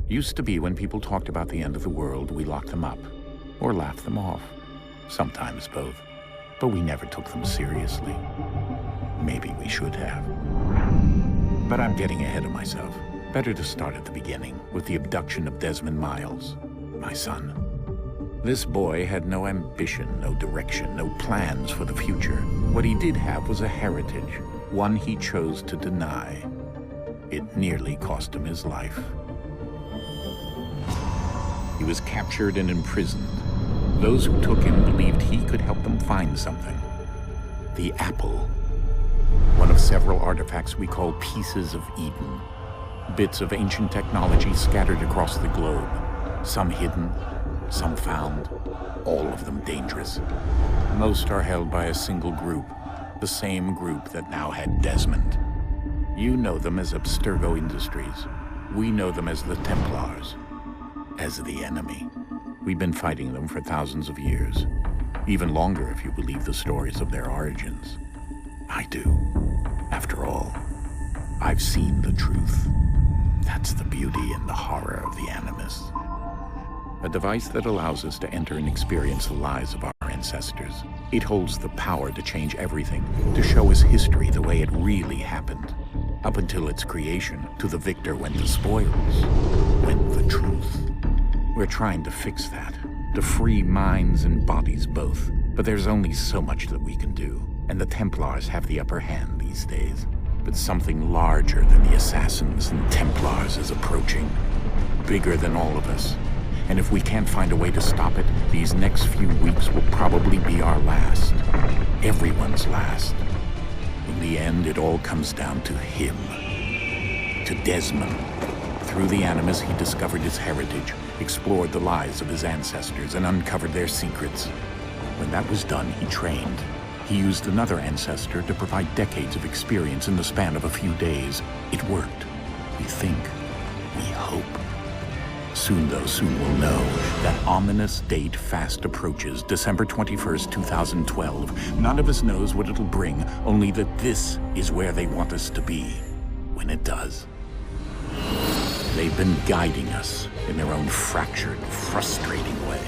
Used to be when people talked about the end of the world, we locked them up. Or laughed them off. Sometimes both. But we never took them seriously. Maybe we should have. But I'm getting ahead of myself. Better to start at the beginning, with the abduction of Desmond Miles, my son. This boy had no ambition, no direction, no plans for the future. What he did have was a heritage, one he chose to deny. It nearly cost him his life. He was captured and imprisoned. Those who took him believed he could help them find something. The apple. One of several artifacts we call pieces of Eden. Bits of ancient technology scattered across the globe. Some hidden, some found, all of them dangerous. Most are held by a single group, the same group that now had Desmond. You know them as Abstergo Industries. We know them as the Templars, as the enemy. We've been fighting them for thousands of years, even longer if you believe the stories of their origins. I do. After all, I've seen the truth. That's the beauty and the horror of the Animus. A device that allows us to enter and experience the lives of our ancestors. It holds the power to change everything, to show us history the way it really happened. Up until its creation, to the victor went the spoils, went the truth. We're trying to fix that, to free minds and bodies both. But there's only so much that we can do, and the Templars have the upper hand these days. But something larger than the Assassins and Templars is approaching, bigger than all of us. And if we can't find a way to stop it, these next few weeks will probably be our last. Everyone's last. In the end, it all comes down to him. To Desmond. Through the Animus, he discovered his heritage, explored the lives of his ancestors, and uncovered their secrets. When that was done, he trained. He used another ancestor to provide decades of experience in the span of a few days. It worked. We think. We hope. Soon we'll know. That ominous date fast approaches, December 21st, 2012. None of us knows what it'll bring, only that this is where they want us to be, when it does. They've been guiding us in their own fractured, frustrating way.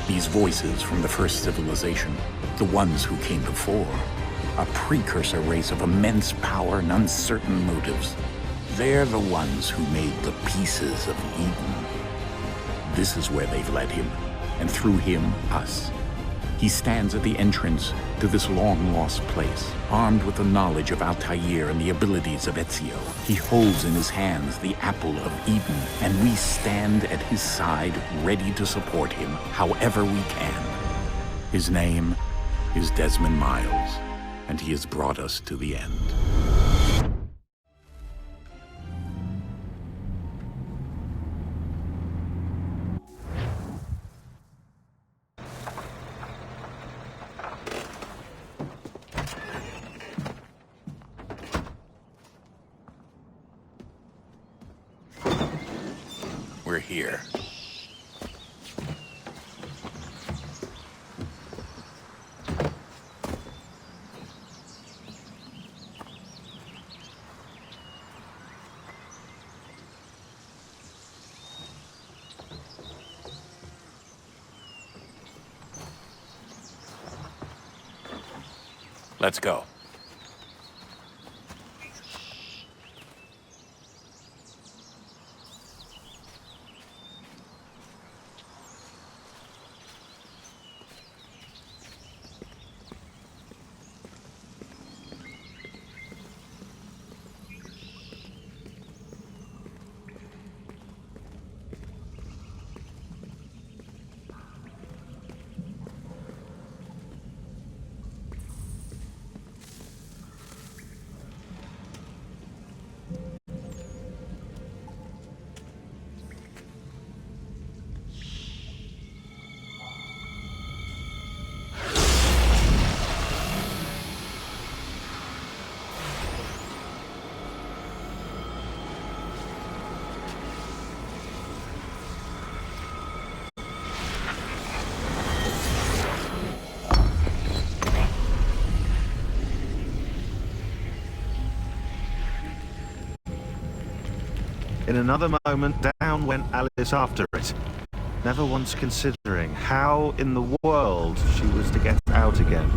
These voices from the first civilization, the ones who came before, a precursor race of immense power and uncertain motives. They're the ones who made the pieces of Eden. This is where they've led him, and through him, us. He stands at the entrance to this long-lost place, armed with the knowledge of Altair and the abilities of Ezio. He holds in his hands the apple of Eden, and we stand at his side, ready to support him however we can. His name is Desmond Miles, and he has brought us to the end. We're here. Let's go. In another moment, town went Alice after it, never once considering how in the world she was to get out again.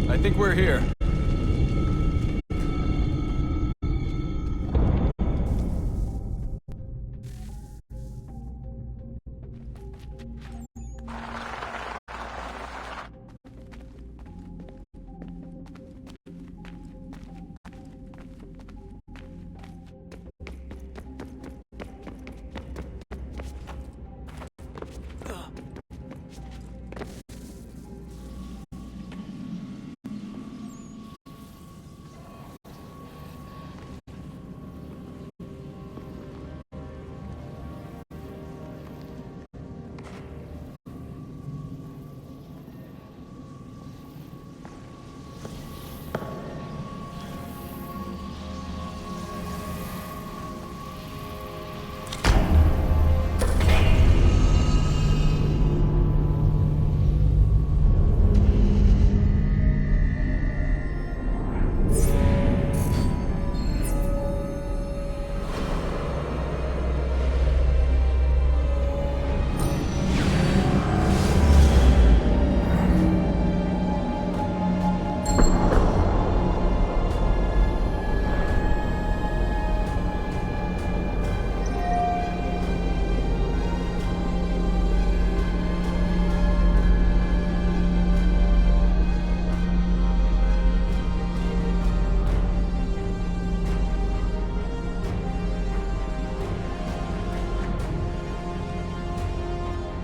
I think we're here.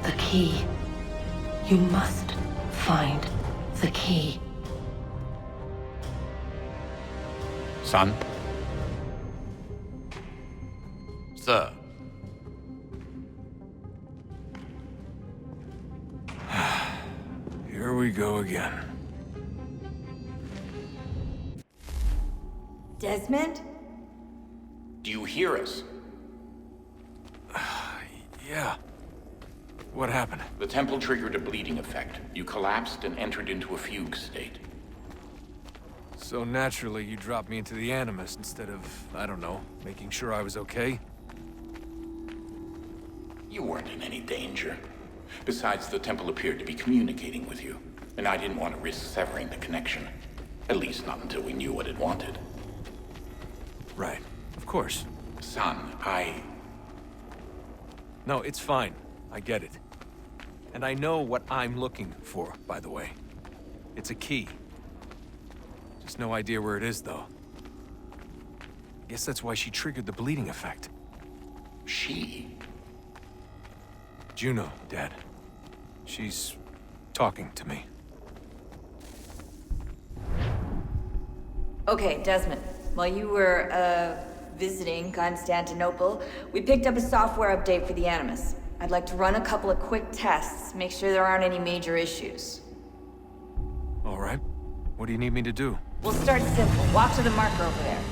The key. You must find the key. Son? Sir. Here we go again. Desmond? Do you hear us? Yeah. What happened? The temple triggered a bleeding effect. You collapsed and entered into a fugue state. So naturally, you dropped me into the Animus instead of, I don't know, making sure I was okay? You weren't in any danger. Besides, the temple appeared to be communicating with you, and I didn't want to risk severing the connection. At least not until we knew what it wanted. Right. Of course. Son, No, it's fine. I get it. And I know what I'm looking for, by the way. It's a key. Just no idea where it is, though. Guess that's why she triggered the bleeding effect. She? Juno, Dad. She's talking to me. Okay, Desmond. While you were, visiting Constantinople, we picked up a software update for the Animus. I'd like to run a couple of quick tests, make sure there aren't any major issues. All right. What do you need me to do? We'll start simple. Walk to the marker over there.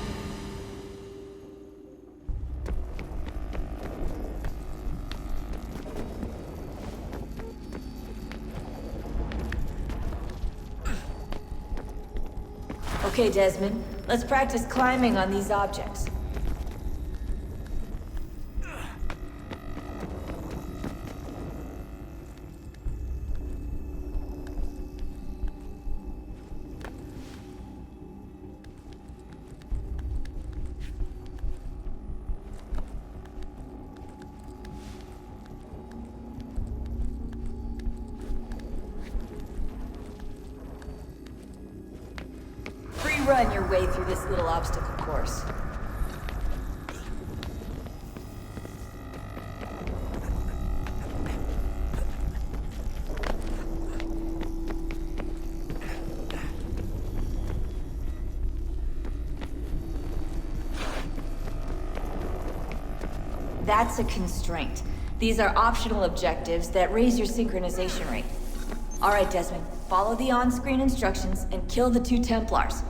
Okay, Desmond. Let's practice climbing on these objects. Run your way through this little obstacle course. That's a constraint. These are optional objectives that raise your synchronization rate. Alright, Desmond. Follow the on-screen instructions and kill the 2 Templars.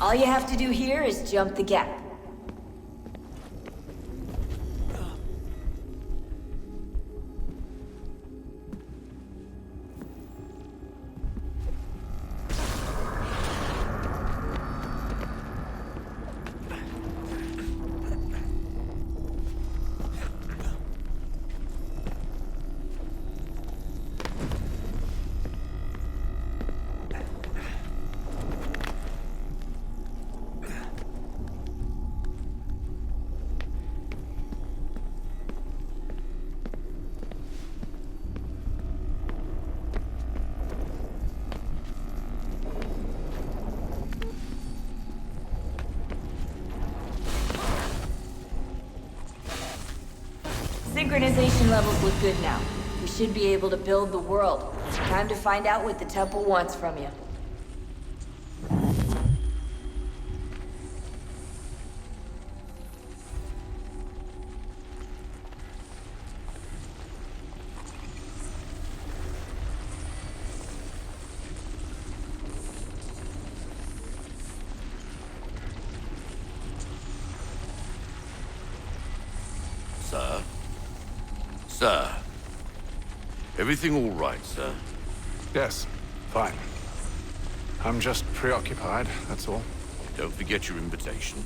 All you have to do here is jump the gap. Synchronization levels look good now. We should be able to build the world. Time to find out what the temple wants from you. Sir? Sir? Everything all right, sir? Yes, fine. I'm just preoccupied, that's all. Don't forget your invitation.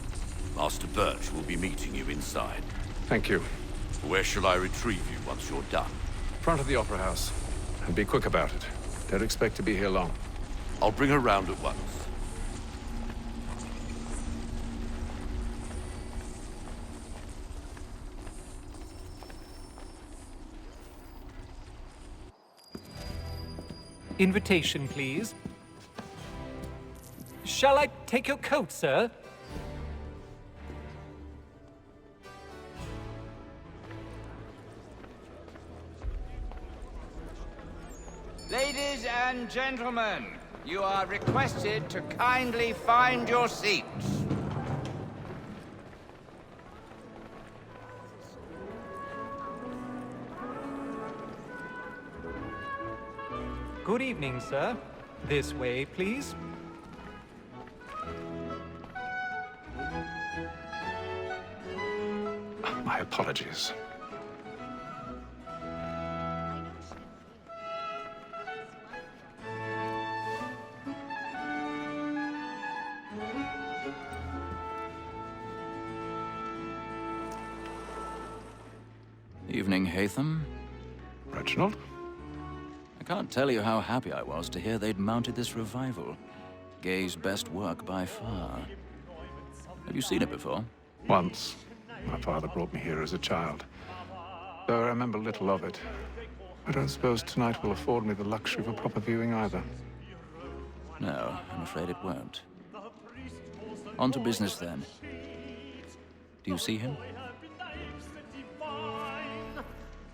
Master Birch will be meeting you inside. Thank you. Where shall I retrieve you once you're done? Front of the Opera House. And be quick about it. Don't expect to be here long. I'll bring her round at once. Invitation, please. Shall I take your coat, sir? Ladies and gentlemen, you are requested to kindly find your seats. Good evening, sir. This way, please. My apologies. Evening, Hatham. Reginald? I can't tell you how happy I was to hear they'd mounted this revival. Gay's best work by far. Have you seen it before? Once. My father brought me here as a child. Though I remember little of it. I don't suppose tonight will afford me the luxury of a proper viewing either. No, I'm afraid it won't. On to business then. Do you see him?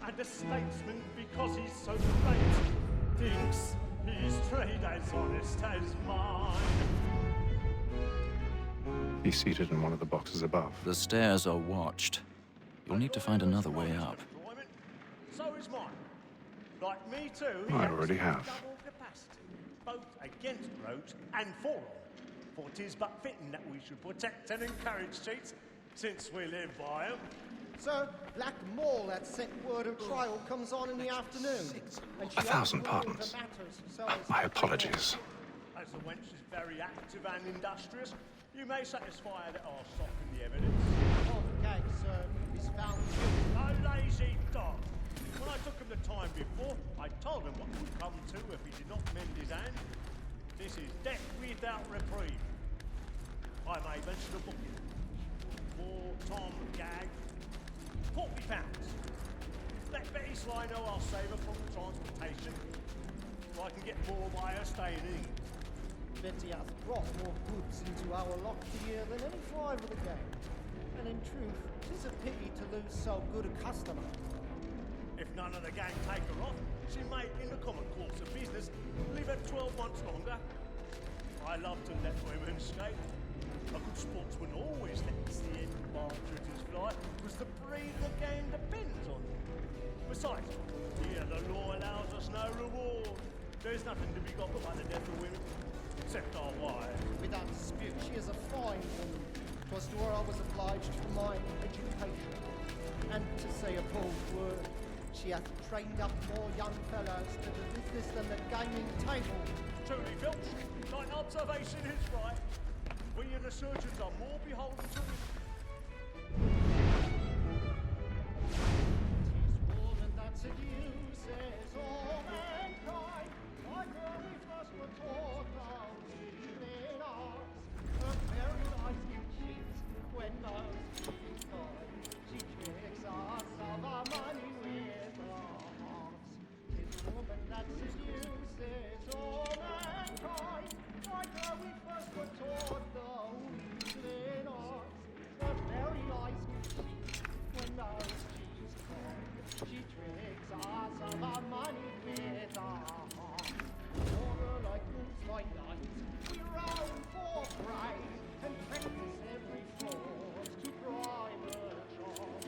And a statesman because he's so great thinks his trade as honest as mine. He's seated in one of the boxes above. The stairs are watched. You'll need to find another way up. So is mine. Like me too, I already have. double capacity, both against roads and for them. For 'tis but fitting that we should protect and encourage cheats, since we live by them. Sir, Black Mall that set word of trial comes on in the afternoon. And she 1,000 overrules the pardons. matters so as My to- apologies. As the wench is very active and industrious, you may satisfy her that I'll soften the evidence. Of the case, sir, is found A lazy dog! When I took him the time before, I told him what would come to if he did not mend his hand. This is death without reprieve. I may venture to book him. For Tom Gag, £40. Let Betty Sly know I'll save her from transportation, so I can get more by her staying in. Betty hath brought more goods into our lock here than any five of the game. And in truth, 'tis a pity to lose so good a customer. If none of the gang take her off, she may, in the common course of business, leave her 12 months longer. I love to let women skate. A good sportsman always lets the end partridges fly, because the breed of the game depends on it. Besides, here the law allows us no reward. There's nothing to be got by the death of women, except our wives. Without dispute, she is a fine woman. 'Twas to her I was obliged for my education. And to say a bold word, she hath trained up more young fellows to the business than the gaming table. Truly, Filch, thine observation is right. We and the surgeons are more beholden to it. 'Tis woman that seduces all mankind. Like her we first were taught those evening arts. Her very eyes give cheat when most cheats die. She tricks us of our money with her hearts. 'Tis woman that seduces all mankind. Like her we first were taught those evening arts. Her very eyes give cheat when those cheats die. She tricks us of our money with our hearts. For her like moons by night, we roam for prey and practice every fraud to bribe her charms.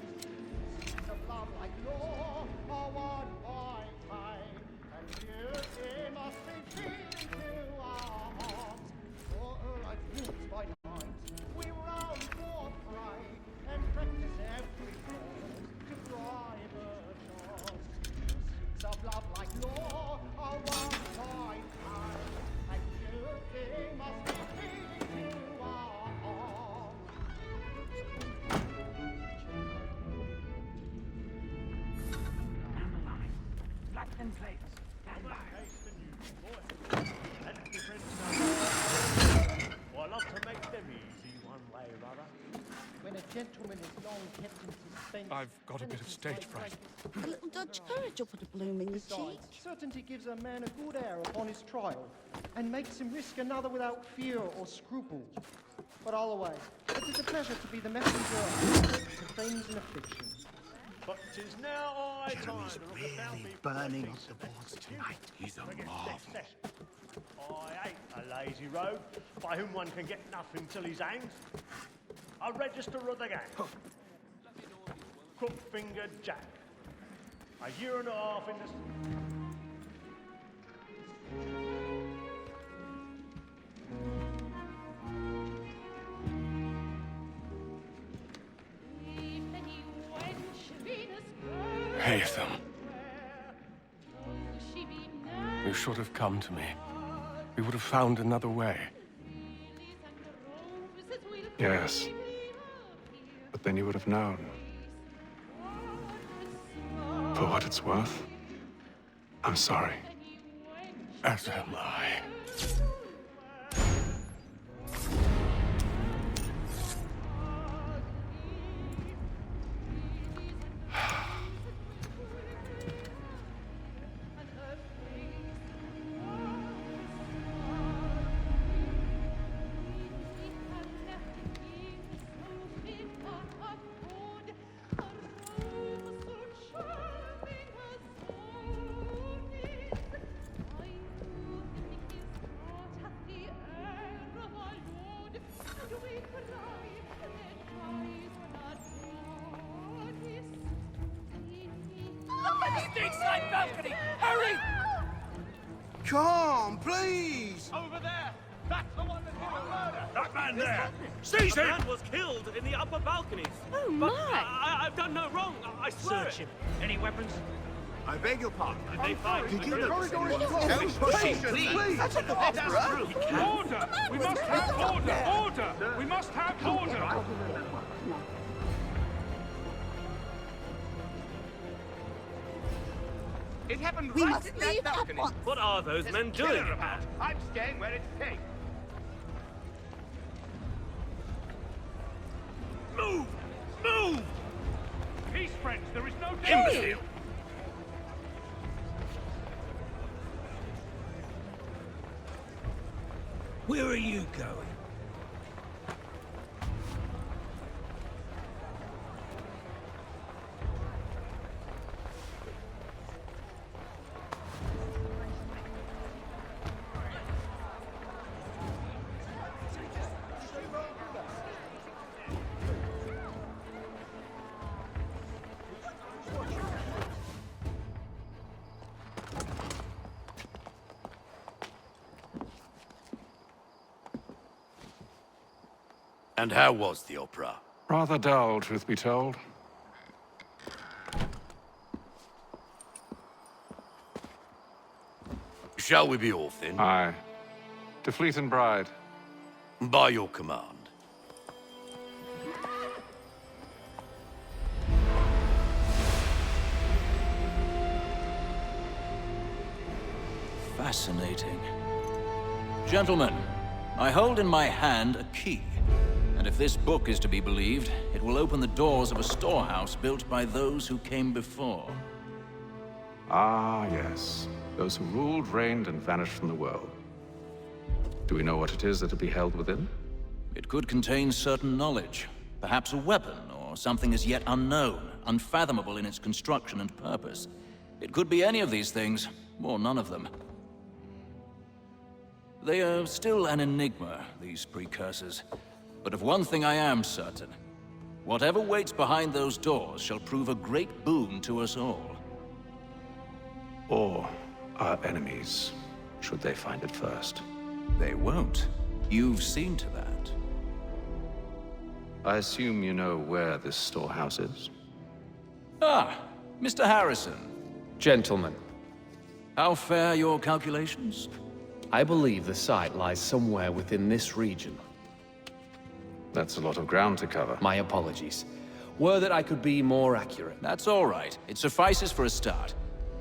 Seeds of love like law are won by pain, and beauty must be feeding to our hearts. For her like moons by night, we roam for prey and practice every fraud to bribe her charms. Seeds of love like law are won by pain, and beauty must be feeding to our hearts. Blackman plates, stand by. And the friends know. Well, I love to make them easy one way or other. When a gentleman is long kept in suspense... I've got a bit of stage fright. A little Dutch courage will put a bloom in your cheek. Besides, certainty gives a man a good air upon his trial, and makes him risk another without fear or scruple. But all away, it is a pleasure to be the messenger to friends in affliction. But 'tis now high time to look about me. burning up the boards tonight. He's a marvel. I hate a lazy rogue by whom one can get nothing till he's hanged. A register of the gang. Crook-fingered Jack. A year and a half in the... Haytham. You should have come to me. We would have found another way. Yes. But then you would have known. For what it's worth, I'm sorry. As am I. Stateside balcony! calm, please! Over there! That's the one that did the murder! That man there! Seize The him! man was killed in the upper balconies. Oh, But my. I've done no wrong. I swear Search it. him. Any weapons? I beg your pardon. Did they find Did you the know? murder? Please! That's a Order! We must have order! Order! We must have order! It happened We right must in that leave at balcony. once. What are those men doing? About. I'm staying where it's safe. Move! Move! Peace, friends. There is no danger. Imbecile! Where are you going? And how was the opera? Rather dull, truth be told. Shall we be off then? Aye. To Fleet and Bride. By your command. Fascinating. Gentlemen, I hold in my hand a key. And if this book is to be believed, it will open the doors of a storehouse built by those who came before. Ah, yes. Those who ruled, reigned, and vanished from the world. Do we know what it is that will be held within? It could contain certain knowledge. Perhaps a weapon, or something as yet unknown, unfathomable in its construction and purpose. It could be any of these things, or none of them. They are still an enigma, these precursors. But of one thing I am certain. Whatever waits behind those doors shall prove a great boon to us all. Or our enemies, should they find it first. They won't. You've seen to that. I assume you know where this storehouse is? Ah, Mr. Harrison. Gentlemen, How fare your calculations? I believe the site lies somewhere within this region. That's a lot of ground to cover. My apologies. Were that I could be more accurate. That's all right. It suffices for a start.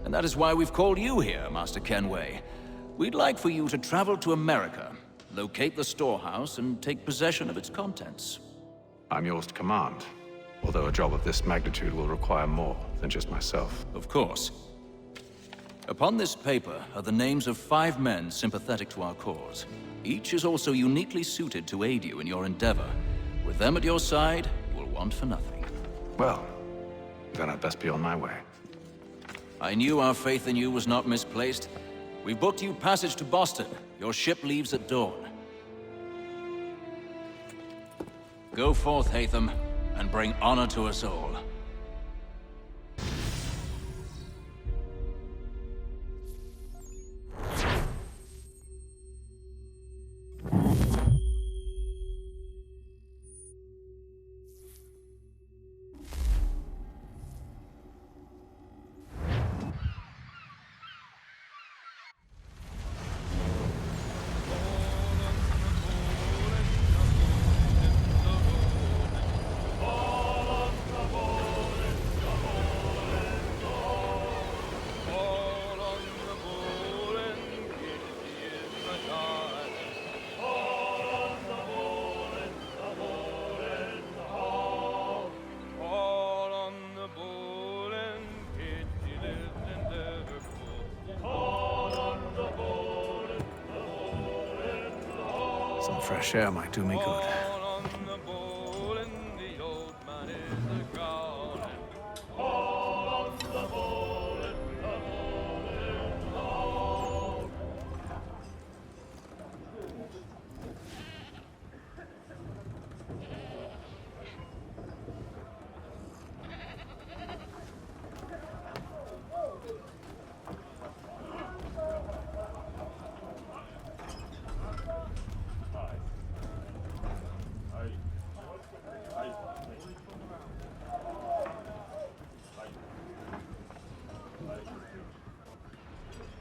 And that is why we've called you here, Master Kenway. We'd like for you to travel to America, locate the storehouse, and take possession of its contents. I'm yours to command. Although a job of this magnitude will require more than just myself. Of course. Upon this paper are the names of 5 men sympathetic to our cause. Each is also uniquely suited to aid you in your endeavor. With them at your side, you will want for nothing. Well, then I'd best be on my way. I knew our faith in you was not misplaced. We've booked you passage to Boston. Your ship leaves at dawn. Go forth, Hatham, and bring honor to us all. Some fresh air might do me good.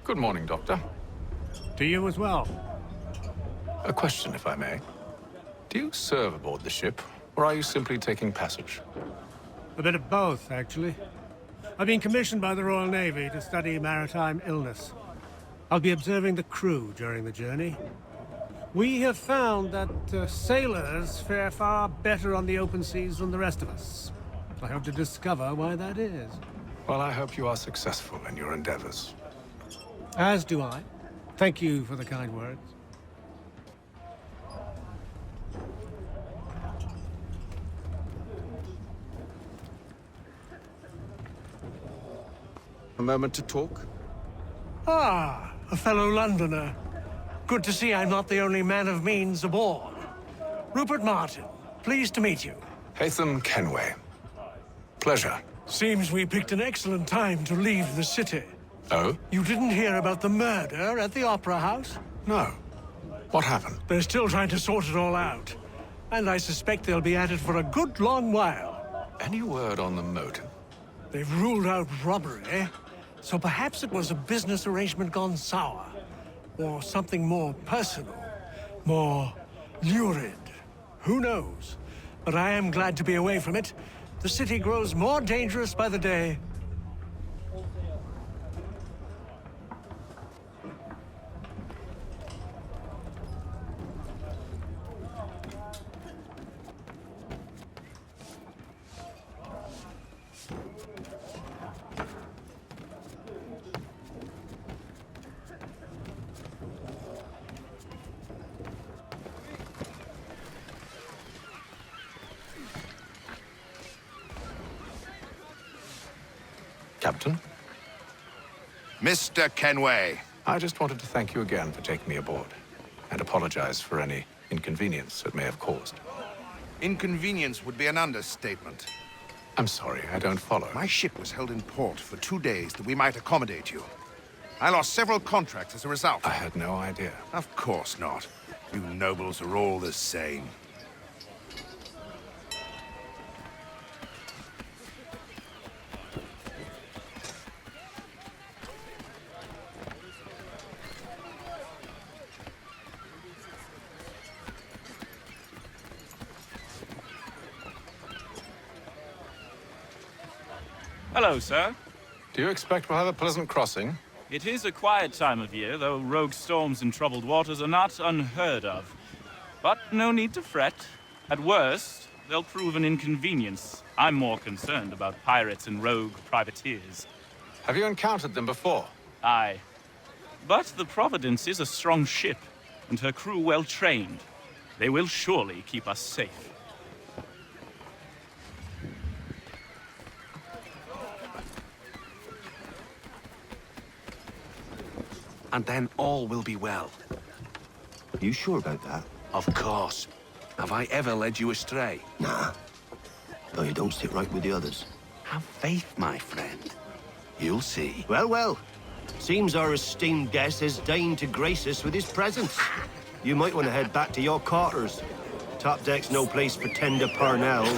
Good morning, Doctor. To you as well. A question, if I may. Do you serve aboard the ship, or are you simply taking passage? A bit of both, actually. I've been commissioned by the Royal Navy to study maritime illness. I'll be observing the crew during the journey. We have found that sailors fare far better on the open seas than the rest of us. I hope to discover why that is. Well, I hope you are successful in your endeavors. As do I. Thank you for the kind words. A moment to talk? Ah, a fellow Londoner. Good to see I'm not the only man of means aboard. Rupert Martin, pleased to meet you. Haytham Kenway. Pleasure. Seems we picked an excellent time to leave the city. Oh? You didn't hear about the murder at the Opera House? No. What happened? They're still trying to sort it all out. And I suspect they'll be at it for a good long while. Any word on the motive? They've ruled out robbery, so perhaps it was a business arrangement gone sour. Or something more personal, more lurid. Who knows? But I am glad to be away from it. The city grows more dangerous by the day. Captain? Mr. Kenway. I just wanted to thank you again for taking me aboard, and apologize for any inconvenience it may have caused. Inconvenience would be an understatement. I'm sorry, I don't follow. My ship was held in port for 2 days that we might accommodate you. I lost several contracts as a result. I had no idea. Of course not. You nobles are all the same. Hello, sir. Do you expect we'll have a pleasant crossing? It is a quiet time of year, though rogue storms and troubled waters are not unheard of. But no need to fret. At worst, they'll prove an inconvenience. I'm more concerned about pirates and rogue privateers. Have you encountered them before? Aye. But the Providence is a strong ship, and her crew well trained. They will surely keep us safe. And then all will be well. You sure about that? Of course. Have I ever led you astray? Nah. Though you don't sit right with the others. Have faith, my friend. You'll see. Well, well. Seems our esteemed guest has deigned to grace us with his presence. You might want to head back to your quarters. Top deck's no place for tender parnells.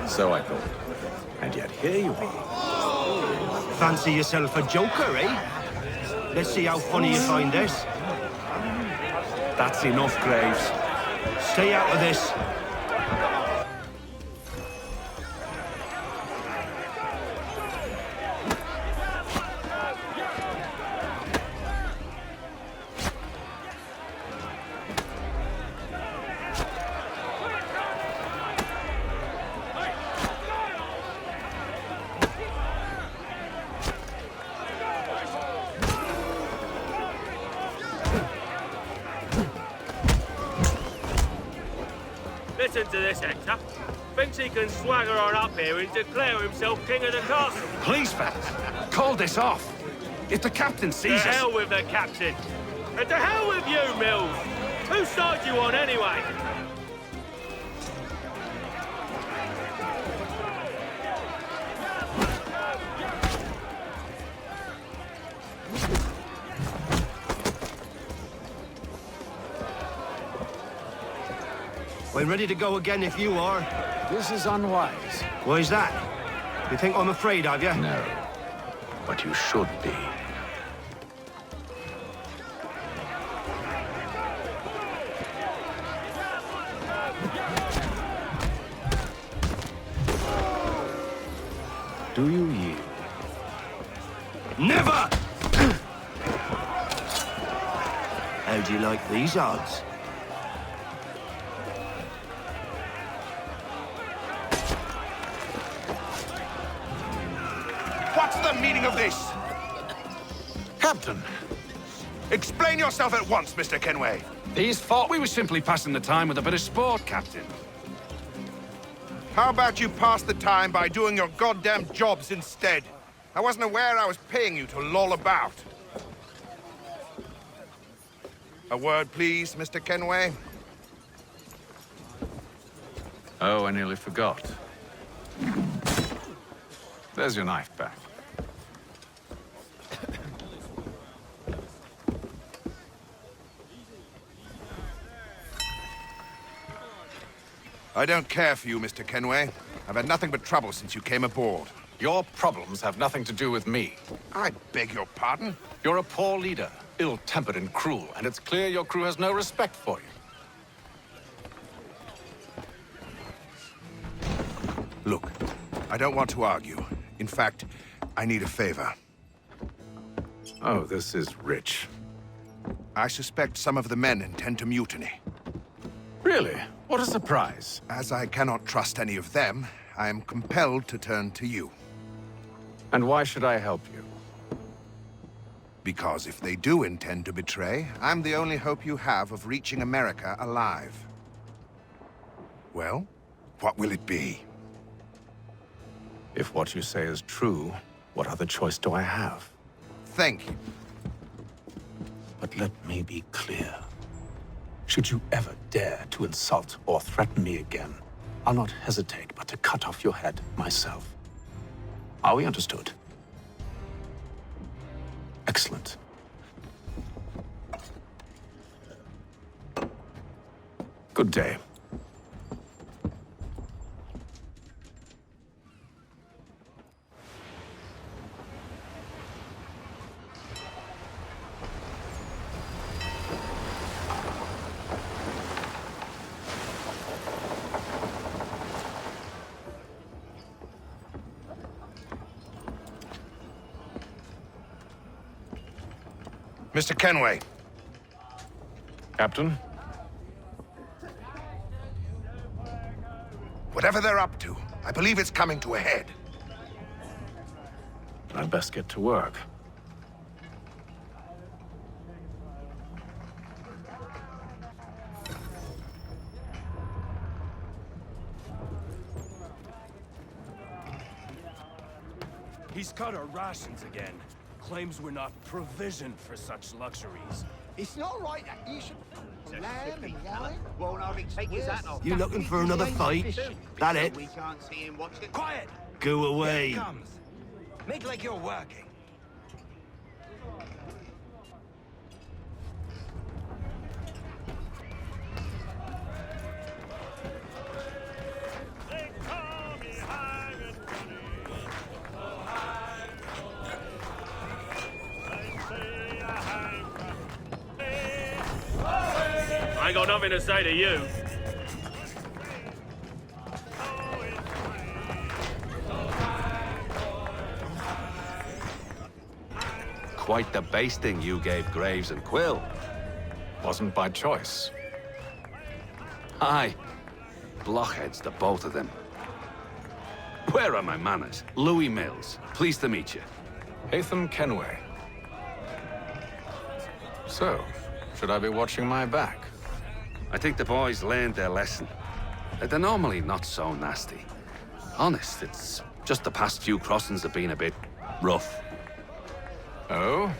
So I thought. And yet here you are. Fancy yourself a joker, eh? Let's see how funny you find this. That's enough, Graves. Stay out of this. Listen to this, Hector. Thinks he can swagger on up here and declare himself king of the castle. Please, fellas, call this off. If the captain sees To us... hell with the captain. And to hell with you, Mills. Whose side you on, anyway? I'm ready to go again if you are. This is unwise. Why's that? You think I'm afraid of you? No. But you should be. Do you yield? Never! How do you like these odds? What's the meaning of this? Captain, Explain yourself at once, Mr. Kenway. these thought we were simply passing the time with a bit of sport, Captain. How about you pass the time by doing your goddamn jobs instead? I wasn't aware I was paying you to loll about. A word, please, Mr. Kenway. Oh, I nearly forgot. There's your knife back. I don't care for you, Mr. Kenway. I've had nothing but trouble since you came aboard. Your problems have nothing to do with me. I beg your pardon? You're a poor leader, ill-tempered and cruel, and it's clear your crew has no respect for you. Look, I don't want to argue. In fact, I need a favor. Oh, this is rich. I suspect some of the men intend to mutiny. Really? What a surprise. As I cannot trust any of them, I am compelled to turn to you. And why should I help you? Because if they do intend to betray, I'm the only hope you have of reaching America alive. Well, what will it be? If what you say is true, what other choice do I have? Thank you. But let me be clear. Should you ever dare to insult or threaten me again, I'll not hesitate but to cut off your head myself. Are we understood? Excellent. Good day. Mr. Kenway. Captain? Whatever they're up to, I believe it's coming to a head. I'd best get to work. He's cut our rations again. Claims we're not provisioned for such luxuries. It's not right that you should lamb and wine. Won't hardly take his hat off. You looking for another fight? That it? We can't see him watching. Quiet! Go away. Here it comes. Make like you're working. I ain't got nothing to say to you. Quite the basting you gave Graves and Quill. Wasn't by choice. Aye. Blockheads, the both of them. Where are my manners? Louis Mills. Pleased to meet you. Hatham Kenway. So, should I be watching my back? I think the boys learned their lesson. They're normally not so nasty. Honest, it's just the past few crossings have been a bit rough. Oh?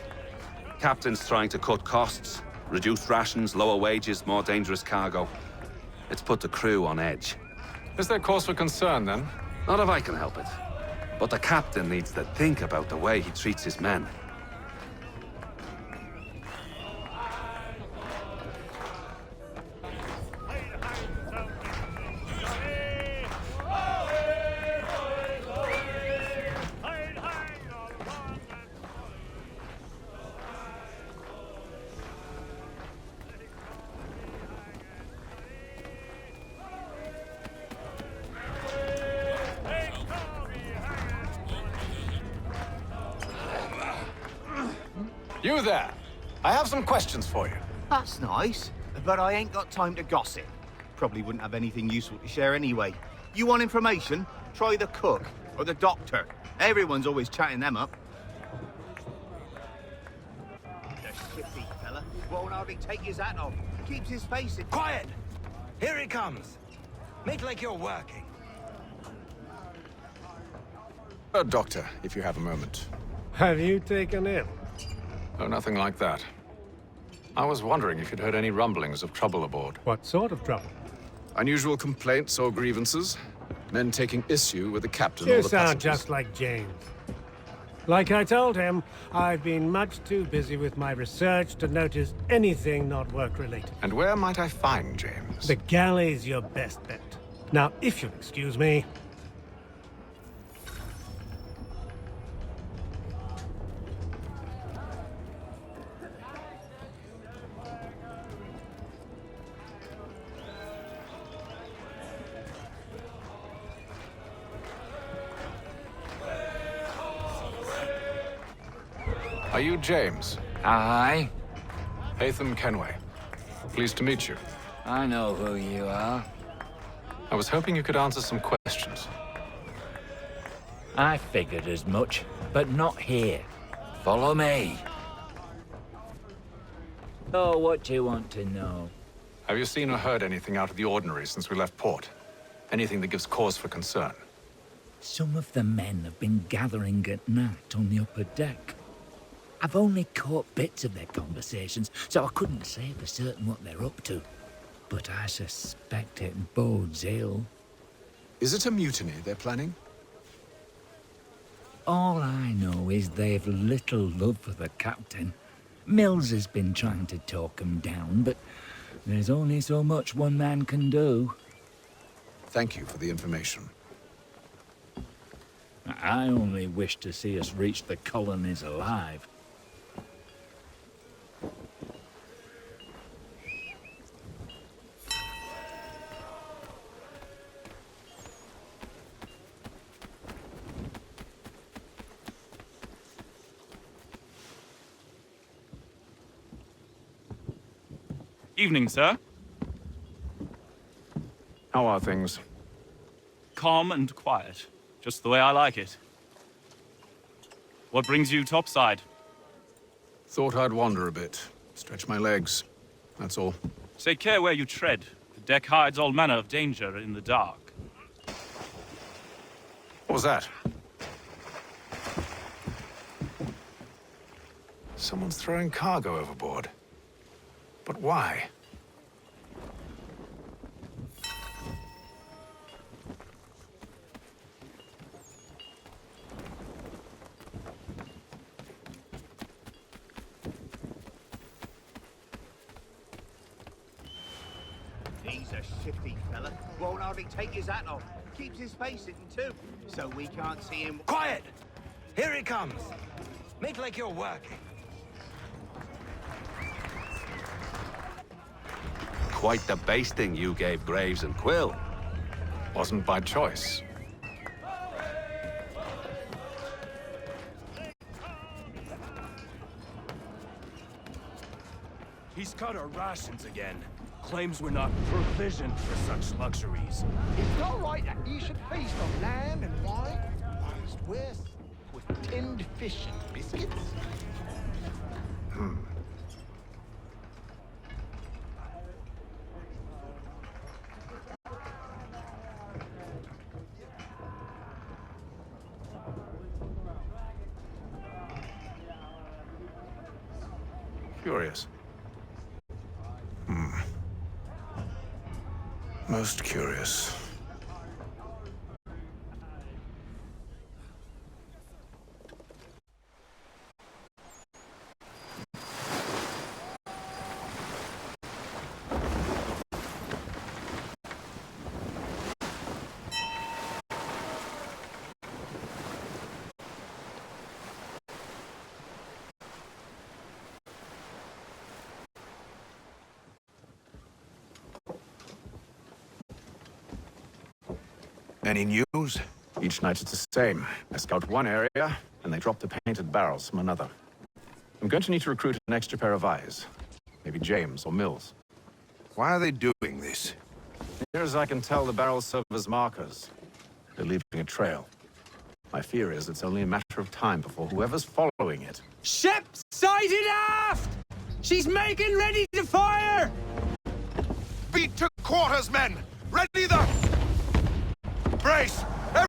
Captain's trying to cut costs. Reduced rations, lower wages, more dangerous cargo. It's put the crew on edge. Is there cause for concern, then? Not if I can help it. But the captain needs to think about the way he treats his men. You there. I have some questions for you. That's nice, but I ain't got time to gossip. Probably wouldn't have anything useful to share anyway. You want information? Try the cook or the doctor. Everyone's always chatting them up. The shifty fella won't hardly take his hat off. Keeps his face in... Quiet! Here he comes. Make like you're working. Doctor, if you have a moment. Have you taken ill? Oh, nothing like that. I was wondering if you'd heard any rumblings of trouble aboard. What sort of trouble? Unusual complaints or grievances? Men taking issue with the captain or You the sound passengers? just like James. Like I told him, I've been much too busy with my research to notice anything not work-related. And where might I find James? The galley's your best bet. Now, if you'll excuse me... Are you James? Aye. Hatham Kenway. Pleased to meet you. I know who you are. I was hoping you could answer some questions. I figured as much, but not here. Follow me. Oh, what do you want to know? Have you seen or heard anything out of the ordinary since we left port? Anything that gives cause for concern? Some of the men have been gathering at night on the upper deck. I've only caught bits of their conversations, so I couldn't say for certain what they're up to. But I suspect it bodes ill. Is it a mutiny they're planning? All I know is they've little love for the captain. Mills has been trying to talk 'em down, but there's only so much one man can do. Thank you for the information. I only wish to see us reach the colonies alive. Evening, sir. How are things? Calm and quiet. Just the way I like it. What brings you topside? Thought I'd wander a bit. Stretch my legs. That's all. Take care where you tread. The deck hides all manner of danger in the dark. What was that? Someone's throwing cargo overboard. But why? He's a shifty fella. Won't hardly take his hat off. Keeps his face hidden too, so we can't see him. Quiet! Here he comes. Make like you're working. Quite the basting you gave Graves and Quill. Wasn't by choice. He's cut our rations again. Claims we're not provisioned for such luxuries. It's not right that you should feast on lamb and wine, whilst we're with tinned fish and biscuits. Curious. Most curious. Any news? Each night it's the same. I scout one area, and they drop the painted barrels from another. I'm going to need to recruit an extra pair of eyes. Maybe James or Mills. Why are they doing this? Near as I can tell, the barrels serve as markers. They're leaving a trail. My fear is it's only a matter of time before whoever's following it. Ship sighted aft! She's making ready to fire! Beat to quarters, men! Ready the... Brace!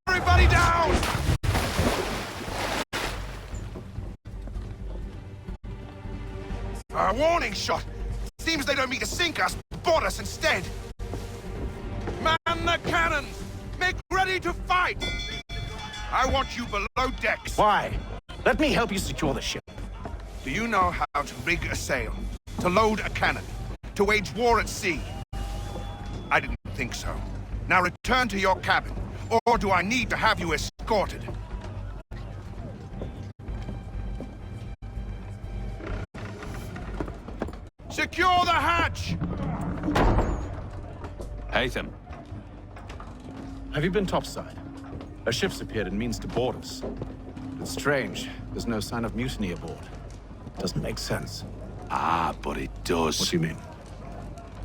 Everybody down! A warning shot! Seems they don't mean to sink us, board us instead! Man the cannons! Make ready to fight! I want you below decks! Why? Let me help you secure the ship. Do you know how to rig a sail? To load a cannon? To wage war at sea? I didn't think so. Now return to your cabin, or do I need to have you escorted? Secure the hatch! Haytham. Have you been topside? A ship's appeared and means to board us. It's strange. There's no sign of mutiny aboard. Doesn't make sense. Ah, but it does. What do you mean?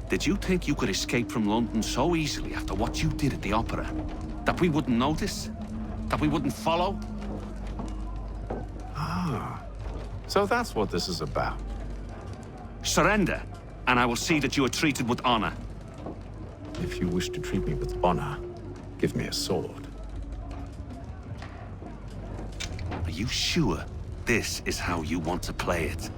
Did you think you could escape from London so easily after what you did at the opera? That we wouldn't notice? That we wouldn't follow? Ah. So that's what this is about. Surrender, and I will see that you are treated with honor. If you wish to treat me with honor, give me a sword. Are you sure this is how you want to play it?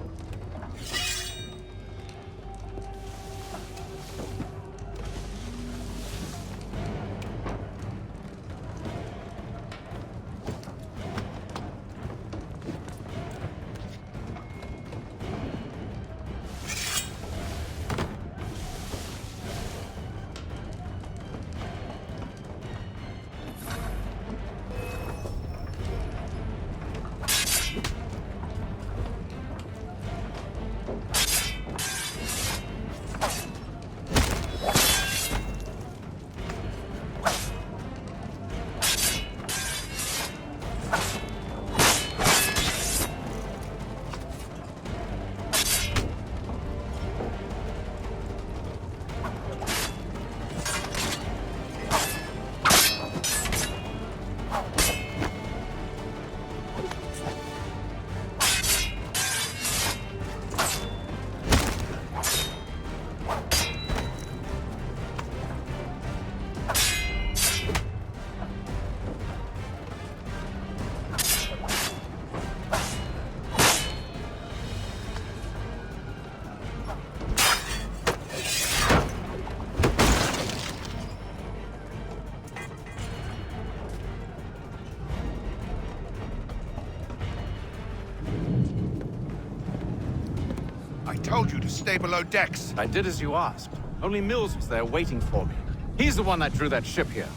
I told you to stay below decks. I did as you asked. Only Mills was there waiting for me. He's the one that drew that ship here.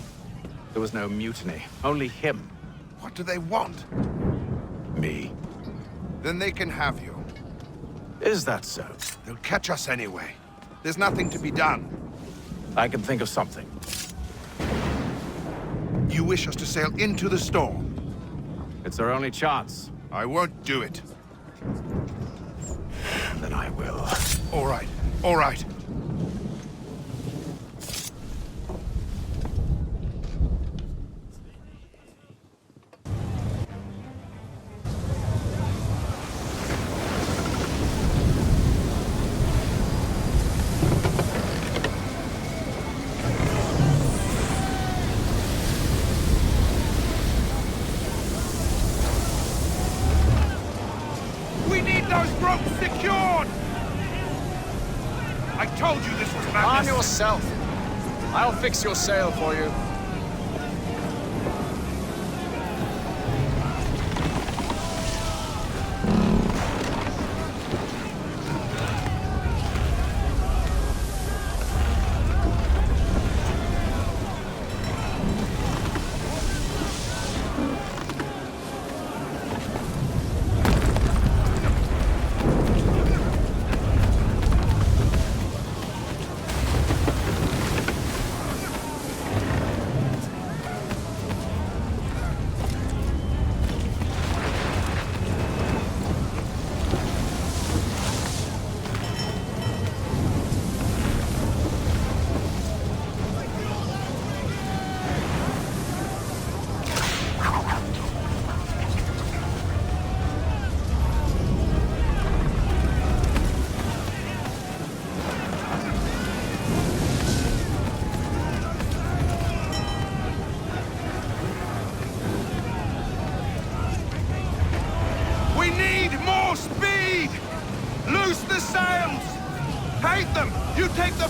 There was no mutiny, only him. What do they want? Me. Then they can have you. Is that so? They'll catch us anyway. There's nothing to be done. I can think of something. You wish us to sail into the storm? It's our only chance. I won't do it. Then I will. All right, all right. We need those ropes secured! I told you this was madness. Arm yourself. I'll fix your sail for you.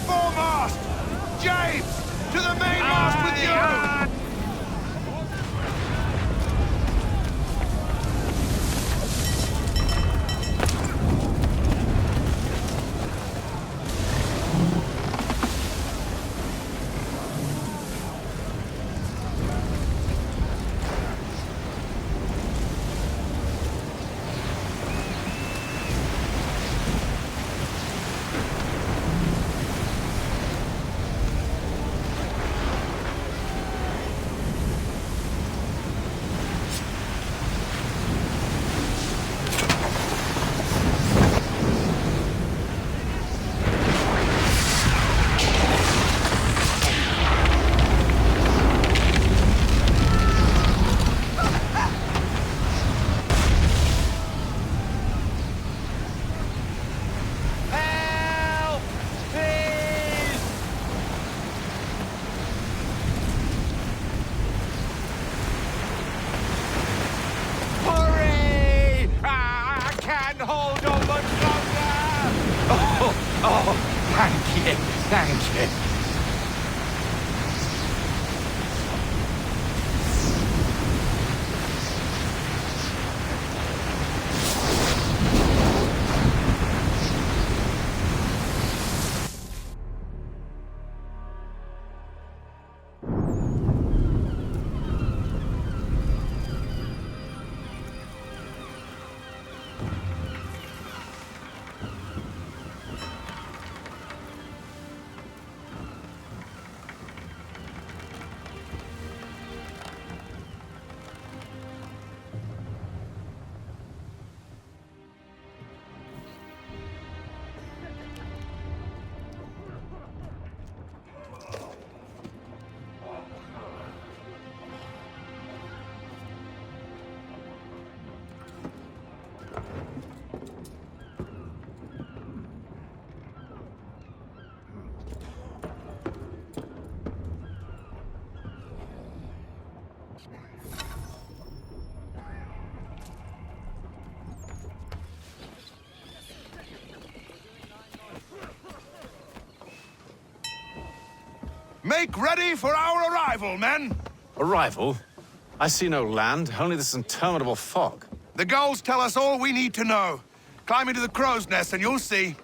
foremast! James, to the mainmast with you! Thank you. Make ready for our arrival, men! Arrival? I see no land, only this interminable fog. The gulls tell us all we need to know. Climb into the crow's nest and you'll see.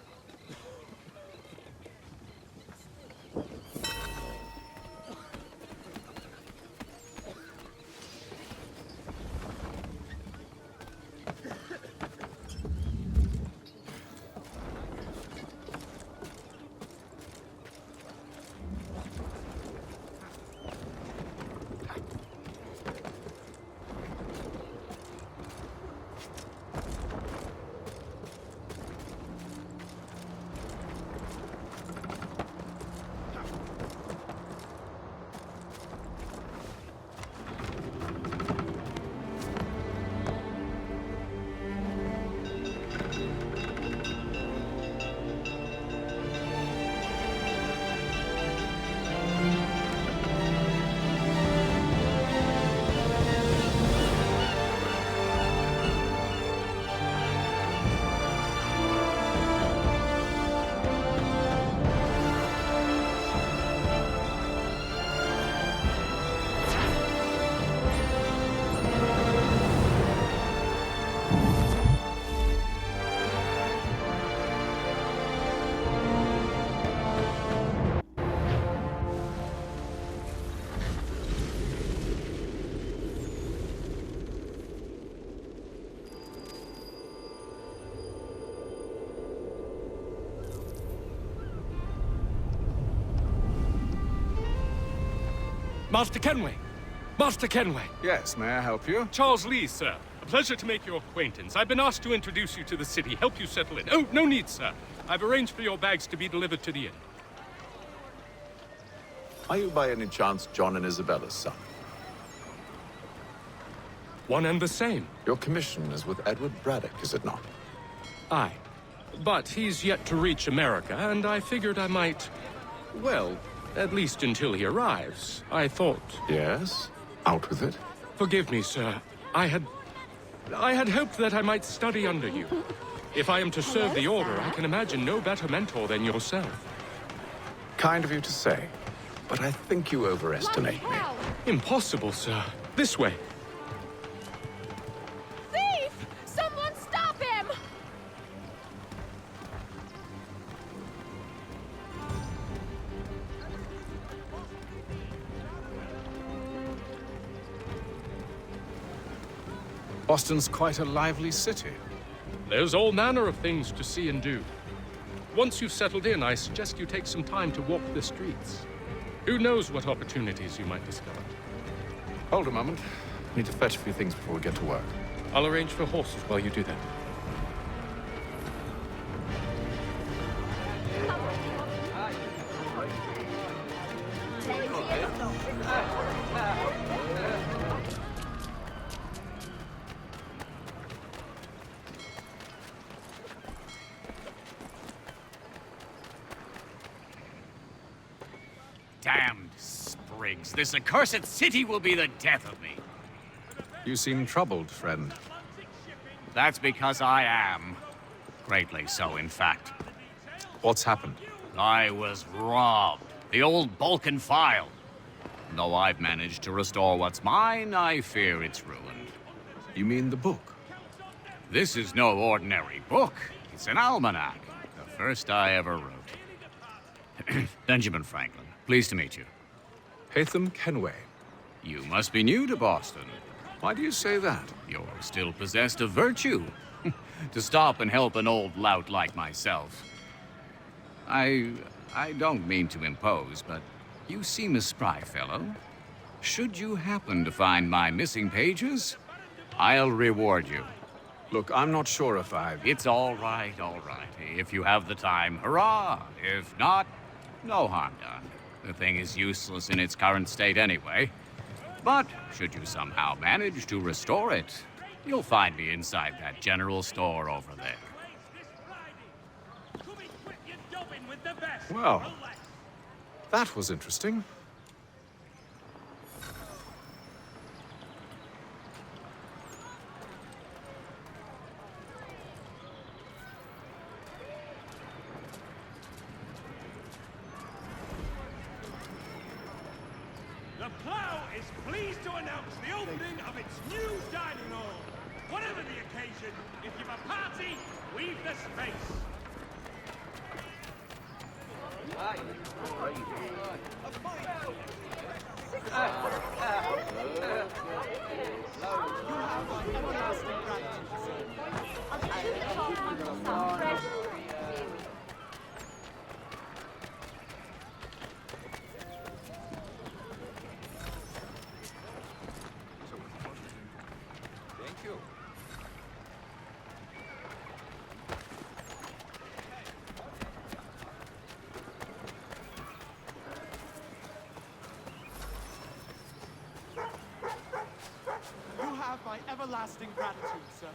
Master Kenway! Master Kenway! Yes, may I help you? Charles Lee, sir. A pleasure to make your acquaintance. I've been asked to introduce you to the city, help you settle in. Oh, no need, sir. I've arranged for your bags to be delivered to the inn. Are you by any chance John and Isabella's son? One and the same. Your commission is with Edward Braddock, is it not? Aye. But he's yet to reach America, and I figured I might... well, at least until he arrives. I thought... Yes? Out with it. Forgive me, sir. I had hoped that I might study under you. If I am to serve the Order, I can imagine no better mentor than yourself. Kind of you to say, but I think you overestimate me. Impossible, sir. This way. Thief! Someone stop him! Boston's quite a lively city. There's all manner of things to see and do. Once you've settled in, I suggest you take some time to walk the streets. Who knows what opportunities you might discover. Hold a moment. Need to fetch a few things before we get to work. I'll arrange for horses while you do that. Damned sprigs. This accursed city will be the death of me. You seem troubled, friend. That's because I am. Greatly so, in fact. What's happened? I was robbed. The old Balkan file. Though I've managed to restore what's mine, I fear it's ruined. You mean the book? This is no ordinary book. It's an almanac. The first I ever wrote. Benjamin Franklin. Pleased to meet you. Haytham Kenway. You must be new to Boston. Why do you say that? You're still possessed of virtue. To stop and help an old lout like myself. I don't mean to impose, but you seem a spry fellow. Should you happen to find my missing pages, I'll reward you. Look, I'm not sure if It's all right, all right. If you have the time, hurrah! If not, no harm done. The thing is useless in its current state anyway. But should you somehow manage to restore it, you'll find me inside that general store over there. Well, that was interesting. The Plough is pleased to announce the opening of its new dining hall. Whatever the occasion, if you've a party, we've the space. Thank you. You have my everlasting gratitude, sir.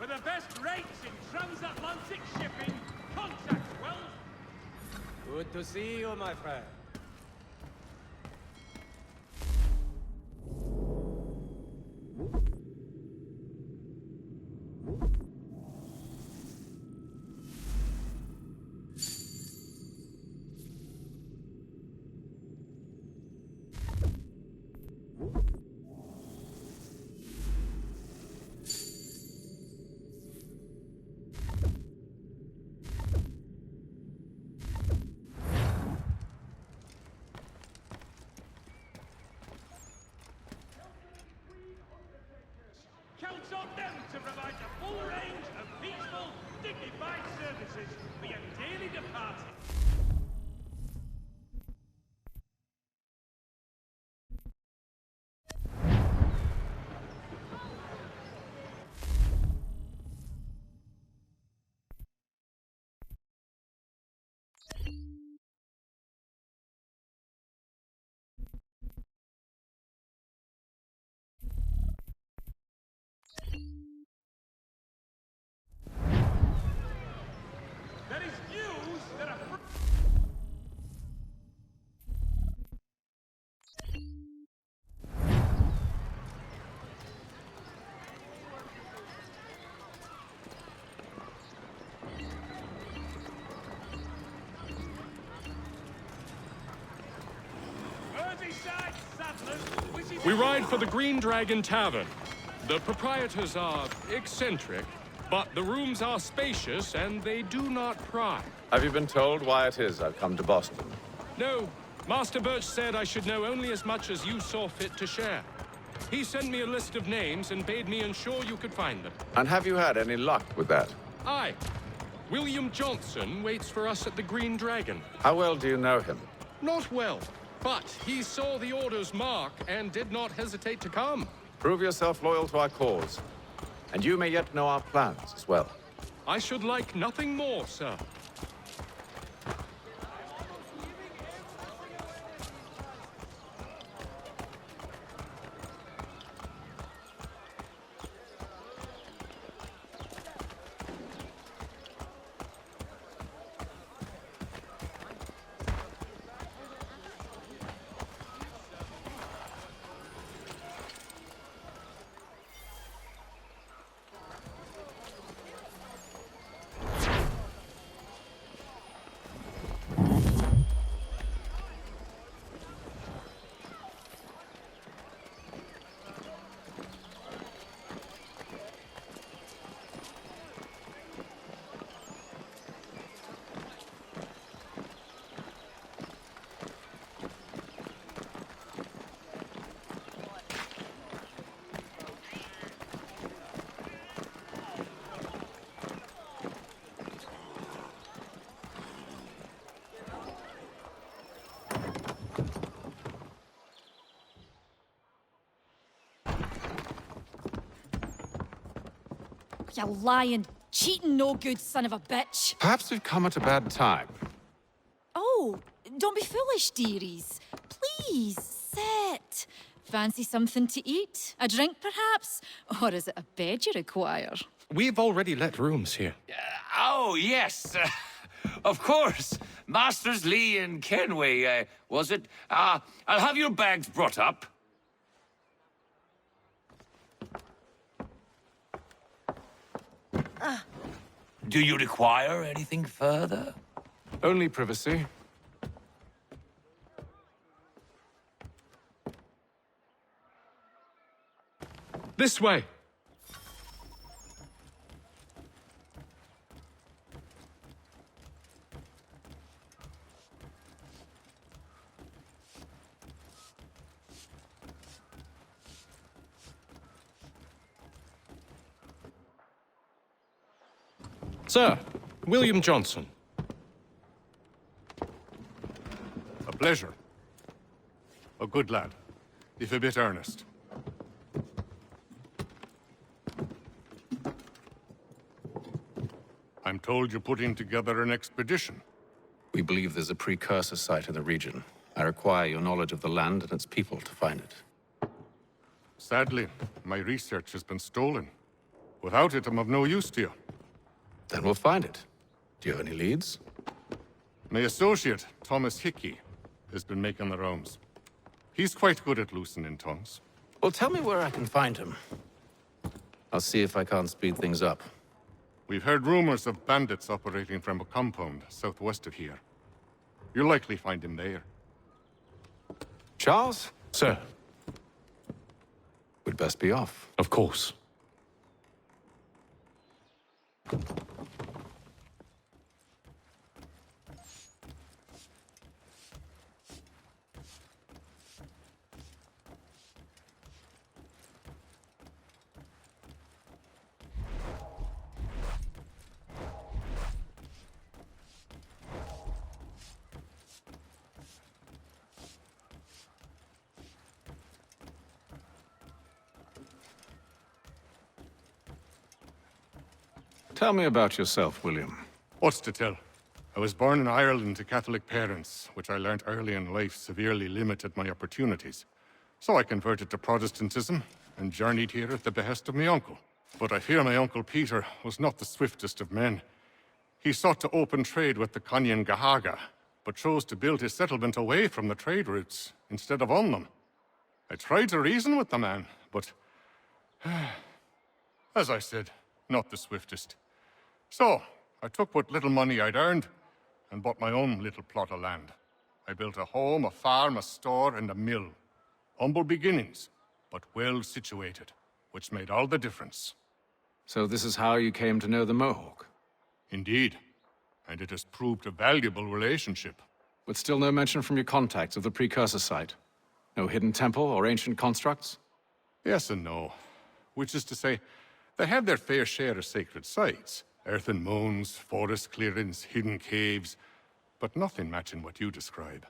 For the best rates in transatlantic shipping, contact Wells. Good to see you, my friend. Count on them to provide the full range of peaceful, dignified services for your dearly departed. There is news that a Merseyside Saddlers wishes We ride for the Green Dragon Tavern. The proprietors are eccentric, but the rooms are spacious and they do not pry. Have you been told why it is I've come to Boston? No, Master Birch said I should know only as much as you saw fit to share. He sent me a list of names and bade me ensure you could find them. And have you had any luck with that? Aye. William Johnson waits for us at the Green Dragon. How well do you know him? Not well, but he saw the order's mark and did not hesitate to come. Prove yourself loyal to our cause. And you may yet know our plans as well. I should like nothing more, sir. You lying, cheating, no good son of a bitch. Perhaps we've come at a bad time. Oh, don't be foolish, dearies. Please, sit. Fancy something to eat? A drink, perhaps? Or is it a bed you require? We've already let rooms here. Oh, yes. Of course. Masters Lee and Kenway, was it? I'll have your bags brought up. Do you require anything further? Only privacy. This way. Sir, William Johnson. A pleasure. A good lad, if a bit earnest. I'm told you're putting together an expedition. We believe there's a precursor site in the region. I require your knowledge of the land and its people to find it. Sadly, my research has been stolen. Without it, I'm of no use to you. Then we'll find it. Do you have any leads? My associate, Thomas Hickey, has been making the rounds. He's quite good at loosening tongues. Well, tell me where I can find him. I'll see if I can't speed things up. We've heard rumors of bandits operating from a compound southwest of here. You'll likely find him there. Charles? Sir. We'd best be off. Of course. Tell me about yourself, William. What's to tell? I was born in Ireland to Catholic parents, which I learnt early in life severely limited my opportunities. So I converted to Protestantism and journeyed here at the behest of my uncle. But I fear my uncle Peter was not the swiftest of men. He sought to open trade with the Conyan Gahaga, but chose to build his settlement away from the trade routes instead of on them. I tried to reason with the man, but as I said, not the swiftest. So, I took what little money I'd earned and bought my own little plot of land. I built a home, a farm, a store, and a mill. Humble beginnings, but well situated, which made all the difference. So this is how you came to know the Mohawk? Indeed, and it has proved a valuable relationship. But still no mention from your contacts of the precursor site? No hidden temple or ancient constructs? Yes and no. Which is to say, they have their fair share of sacred sites. Earthen mounds, forest clearings, hidden caves, but nothing matching what you describe.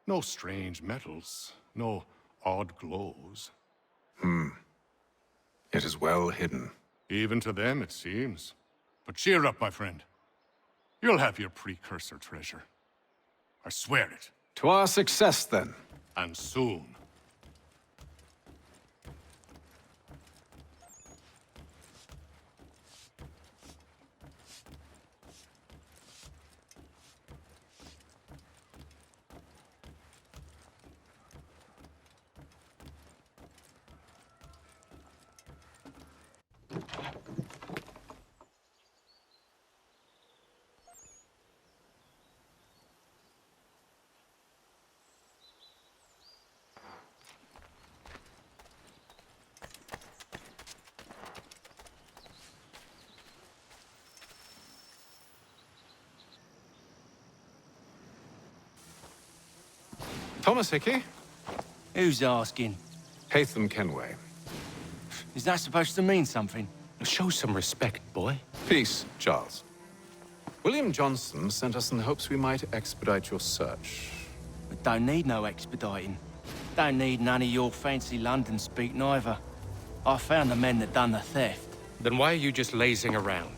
No strange metals, no odd glows. It is well hidden. Even to them, it seems. But cheer up, my friend. You'll have your precursor treasure. I swear it. To our success, then. And soon. Thomas Hickey? Who's asking? Haytham Kenway. Is that supposed to mean something? Show some respect, boy. Peace, Charles. William Johnson sent us in the hopes we might expedite your search. We don't need no expediting. Don't need none of your fancy London speak neither. I found the men that done the theft. Then why are you just lazing around?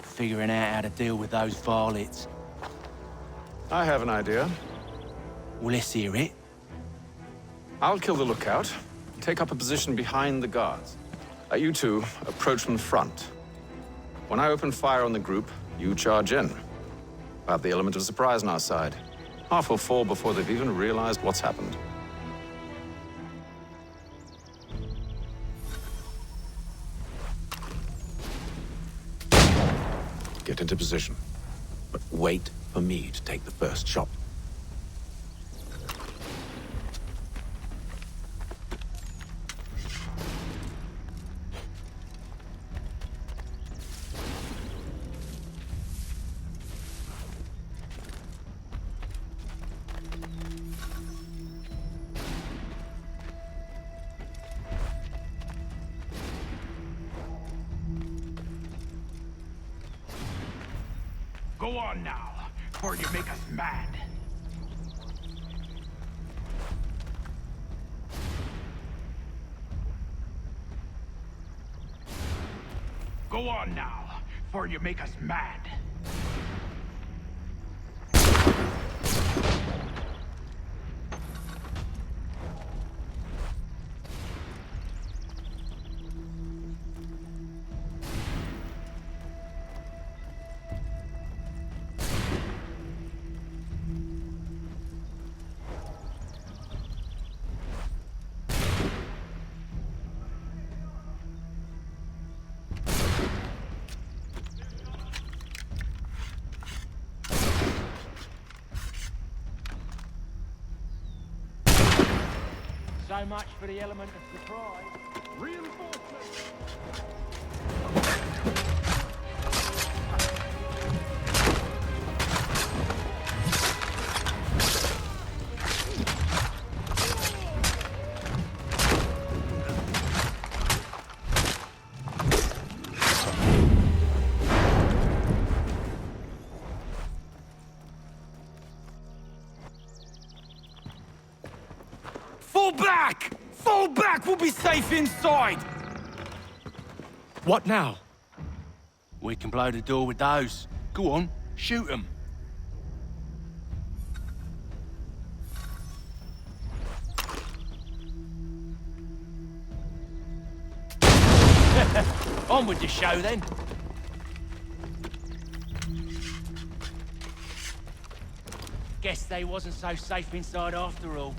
Figuring out how to deal with those varlets. I have an idea. Well, let's hear it. I'll kill the lookout, take up a position behind the guards. You two approach from the front. When I open fire on the group, you charge in. We'll have the element of surprise on our side. Half will fall before they've even realized what's happened. Get into position, but wait for me to take the first shot. Go on now, before you make us mad. Go on now, before you make us mad. So much for the element of surprise. Reinforcements! Fall back! Fall back! We'll be safe inside! What now? We can blow the door with those. Go on, shoot them. On with the show then. Guess they wasn't so safe inside after all.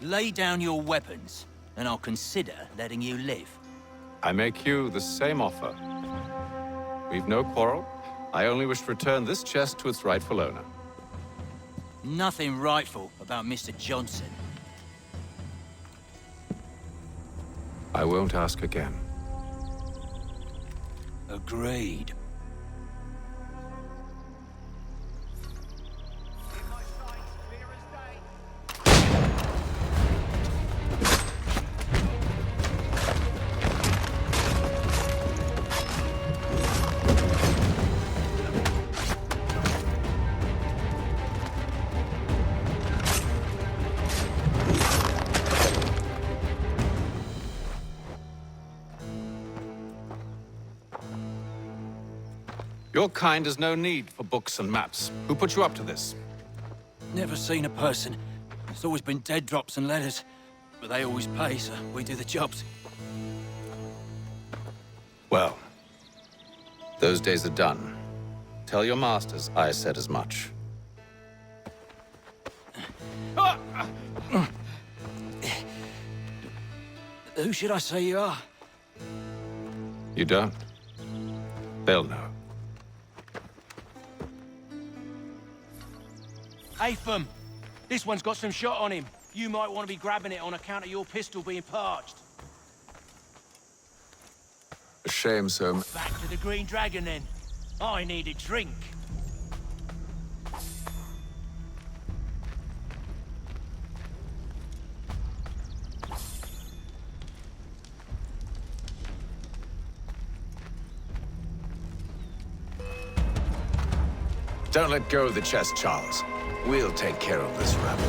Lay down your weapons, and I'll consider letting you live. I make you the same offer. We've no quarrel. I only wish to return this chest to its rightful owner. Nothing rightful about Mr. Johnson. I won't ask again. Agreed. Your kind has no need for books and maps. Who put you up to this? Never seen a person. It's always been dead drops and letters. But they always pay, so we do the jobs. Well, those days are done. Tell your masters I said as much. Who should I say you are? You don't? They'll know. Atham, this one's got some shot on him. You might want to be grabbing it on account of your pistol being parched. A shame, sir. Back to the Green Dragon, then. I need a drink. Don't let go of the chest, Charles. We'll take care of this rabble.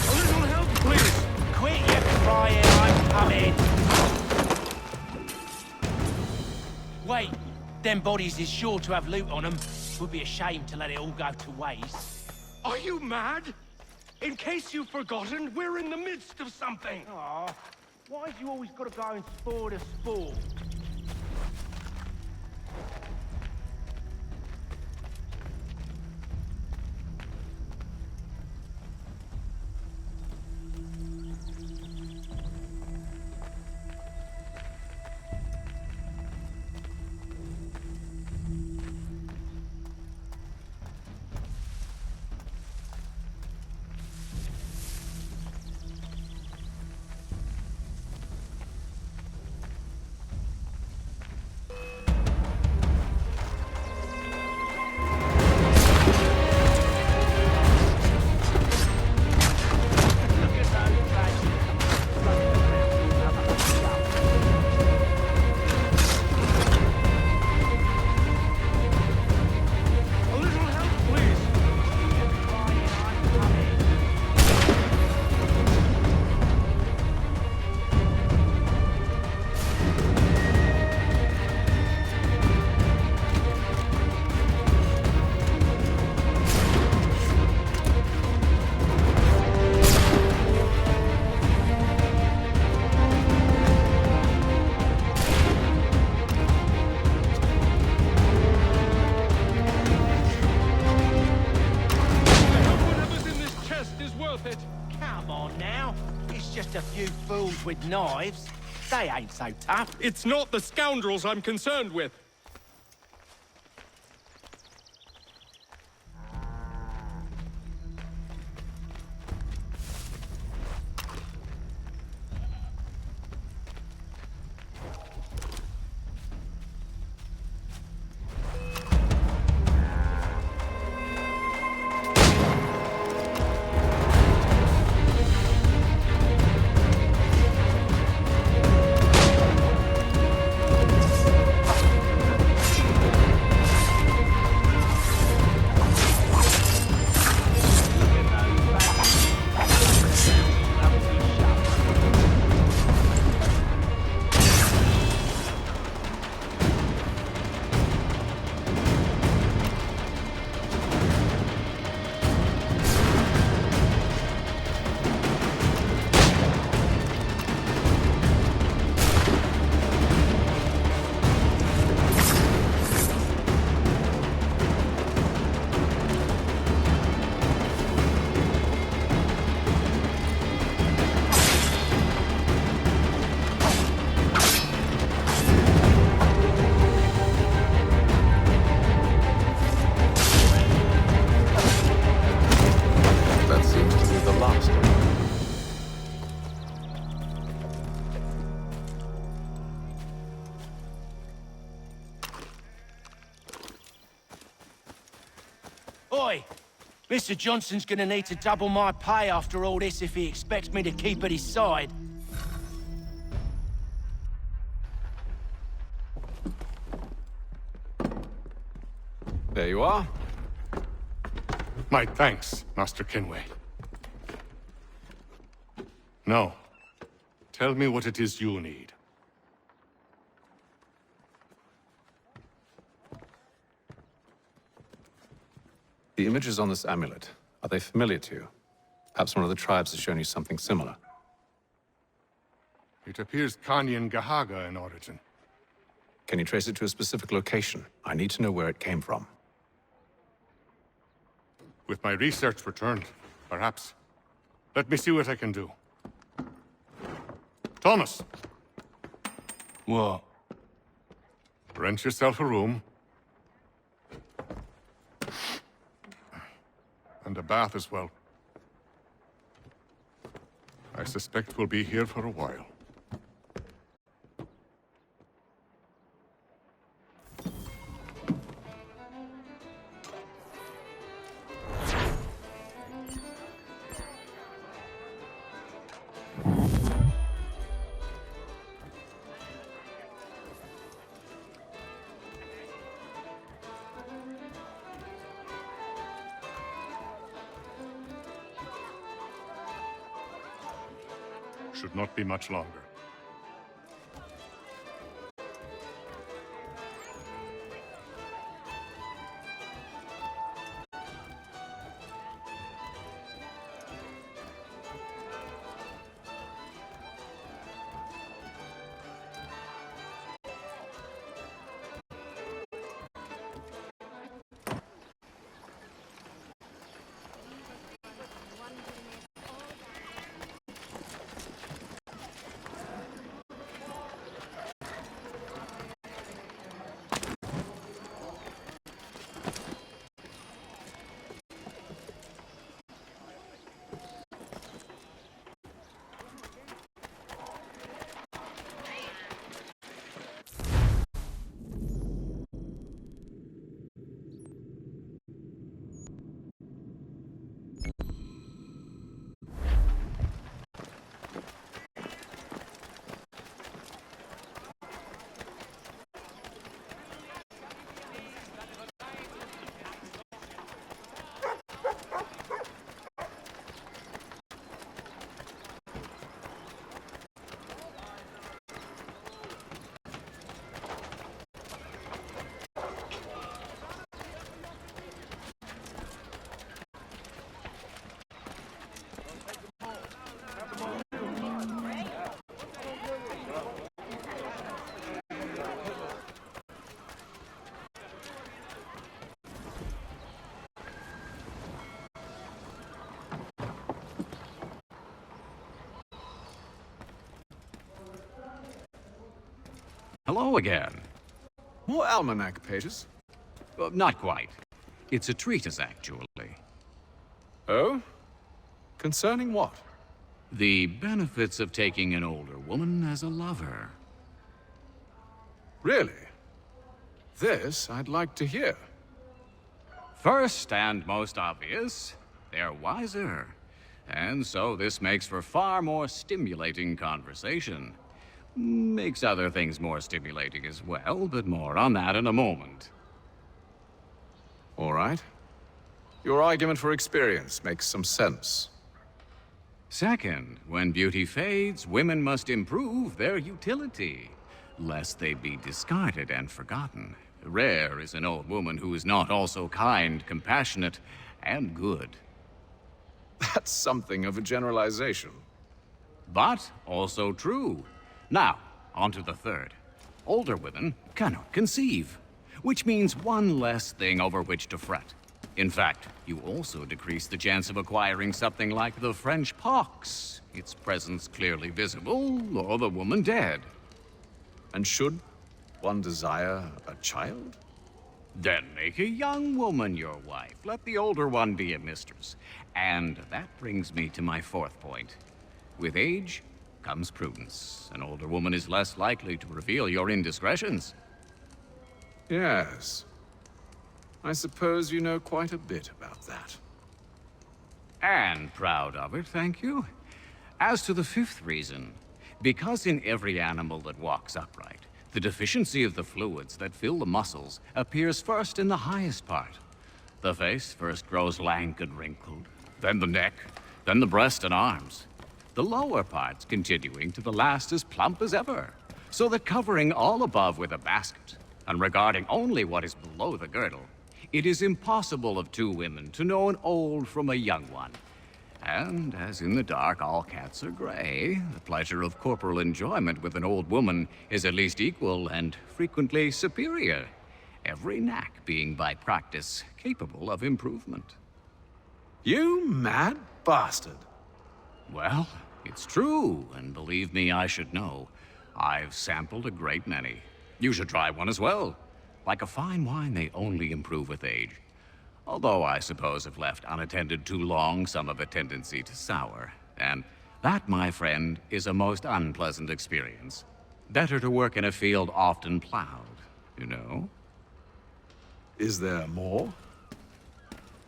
A little help, please. Quit your crying, I'm coming. Wait, them bodies is sure to have loot on them. Would be a shame to let it all go to waste. Are you mad? In case you've forgotten, we're in the midst of something. Aw, why've you always got to go and spoil the sport? Is worth it. Come on now. It's just a few fools with knives. They ain't so tough. It's not the scoundrels I'm concerned with. Oi! Mr. Johnson's gonna need to double my pay after all this if he expects me to keep at his side. There you are. My thanks, Master Kenway. Now, tell me what it is you need. The images on this amulet, are they familiar to you? Perhaps one of the tribes has shown you something similar. It appears Kanyan Gahaga in origin. Can you trace it to a specific location? I need to know where it came from. With my research returned, perhaps. Let me see what I can do. Thomas! What? Rent yourself a room. And a bath as well. I suspect we'll be here for a while. Should not be much longer. Hello again. More almanac pages? Not quite. It's a treatise, actually. Oh? Concerning what? The benefits of taking an older woman as a lover. Really? This I'd like to hear. First and most obvious, they're wiser. And so this makes for far more stimulating conversation. Makes other things more stimulating as well, but more on that in a moment. All right. Your argument for experience makes some sense. Second, when beauty fades, women must improve their utility, lest they be discarded and forgotten. Rare is an old woman who is not also kind, compassionate, and good. That's something of a generalization. But also true. Now, on to the third. Older women cannot conceive, which means one less thing over which to fret. In fact, you also decrease the chance of acquiring something like the French pox, its presence clearly visible, or the woman dead. And should one desire a child? Then make a young woman your wife. Let the older one be a mistress. And that brings me to my fourth point. With age comes prudence. An older woman is less likely to reveal your indiscretions. Yes. I suppose you know quite a bit about that. And proud of it, thank you. As to the fifth reason, because in every animal that walks upright, the deficiency of the fluids that fill the muscles appears first in the highest part. The face first grows lank and wrinkled, then the neck, then the breast and arms. The lower parts continuing to the last as plump as ever, so that covering all above with a basket, and regarding only what is below the girdle, it is impossible of two women to know an old from a young one. And as in the dark all cats are gray, the pleasure of corporal enjoyment with an old woman is at least equal and frequently superior, every knack being by practice capable of improvement. You mad bastard! Well, it's true, and believe me, I should know. I've sampled a great many. You should try one as well. Like a fine wine, they only improve with age. Although I suppose if left unattended too long, some have a tendency to sour. And that, my friend, is a most unpleasant experience. Better to work in a field often plowed, you know? Is there more?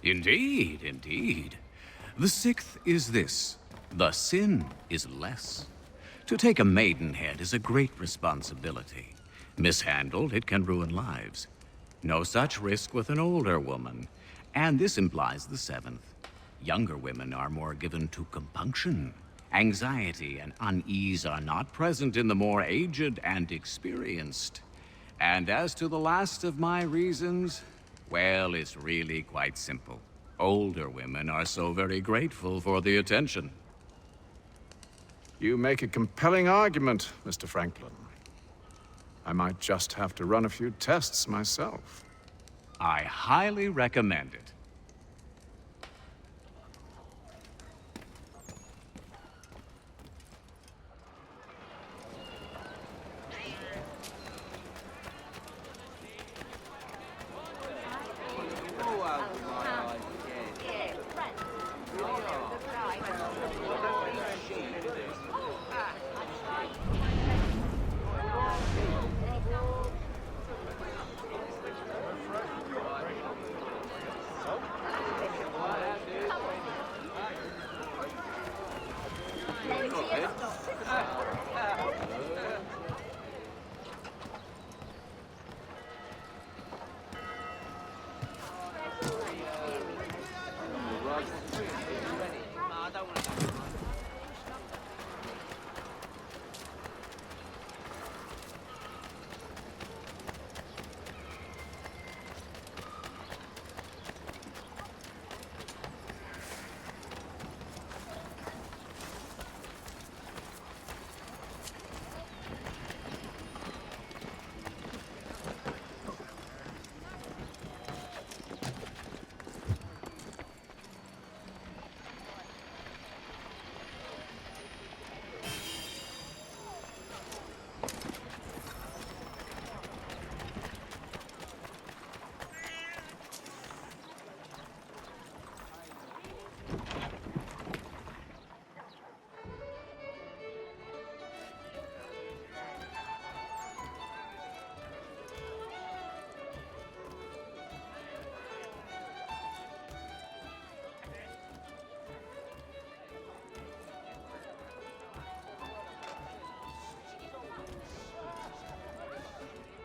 Indeed, indeed. The sixth is this. The sin is less. To take a maidenhead is a great responsibility. Mishandled, it can ruin lives. No such risk with an older woman. And this implies the seventh. Younger women are more given to compunction. Anxiety and unease are not present in the more aged and experienced. And as to the last of my reasons, well, it's really quite simple. Older women are so very grateful for the attention. You make a compelling argument, Mr. Franklin. I might just have to run a few tests myself. I highly recommend it.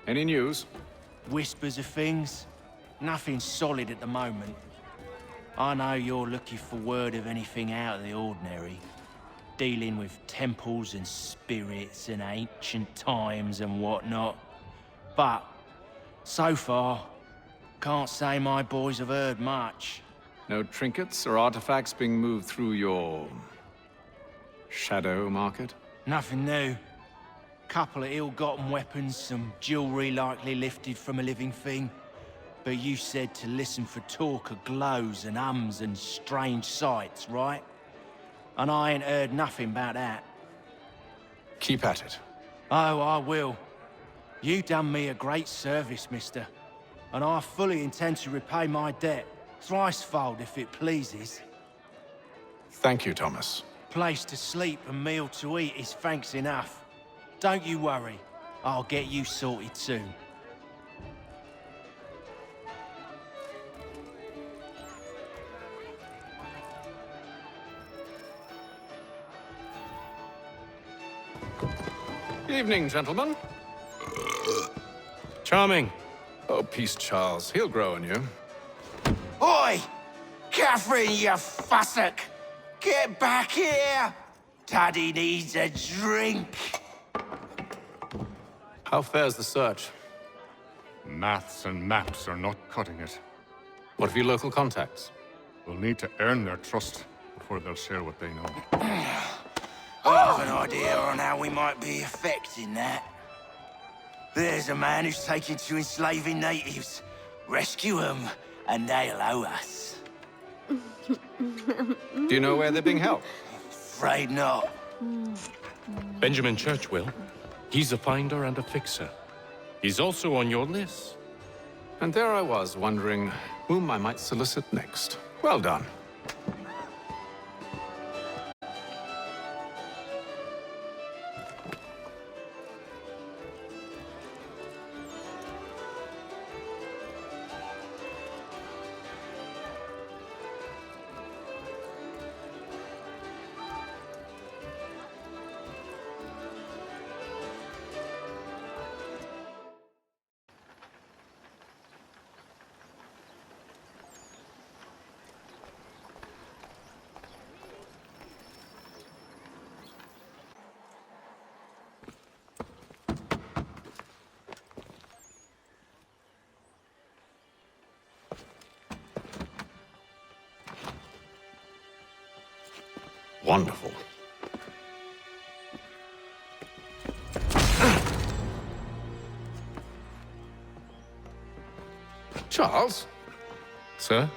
Any news? Whispers of things. Nothing solid at the moment. I know you're looking for word of anything out of the ordinary. Dealing with temples and spirits and ancient times and whatnot. But, so far, can't say my boys have heard much. No trinkets or artifacts being moved through your... shadow market? Nothing new. Couple of ill-gotten weapons, some jewelry likely lifted from a living thing. But you said to listen for talk of glows and ums and strange sights, right? And I ain't heard nothing about that. Keep at it. Oh, I will. You done me a great service, mister. And I fully intend to repay my debt. Thricefold, if it pleases. Thank you, Thomas. Place to sleep and meal to eat is thanks enough. Don't you worry. I'll get you sorted soon. Evening, gentlemen. Charming. Oh, peace, Charles. He'll grow on you. Oi! Catherine, you fussock! Get back here! Daddy needs a drink. How fares the search? Maths and maps are not cutting it. What of your local contacts? We'll need to earn their trust before they'll share what they know. I have an idea on how we might be affecting that. There's a man who's taken to enslaving natives. Rescue them, and they'll owe us. Do you know where they're being held? Afraid not. Benjamin Church will. He's a finder and a fixer. He's also on your list. And there I was, wondering whom I might solicit next. Well done. Wonderful. Charles? Sir?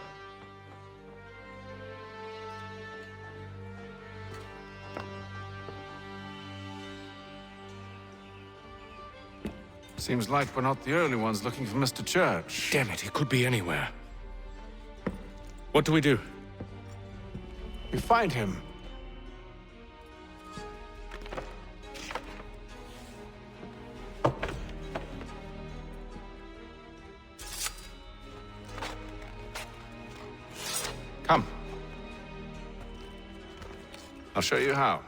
Seems like we're not the only ones looking for Mr. Church. Damn it, he could be anywhere. What do we do? We find him. Come. I'll show you how.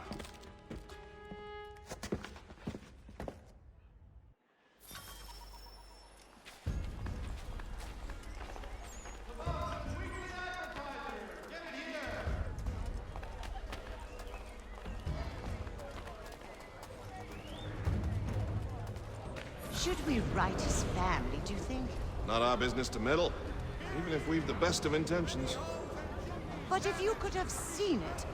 Should we write his family, do you think? Not our business to meddle, even if we've the best of intentions. But if you could have seen it,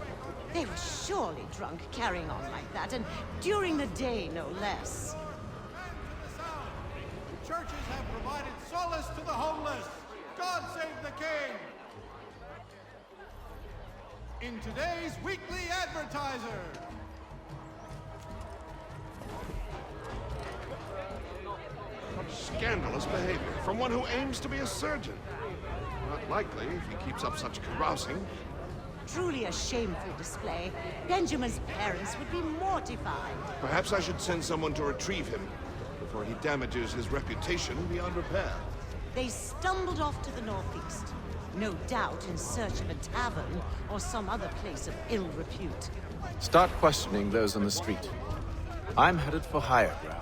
they were surely drunk carrying on like that, and during the day, no less. Churches have provided solace to the homeless. God save the King! In today's Weekly Advertiser. Scandalous behavior from one who aims to be a surgeon. Not likely if he keeps up such carousing. Truly a shameful display. Benjamin's parents would be mortified. Perhaps I should send someone to retrieve him before he damages his reputation beyond repair. They stumbled off to the northeast. No doubt in search of a tavern or some other place of ill repute. Start questioning those on the street. I'm headed for higher ground.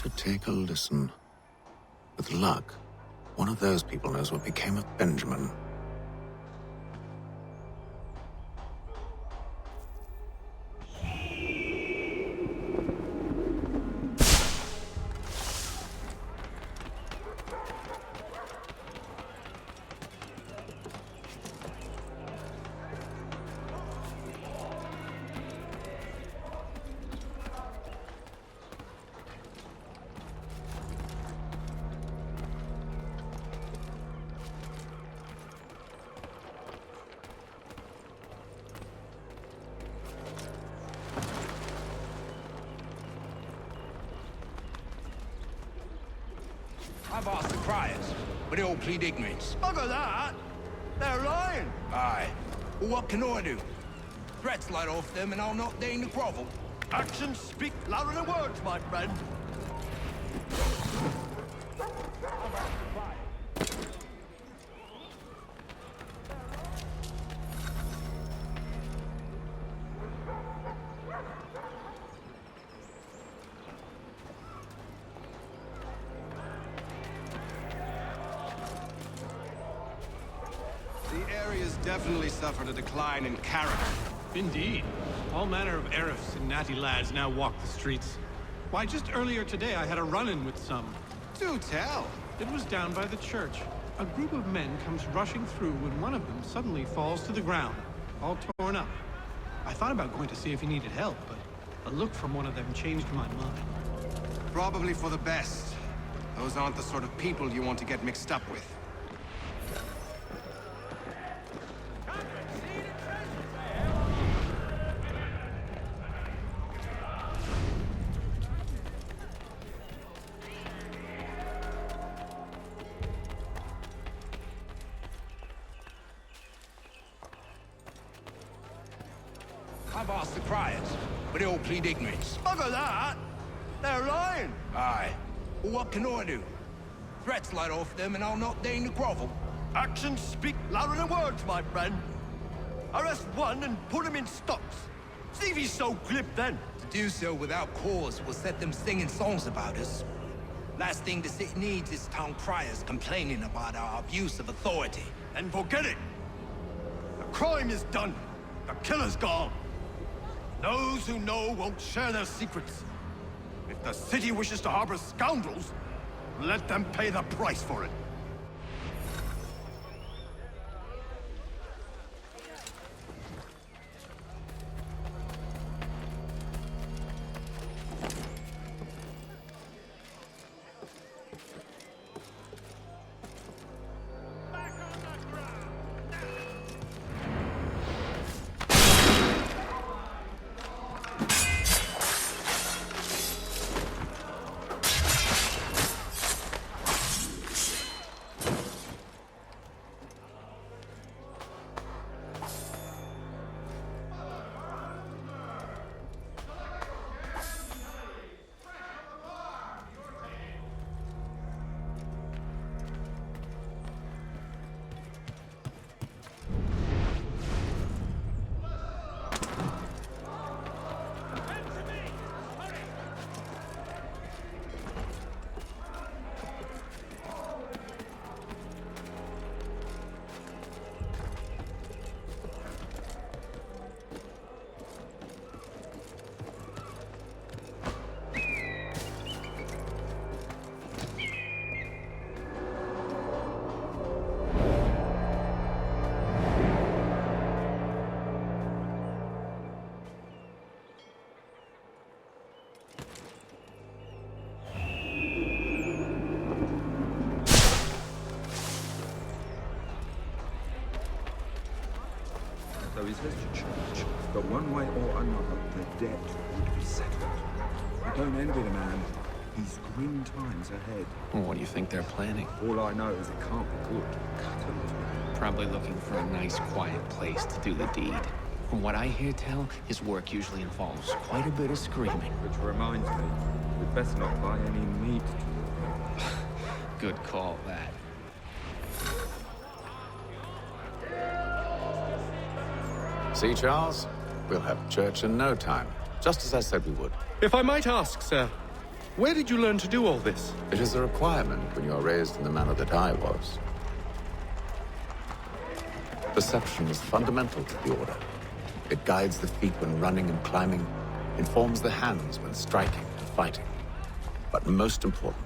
to take a listen. With luck, one of those people knows what became of Benjamin. I've asked the criers, but they all plead ignorance. Bugger that! They're lying! Aye. Well, what can I do? Threats light off them, and I'll not deign to grovel. Actions speak louder than words, my friend. The area's definitely suffered a decline in character. Indeed. All manner of Arifs and natty lads now walk the streets. Why, just earlier today I had a run-in with some. Do tell. It was down by the church. A group of men comes rushing through when one of them suddenly falls to the ground, all torn up. I thought about going to see if he needed help, but a look from one of them changed my mind. Probably for the best. Those aren't the sort of people you want to get mixed up with. I've asked the criers, but they all plead ignorance. Bugger that! They're lying! Aye. Well, what can I do? Threats light off them, and I'll not deign to grovel. Actions speak louder than words, my friend. Arrest one and put him in stocks. See if he's so glib then. To do so without cause will set them singing songs about us. Last thing the city needs is town criers complaining about our abuse of authority. And forget it! The crime is done. The killer's gone. Those who know won't share their secrets. If the city wishes to harbor scoundrels, let them pay the price for it. So he says to church, but one way or another, the debt would be settled. I don't envy the man. He's grim times ahead. Well, what do you think they're planning? All I know is it can't be good. Cut a little. Probably looking for a nice, quiet place to do the deed. From what I hear tell, his work usually involves quite a bit of screaming. Which reminds me, we'd best not buy any meat. Good call, that. See, Charles? We'll have church in no time, just as I said we would. If I might ask, sir, Where did you learn to do all this? It is a requirement when you are raised in the manner that I was. Perception is fundamental to the Order. It guides the feet when running and climbing, informs the hands when striking and fighting. But most important,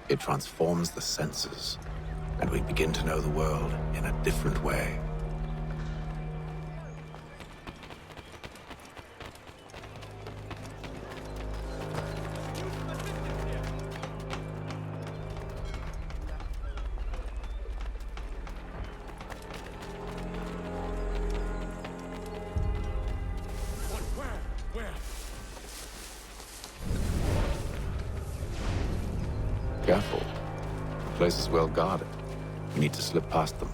it transforms the senses, and we begin to know the world in a different way. Careful. The place is well guarded. We need to slip past them.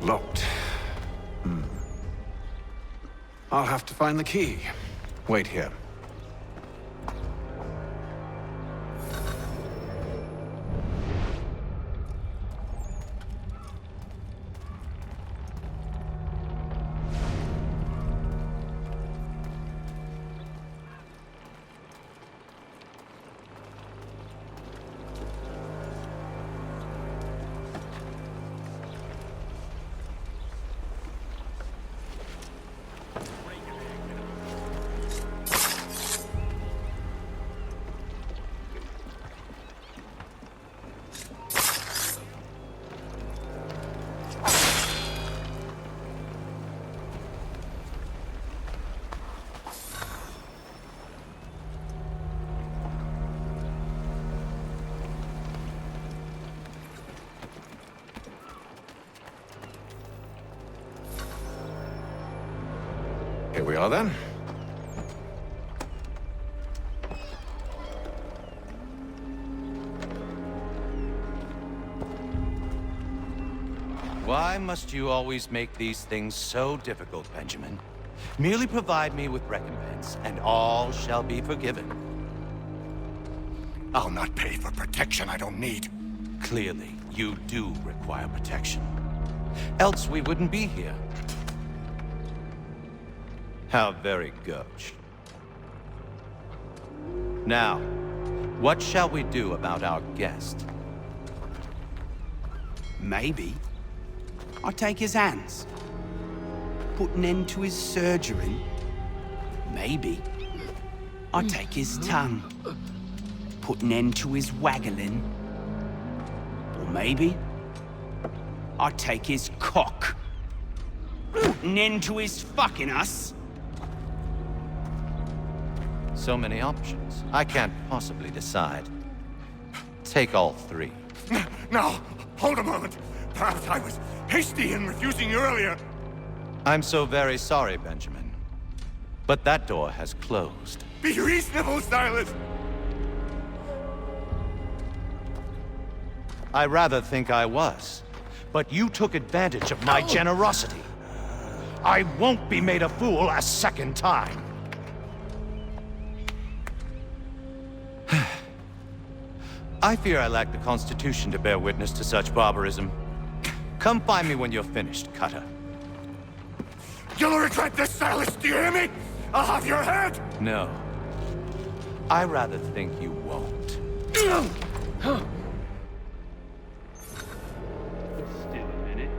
Locked. I'll have to find the key. Wait here. Here we are, then. Why must you always make these things so difficult, Benjamin? Merely provide me with recompense, and all shall be forgiven. I'll not pay for protection I don't need. Clearly, you do require protection. Else we wouldn't be here. How very gauche. Now, what shall we do about our guest? Maybe I take his hands, put an end to his surgery. Maybe I take his tongue, put an end to his waggling. Or maybe I take his cock, put an end to his fucking us. So many options. I can't possibly decide. Take all three. Now, hold a moment. Perhaps I was hasty in refusing you earlier. I'm so very sorry, Benjamin. But that door has closed. Be reasonable, Silas! I rather think I was. But you took advantage of my generosity. I won't be made a fool a second time. I fear I lack the constitution to bear witness to such barbarism. Come find me when you're finished, Cutter. You'll regret this, Silas, do you hear me? I'll have your head! No. I rather think you won't. Still a minute.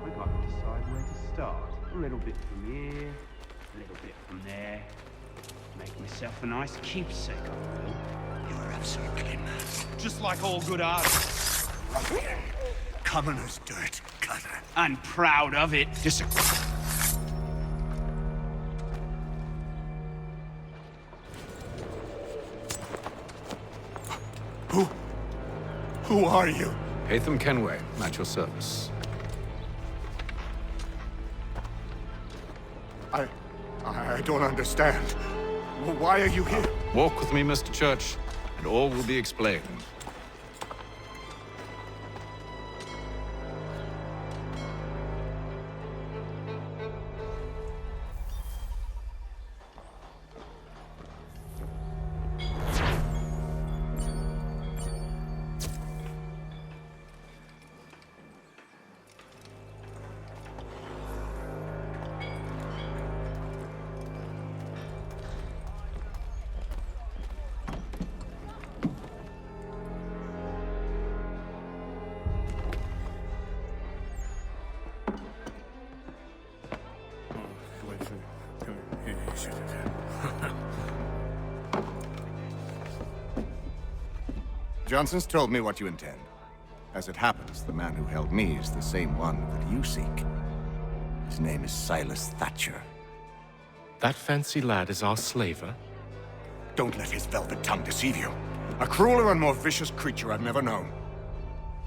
I gotta decide where to start. A little bit from here, a little bit from there. Make myself a nice keepsake, I will. You're Circling. Just like all good artists. Commoner's dirt, cutter. And proud of it. Who are you? Hatham Kenway, at your service. I don't understand. Why are you here? Walk with me, Mr. Church, and all will be explained. Johnson's told me what you intend. As it happens, the man who held me is the same one that you seek. His name is Silas Thatcher. That fancy lad is our slaver? Don't let his velvet tongue deceive you. A crueler and more vicious creature I've never known.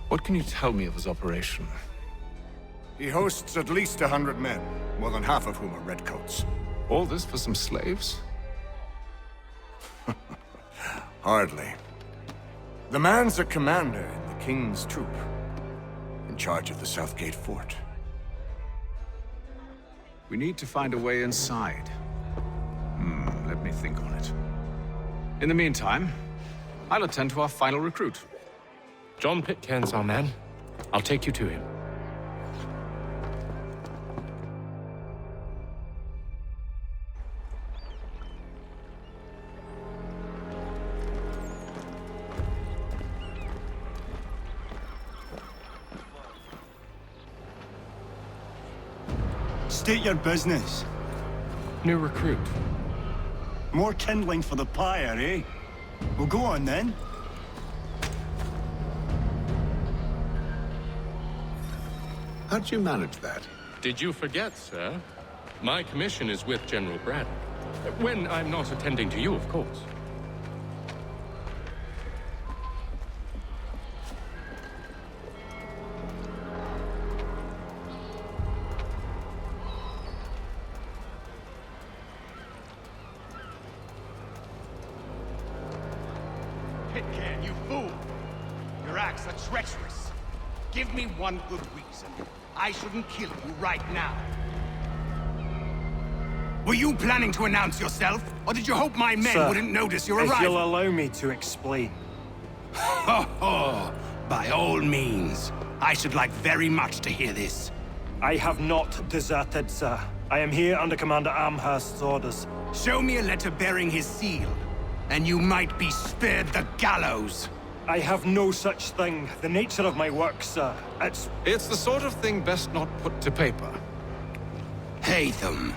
What can you tell me of his operation? He hosts at least 100 men, more than half of whom are redcoats. All this for some slaves? Hardly. The man's a commander in the King's troop, in charge of the Southgate Fort. We need to find a way inside. Let me think on it. In the meantime, I'll attend to our final recruit. John Pitcairn's our man. I'll take you to him. State your business. New recruit. More kindling for the pyre, eh? Well, go on then. How'd you manage that? Did you forget, sir? My commission is with General Braddock. When I'm not attending to you, of course. Pitcairn, you fool! Your acts are treacherous. Give me one good reason. I shouldn't kill you right now. Were you planning to announce yourself? Or did you hope my men wouldn't notice your arrival? If you'll allow me to explain. Ho ho! By all means. I should like very much to hear this. I have not deserted, sir. I am here under Commander Amherst's orders. Show me a letter bearing his seal, and you might be spared the gallows. I have no such thing. The nature of my work, sir, It's the sort of thing best not put to paper. Hatham.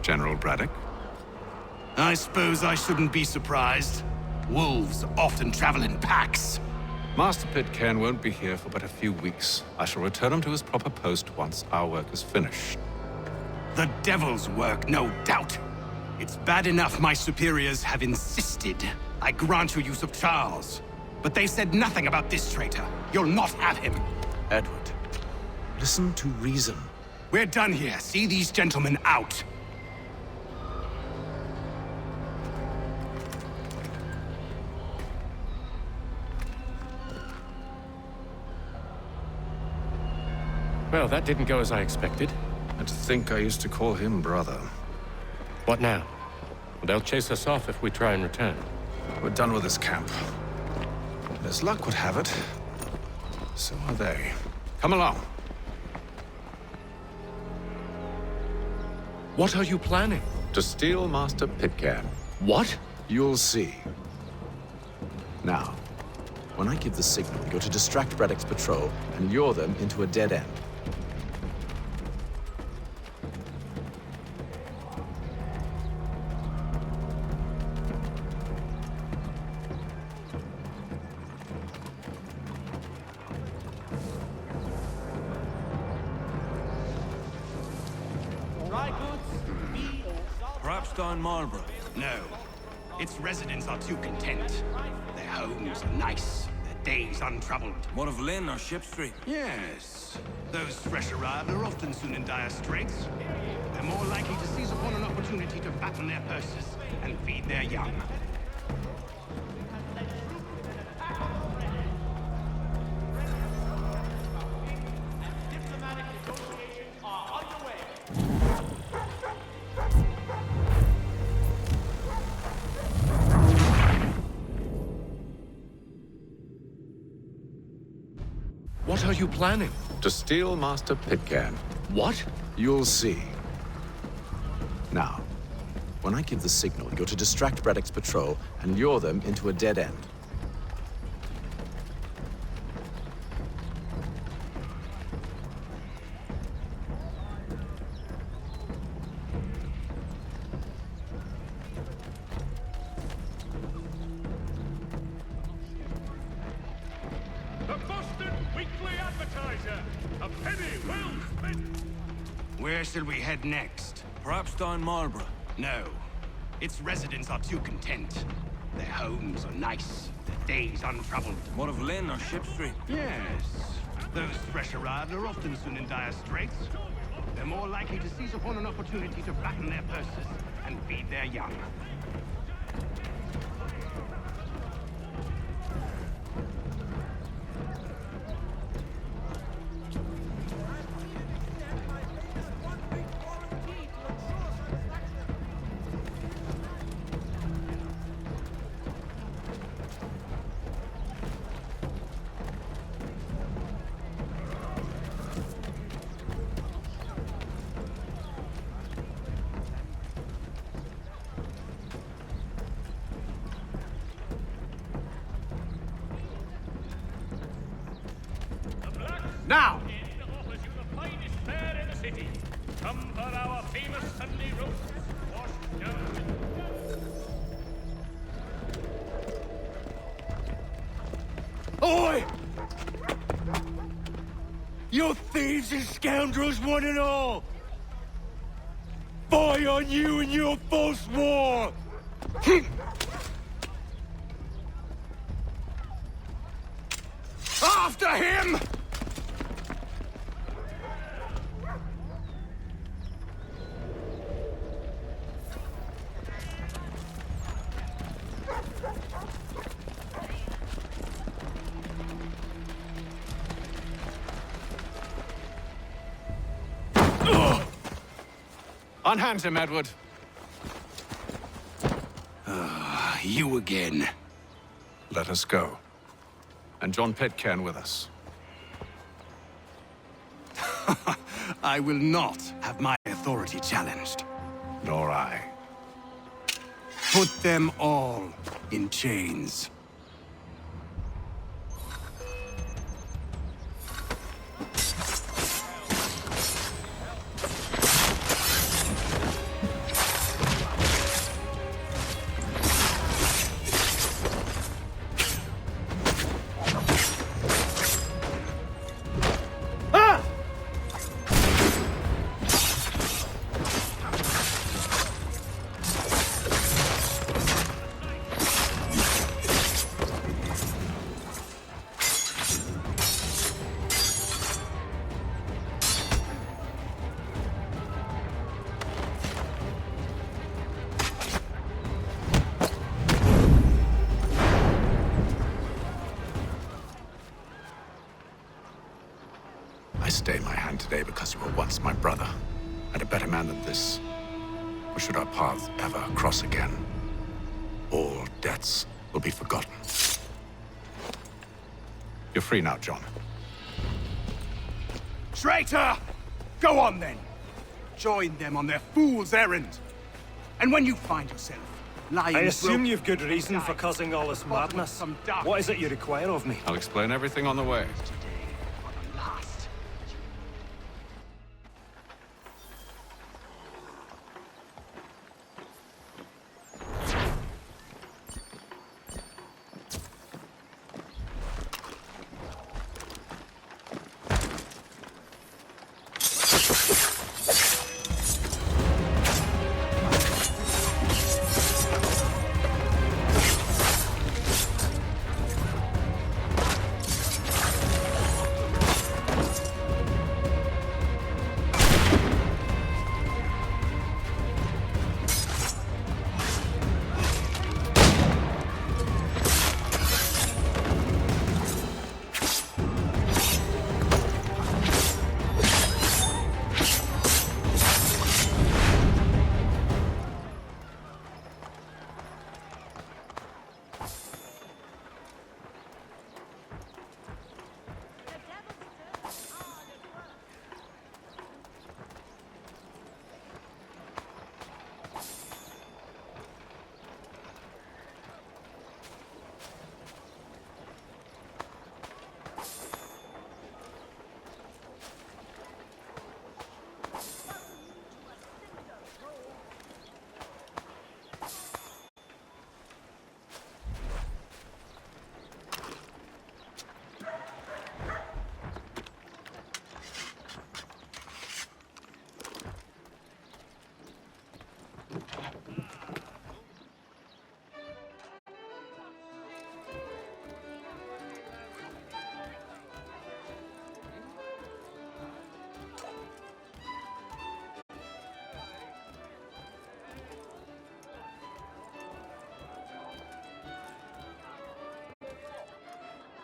General Braddock? I suppose I shouldn't be surprised. Wolves often travel in packs. Master Pitcairn won't be here for but a few weeks. I shall return him to his proper post once our work is finished. The devil's work, no doubt. It's bad enough my superiors have insisted I grant you use of Charles. But they said nothing about this traitor. You'll not have him. Edward, listen to reason. We're done here. See these gentlemen out. Well, that didn't go as I expected. And to think I used to call him brother. What now? Well, they'll chase us off if we try and return. We're done with this camp. As luck would have it, so are they. Come along. What are you planning? To steal Master Pitcairn. What? You'll see. Now, when I give the signal, you're to distract Braddock's patrol and lure them into a dead end. down Marlborough? No. Its residents are too content. Their homes are nice, their days untroubled. What of Lynn or Ship Street? Yes. Those fresh arrived are often soon in dire straits. They're more likely to seize upon an opportunity to fatten their purses and feed their young. What are you planning? To steal Master Pitcairn. What? You'll see. Now, when I give the signal, you're to distract Braddock's patrol and lure them into a dead end. The Boston Weekly Advertiser. A penny well spent. Where shall we head next? Perhaps down Marlborough. No. Its residents are too content. Their homes are nice, their days untroubled. What of Lynn or Ship Street? Yes. Those fresh arrived are often soon in dire straits. They're more likely to seize upon an opportunity to fatten their purses and feed their young. Now! Offers you the finest fare in the city. Come for our famous Sunday roasts, washed down with... Oi! You thieves and scoundrels, one and all! Fie on you and your false war! After him! Unhand him, Edward. You again. Let us go. And John Pitcairn with us. I will not have my authority challenged. Nor I. Put them all in chains. I stay my hand today because you were once my brother, and a better man than this. Or should our paths ever cross again, all debts will be forgotten. You're free now, John. Traitor! Go on then! Join them on their fool's errand! And when you find yourself lying... I assume you've good reason for causing all this madness. What is it you require of me? I'll explain everything on the way.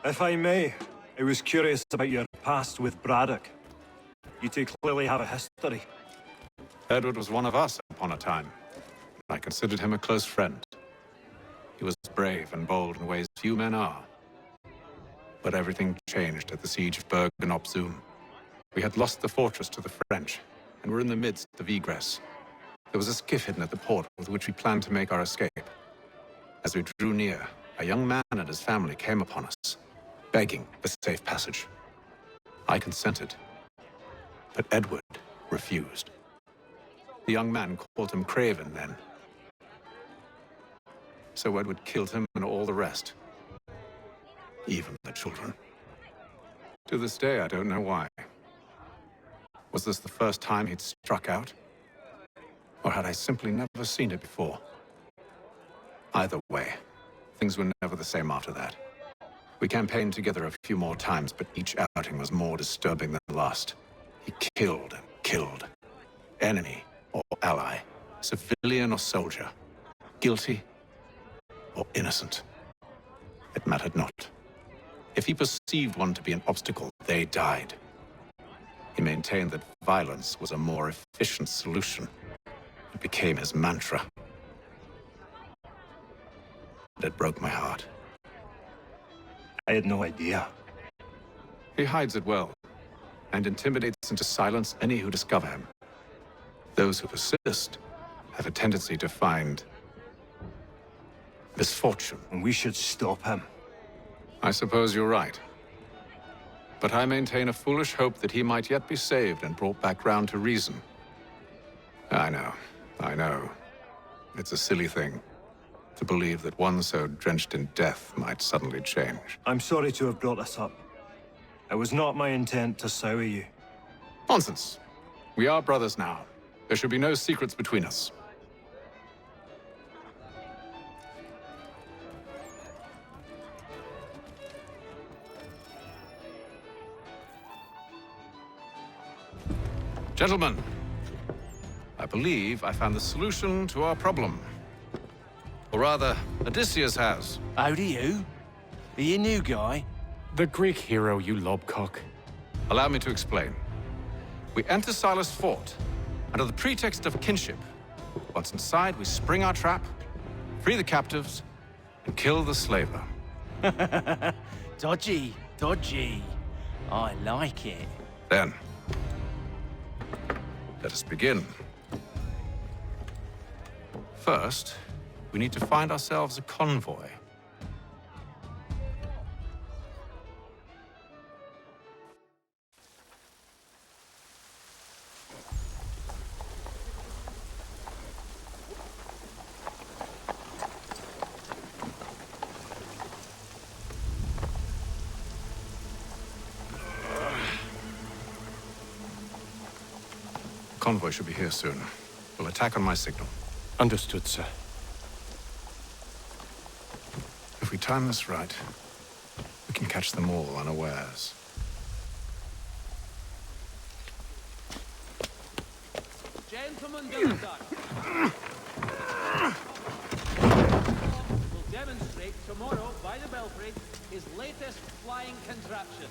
If I may, I was curious about your past with Braddock. You two clearly have a history. Edward was one of us upon a time. I considered him a close friend. He was brave and bold in ways few men are. But everything changed at the siege of Bergen op Zoom. We had lost the fortress to the French, and were in the midst of egress. There was a skiff hidden at the port with which we planned to make our escape. As we drew near, a young man and his family came upon us, begging for safe passage. I consented, but Edward refused. The young man called him Craven then. So Edward killed him and all the rest. Even the children. To this day, I don't know why. Was this the first time he'd struck out? Or had I simply never seen it before? Either way, things were never the same after that. We campaigned together a few more times, but each outing was more disturbing than the last. He killed and killed. Enemy or ally, civilian or soldier, guilty or innocent. It mattered not. If he perceived one to be an obstacle, they died. He maintained that violence was a more efficient solution. It became his mantra. And it broke my heart. I had no idea. He hides it well, and intimidates into silence any who discover him. Those who persist have a tendency to find misfortune. And we should stop him. I suppose you're right. But I maintain a foolish hope that he might yet be saved and brought back round to reason. I know. It's a silly thing to believe that one so drenched in death might suddenly change. I'm sorry to have brought this up. It was not my intent to sour you. Nonsense. We are brothers now. There should be no secrets between us. Gentlemen, I believe I found the solution to our problem. Or rather, Odysseus has. How do you? Are you a new guy? The Greek hero, you lobcock. Allow me to explain. We enter Silas' fort, under the pretext of kinship. Once inside, we spring our trap, free the captives, and kill the slaver. Dodgy, dodgy. I like it. Then, let us begin. First, we need to find ourselves a convoy. Convoy should be here soon. We'll attack on my signal. Understood, sir. If we time this right, we can catch them all unawares. Gentlemen, will demonstrate tomorrow by the Belfry his latest flying contraption.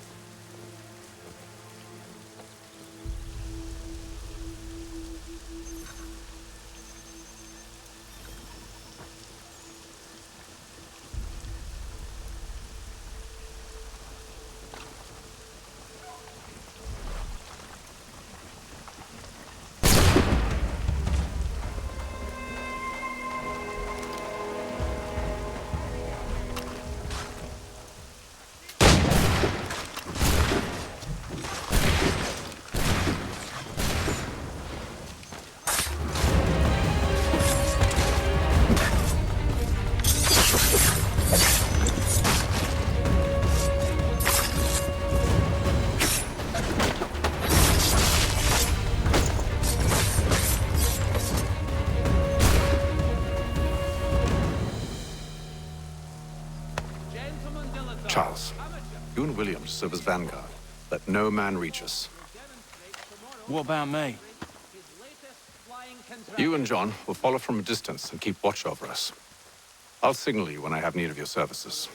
Charles, you and Williams serve as vanguard. Let no man reach us. What about me? You and John will follow from a distance and keep watch over us. I'll signal you when I have need of your services.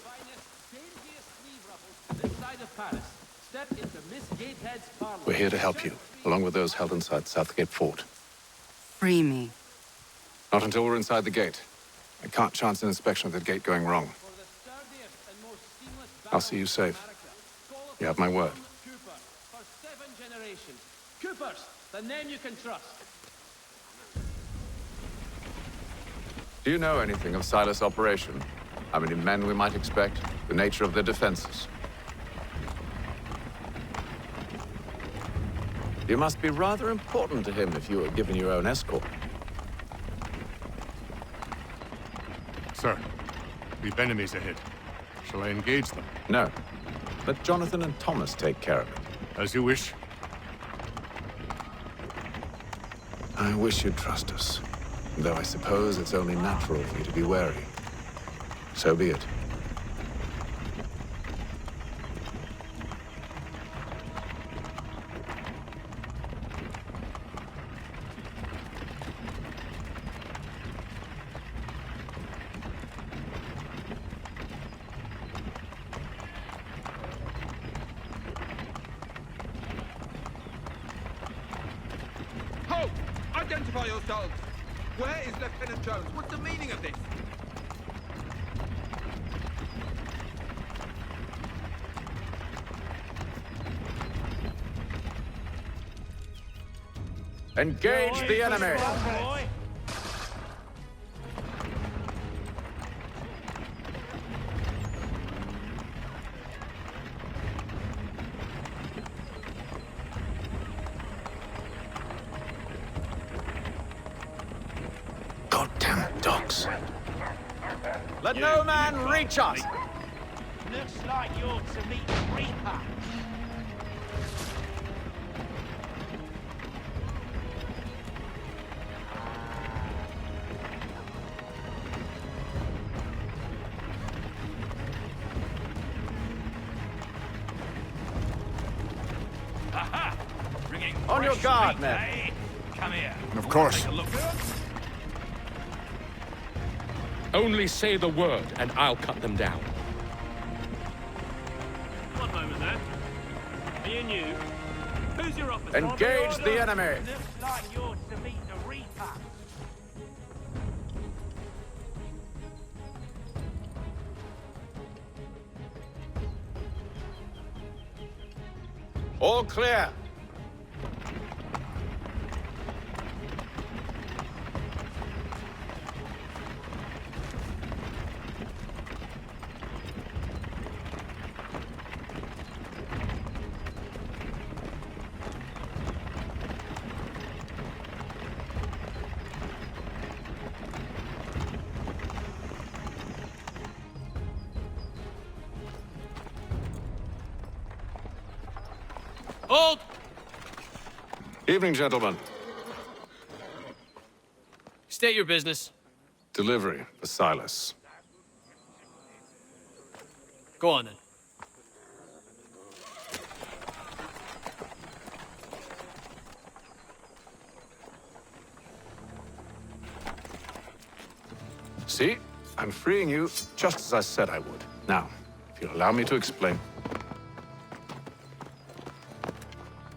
of Paris, step into Miss Gatehead's parlor. We're here to help you, along with those held inside Southgate Fort. Free me. Not until we're inside the gate. I can't chance an inspection of the gate going wrong. I'll see you safe. You have my word. Cooper, for 7 generations. Coopers, the name you can trust. Do you know anything of Silas' operation? How many men we might expect? The nature of their defenses? You must be rather important to him if you were given your own escort. Sir, we've enemies ahead. Shall I engage them? No. Let Jonathan and Thomas take care of it. As you wish. I wish you'd trust us. Though I suppose it's only natural for you to be wary. So be it. Halt! Identify yourselves! Where is Lieutenant Jones? What's the meaning of this? Engage the enemy! Goddamn dogs. Let no man reach us! Looks like you're to meet the Reaper. Aha! Bringing On your fresh guard, meat, men. eh? Come here. Of course. Take a look. Only say the word, and I'll cut them down. One moment then. Are you new? Who's your officer? Engage the enemy! Looks like you're to meet the Reaper. All clear. Hold! Evening, gentlemen. State your business. Delivery for Silas. Go on then. See? I'm freeing you just as I said I would. Now, if you'll allow me to explain.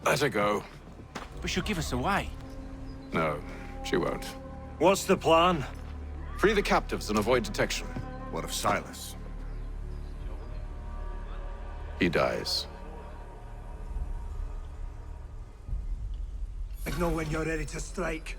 Let her go. But she'll give us away. No, she won't. What's the plan? Free the captives and avoid detection. What of Silas? He dies. I know when you're ready to strike.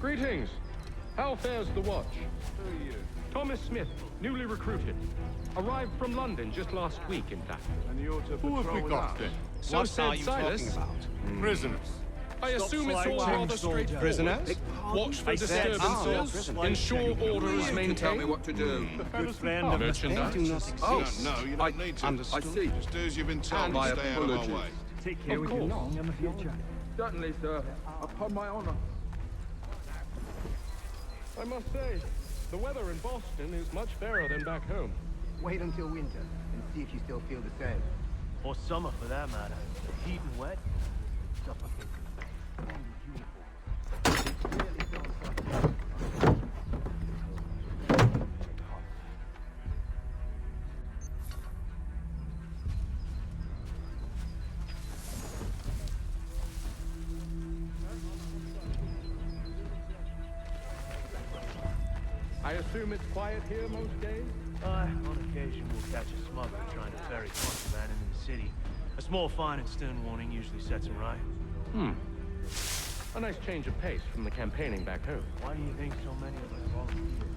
Greetings. How fares the watch? Thomas Smith, newly recruited. Arrived from London just last week, in fact. And you're to Who have we patrol got us. then? So What said are you Silas. talking about? Prisoners. I assume it's all rather straightforward. Prisoners? Watch for I said disturbances, ensure order is maintained. Tell me what to do. Good friend of Merchandise. Oh, No, you don't need to. I see. Just do as you've been told And and my stay out of our apologies. way. Take care Of with you course. long in the future. Certainly, sir. Upon my honor. I must say, the weather in Boston is much fairer than back home. Wait until winter and see if you still feel the same. Or summer, for that matter. Heat and wet. Suffocating. I assume it's quiet here most days? On occasion, we'll catch a smuggler trying to ferry contraband into the city. A small fine and stern warning usually sets him right. A nice change of pace from the campaigning back home. Why do you think so many of us volunteer?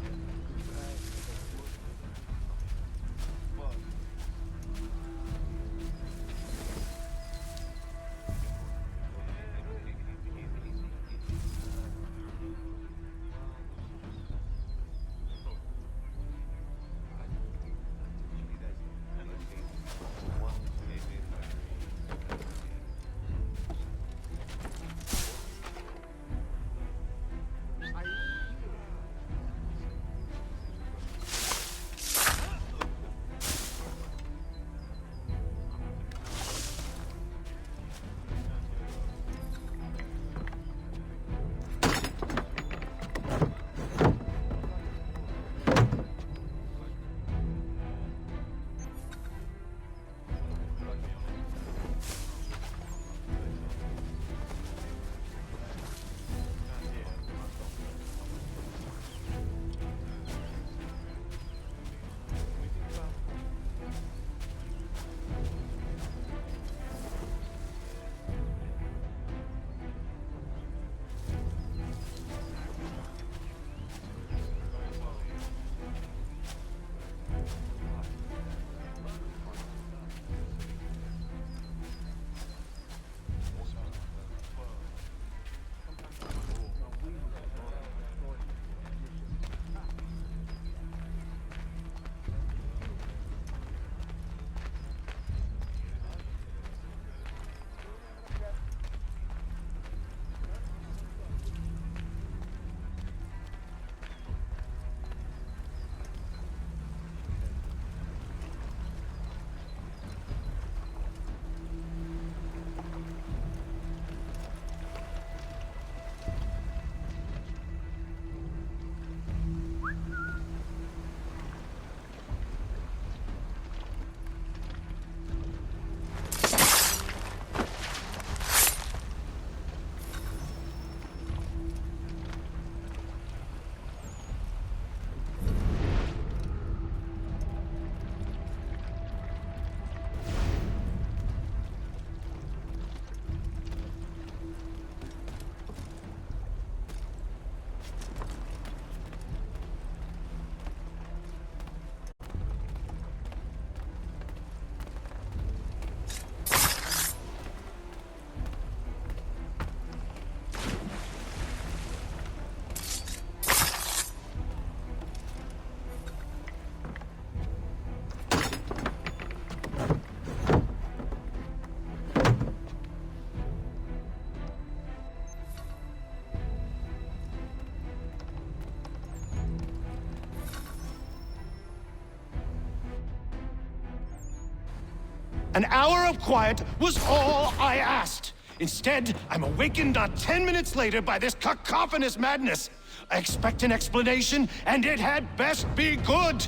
An hour of quiet was all I asked. Instead, I'm awakened not 10 minutes later by this cacophonous madness. I expect an explanation, and it had best be good.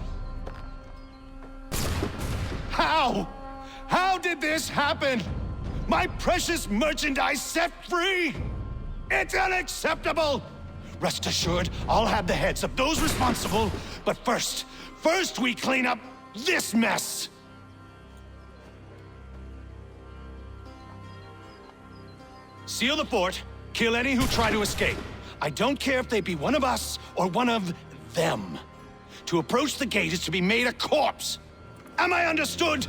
How? How did this happen? My precious merchandise set free? It's unacceptable! Rest assured, I'll have the heads of those responsible, but first we clean up this mess! Seal the fort, kill any who try to escape. I don't care if they be one of us or one of them. To approach the gate is to be made a corpse. Am I understood?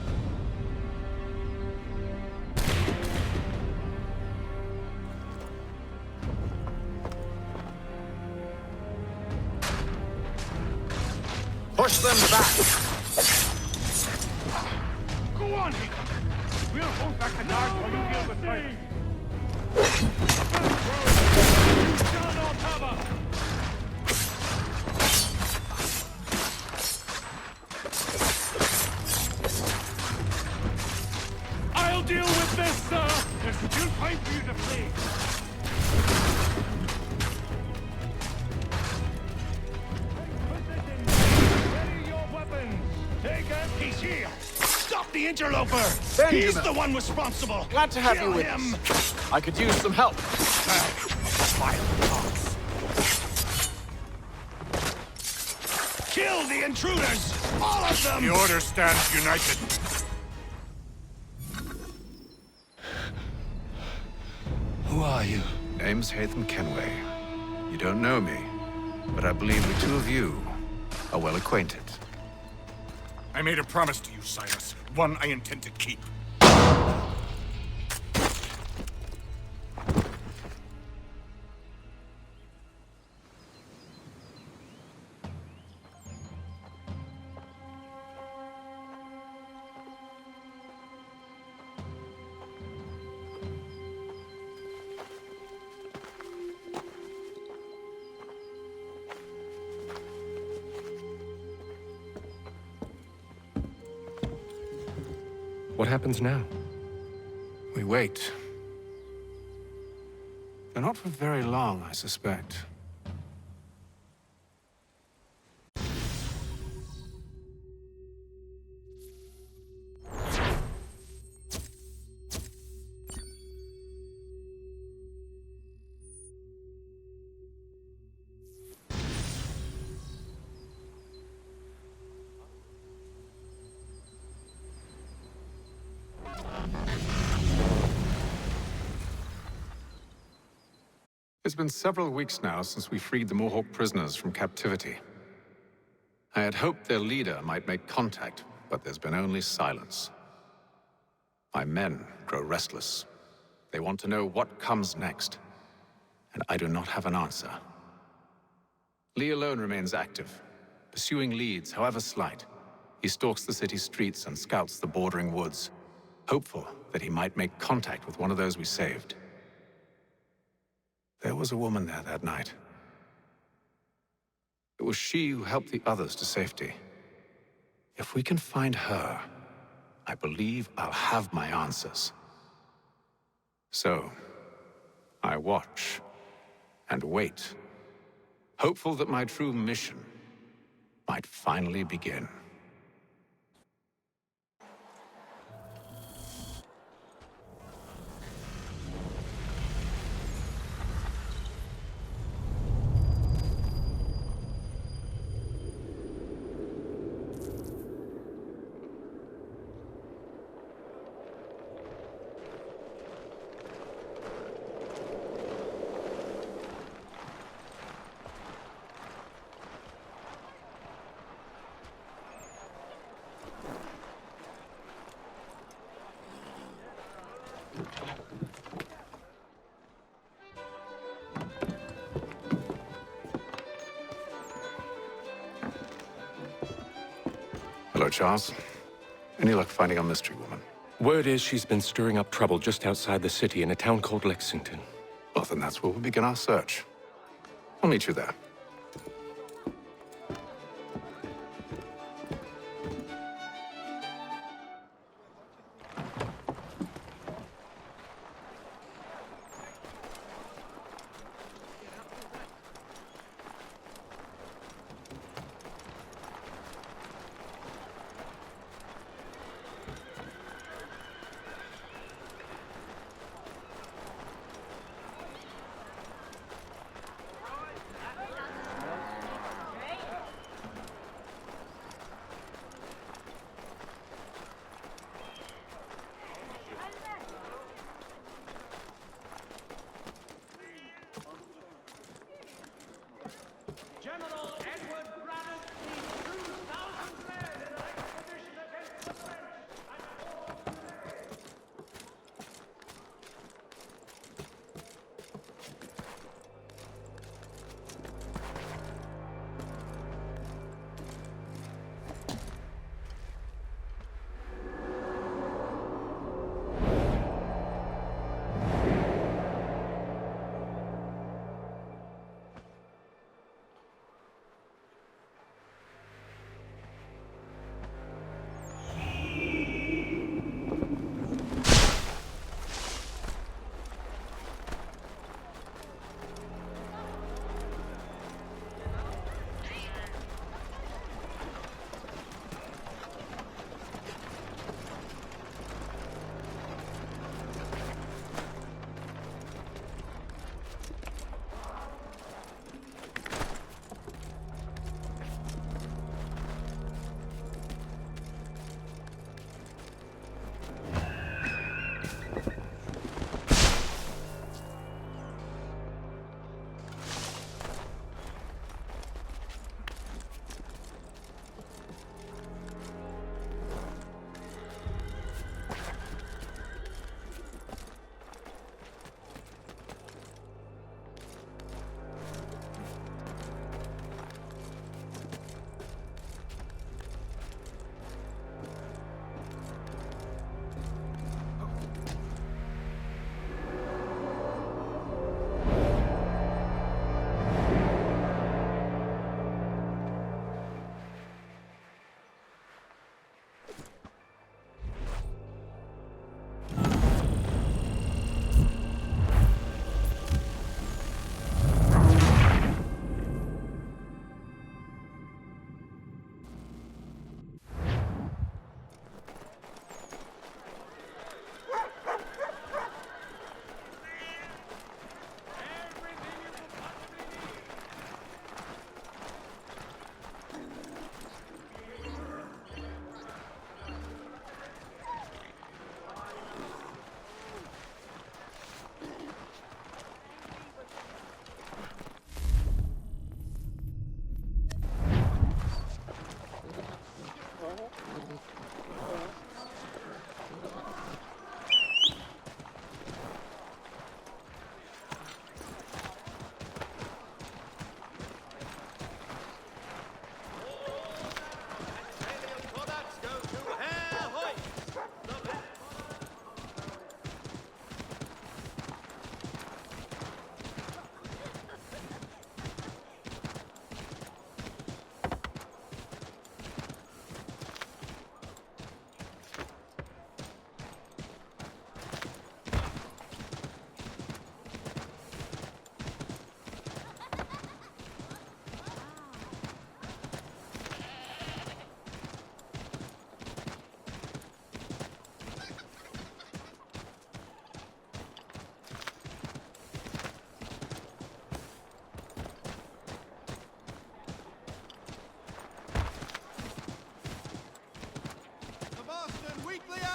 Push them back! Go on, Hick. We'll hold back the guards while you deal with me. You shall not cover! I'll deal with this, sir! There's still time for you to flee. Ready your weapons! Take a piece here! Stop the interloper! Benjamin. He's the one responsible! Glad to have Kill you with him! us. I could use some help. Kill the intruders! All of them! The Order stands united. Who are you? Name's Hatham Kenway. You don't know me, but I believe the two of you are well acquainted. I made a promise to you, Silas. One I intend to keep. What happens now? We wait. But not for very long, I suspect. It's been several weeks now since we freed the Mohawk prisoners from captivity. I had hoped their leader might make contact, but there's been only silence. My men grow restless. They want to know what comes next, and I do not have an answer. Lee alone remains active, pursuing leads, however slight. He stalks the city streets and scouts the bordering woods, hopeful that he might make contact with one of those we saved. There was a woman there that night. It was she who helped the others to safety. If we can find her, I believe I'll have my answers. So, I watch and wait, hopeful that my true mission might finally begin. Hello, Charles. Any luck finding our mystery woman? Word is she's been stirring up trouble just outside the city in a town called Lexington. Well, then that's where we'll begin our search. I'll meet you there.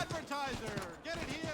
advertiser! Get it here!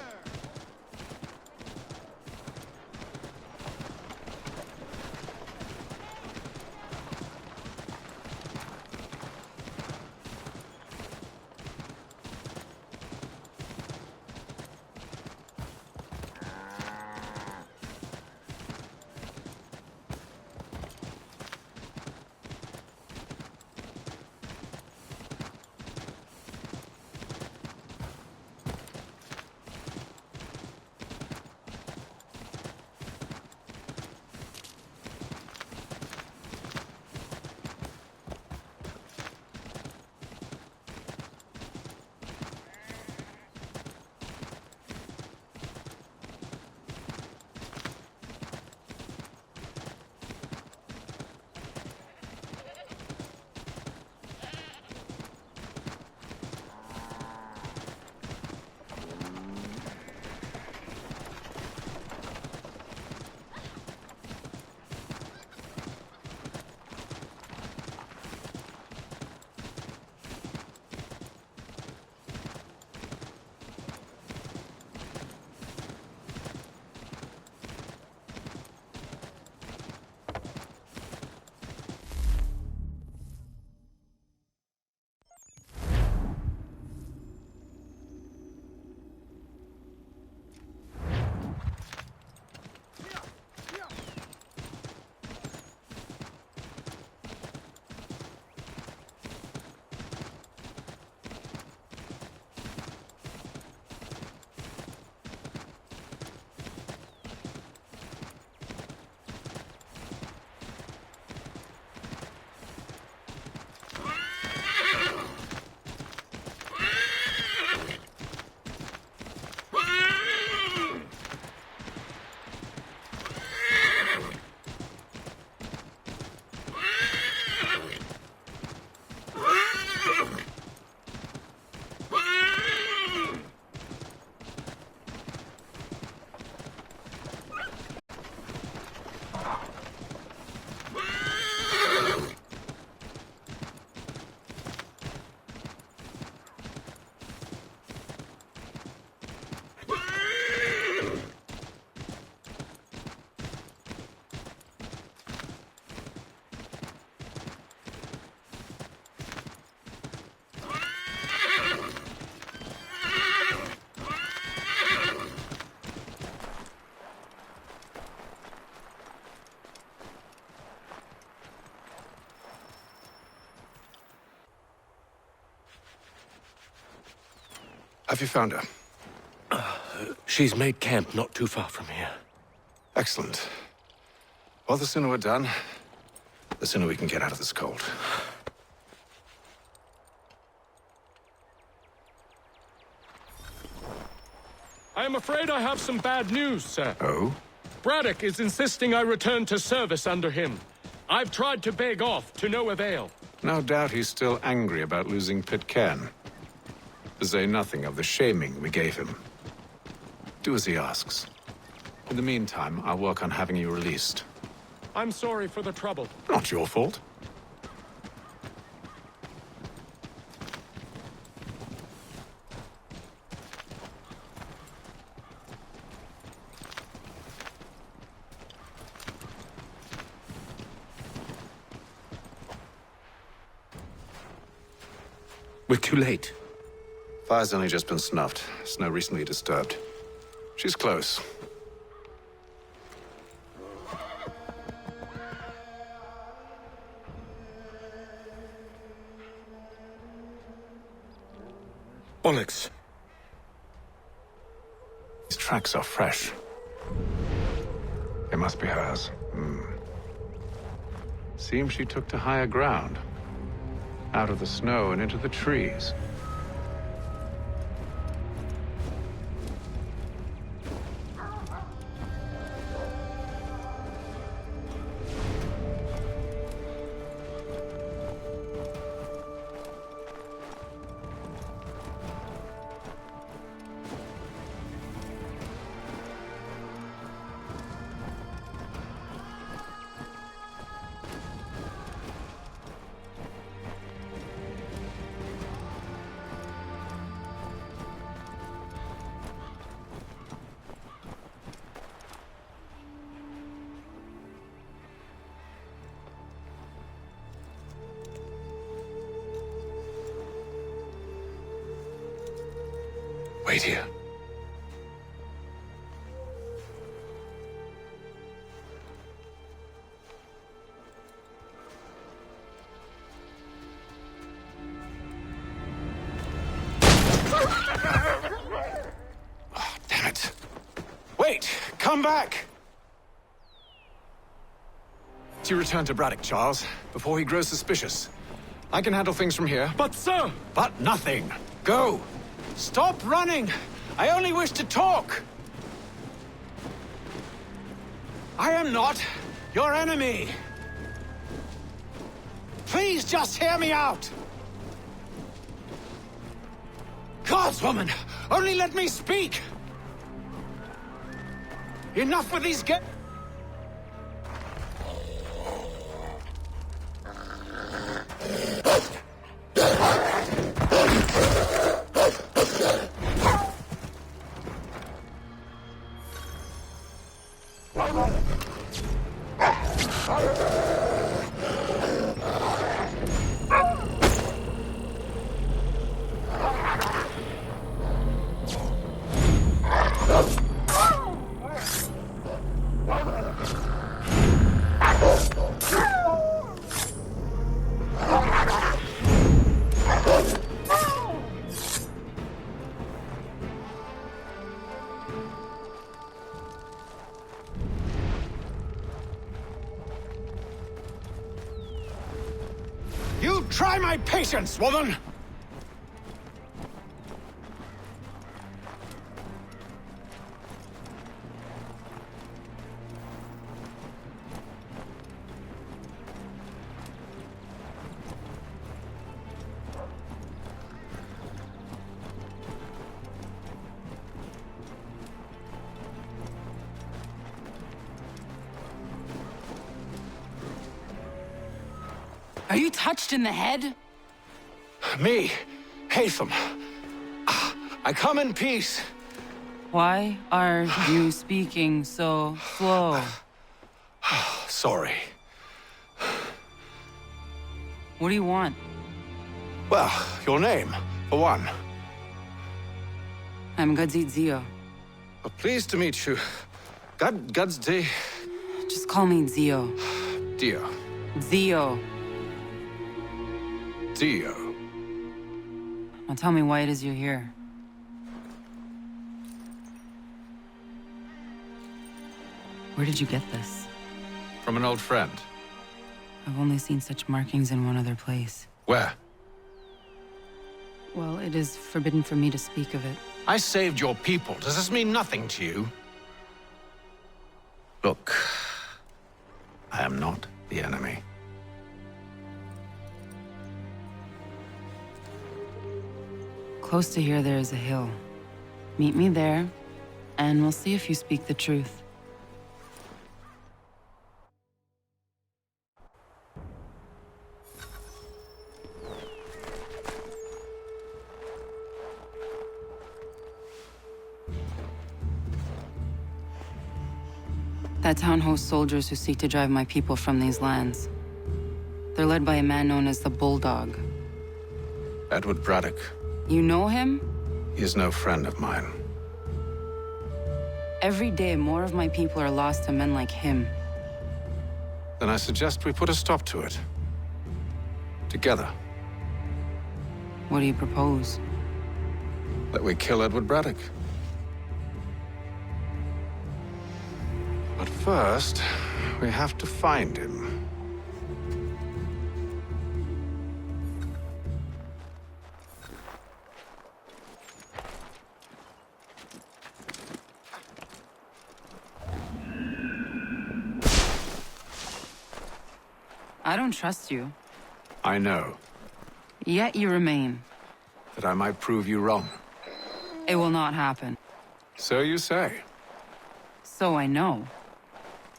Have you found her? She's made camp not too far from here. Excellent. Well, the sooner we're done, the sooner we can get out of this cold. I am afraid I have some bad news, sir. Oh? Braddock is insisting I return to service under him. I've tried to beg off, to no avail. No doubt he's still angry about losing Pitcairn. To say nothing of the shaming we gave him. Do as he asks. In the meantime, I'll work on having you released. I'm sorry for the trouble. Not your fault. We're too late. Fire's only just been snuffed. Snow recently disturbed. She's close. Onyx. These tracks are fresh. They must be hers. Seems she took to higher ground. Out of the snow and into the trees. Wait here. Oh, damn it. Wait! Come back! You return to Braddock, Charles, before he grows suspicious. I can handle things from here. But, sir! But nothing. Go! Stop running! I only wish to talk! I am not your enemy! Please just hear me out! Gods, woman! Only let me speak! Enough with these You try my patience, woman! Are you touched in the head? Me, Hatham. I come in peace. Why are you speaking so slow? Sorry. What do you want? Well, your name, for one. I'm Gadzit Zio. Pleased to meet you. Gadsdi. Just call me Zio. Dio. Zio. Dio. Now tell me why it is you're here. Where did you get this? From an old friend. I've only seen such markings in one other place. Where? Well, it is forbidden for me to speak of it. I saved your people. Does this mean nothing to you? Look, I am not the enemy. Close to here, there is a hill. Meet me there, and we'll see if you speak the truth. That town hosts soldiers who seek to drive my people from these lands. They're led by a man known as the Bulldog. Edward Braddock. You know him? He is no friend of mine. Every day, more of my people are lost to men like him. Then I suggest we put a stop to it. Together. What do you propose? That we kill Edward Braddock. But first, we have to find him. I don't trust you. I know. Yet you remain. That I might prove you wrong. It will not happen. So you say. So I know.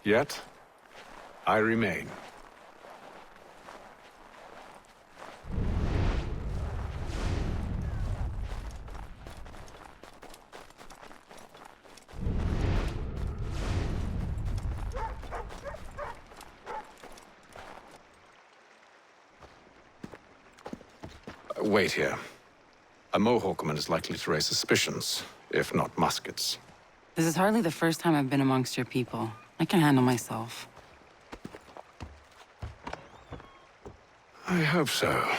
Yet, I remain. Wait here. A Mohawkman is likely to raise suspicions, if not muskets. This is hardly the first time I've been amongst your people. I can handle myself. I hope so.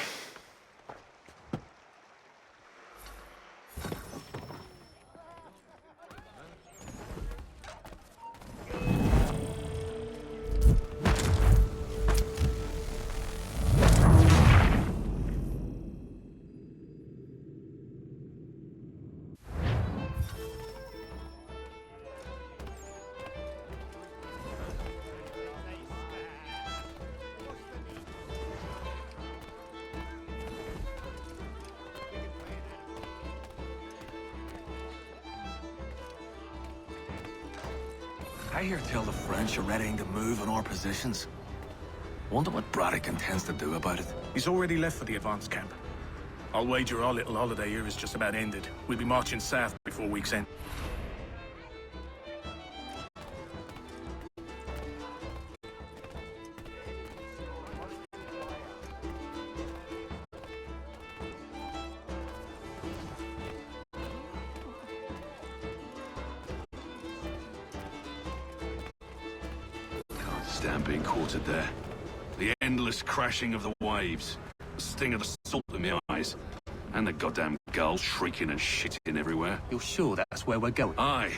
I hear tell the French are readying to move on our positions. Wonder what Braddock intends to do about it. He's already left for the advance camp. I'll wager our little holiday here is just about ended. We'll be marching south before week's end. Can't stand being quartered there. The endless crashing of the waves. The sting of the salt in my eyes. And the goddamn gulls shrieking and shitting everywhere. You're sure that's where we're going? Aye.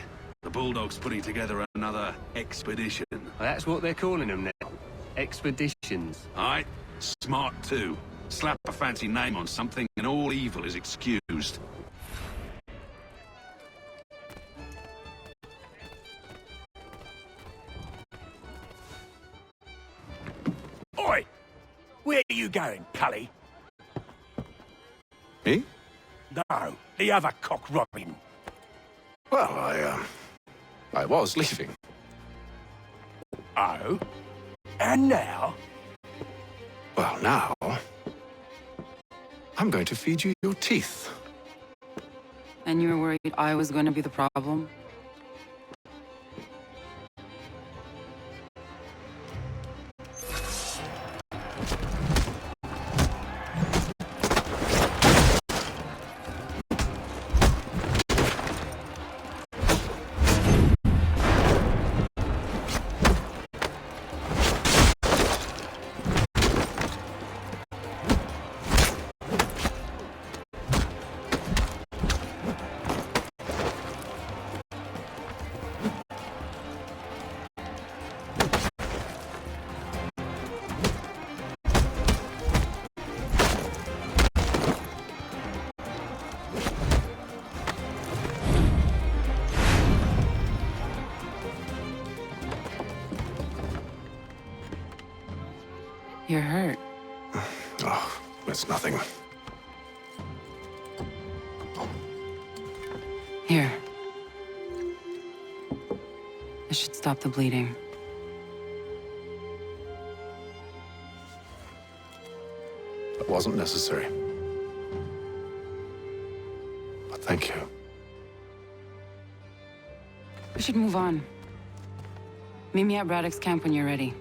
The Bulldog's putting together another expedition. That's what they're calling them now. Expeditions. Aye. Smart too. Slap a fancy name on something and all evil is excused. Oi! Where are you going, Cully? Me? No, the other cock robin. Well, I was leaving. Oh? And now? Well, now... I'm going to feed you your teeth. And you were worried I was going to be the problem? You're hurt. Oh, it's nothing. Here. This should stop the bleeding. That wasn't necessary. But thank you. We should move on. Meet me at Braddock's camp when you're ready.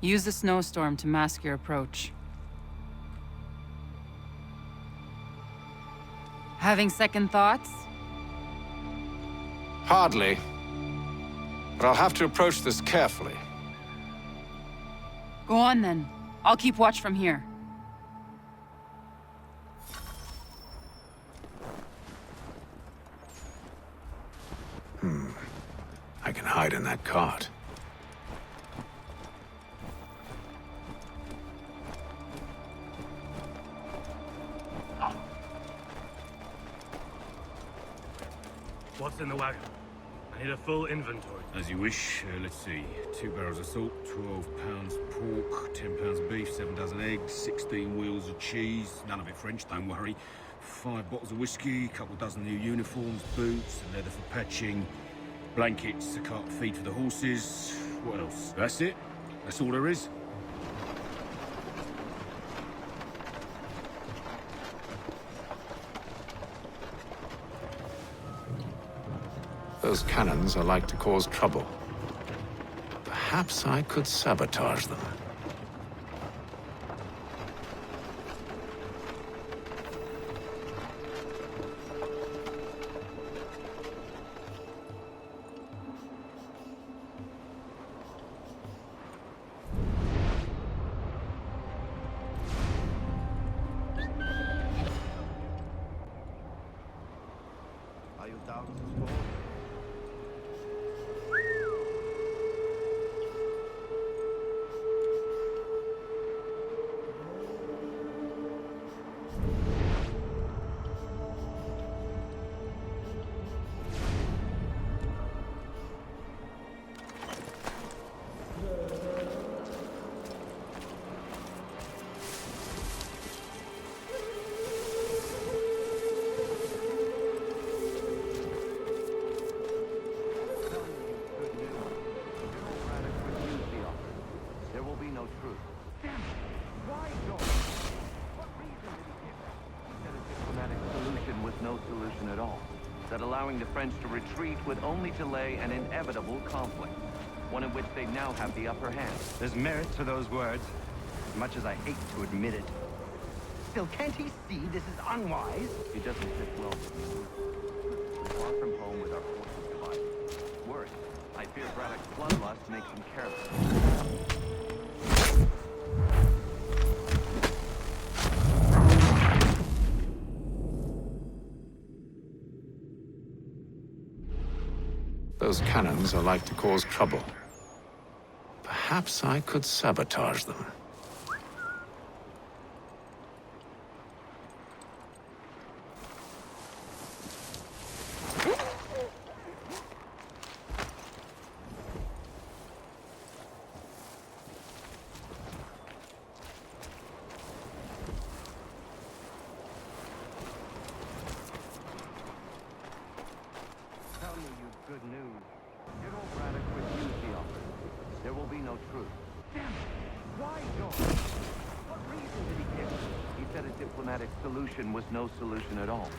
Use the snowstorm to mask your approach. Having second thoughts? Hardly. But I'll have to approach this carefully. Go on then. I'll keep watch from here. I can hide in that cart. What's in the wagon? I need a full inventory. As you wish. Let's see. 2 barrels of salt, 12 pounds pork, 10 pounds beef, 7 dozen eggs, 16 wheels of cheese. None of it French, don't worry. 5 bottles of whiskey, couple dozen new uniforms, boots, leather for patching, blankets, a cart feed for the horses. What else? That's it. That's all there is. Those cannons are like to cause trouble. Perhaps I could sabotage them. Are you down to score? That allowing the French to retreat would only delay an inevitable conflict, one in which they now have the upper hand. There's merit to those words, as much as I hate to admit it. Still, can't he see this is unwise? It doesn't fit well with me. We're far from home with our forces divided. Worse, I fear Braddock's bloodlust makes him careless. Those cannons are like to cause trouble. Perhaps I could sabotage them. Tell me, you good news. General Braddock refused the offer. There will be no truce. Damn it! Why, George? What reason did he give? He said a diplomatic solution was no solution at all.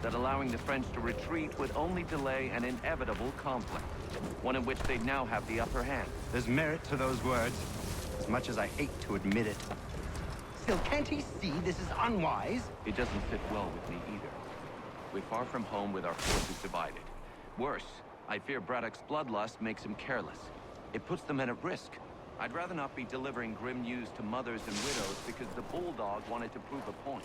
That allowing the French to retreat would only delay an inevitable conflict, one in which they'd now have the upper hand. There's merit to those words, as much as I hate to admit it. Still, can't he see this is unwise? It doesn't fit well with me either. We're far from home with our forces divided. Worse, I fear Braddock's bloodlust makes him careless. It puts the men at risk. I'd rather not be delivering grim news to mothers and widows because the Bulldog wanted to prove a point.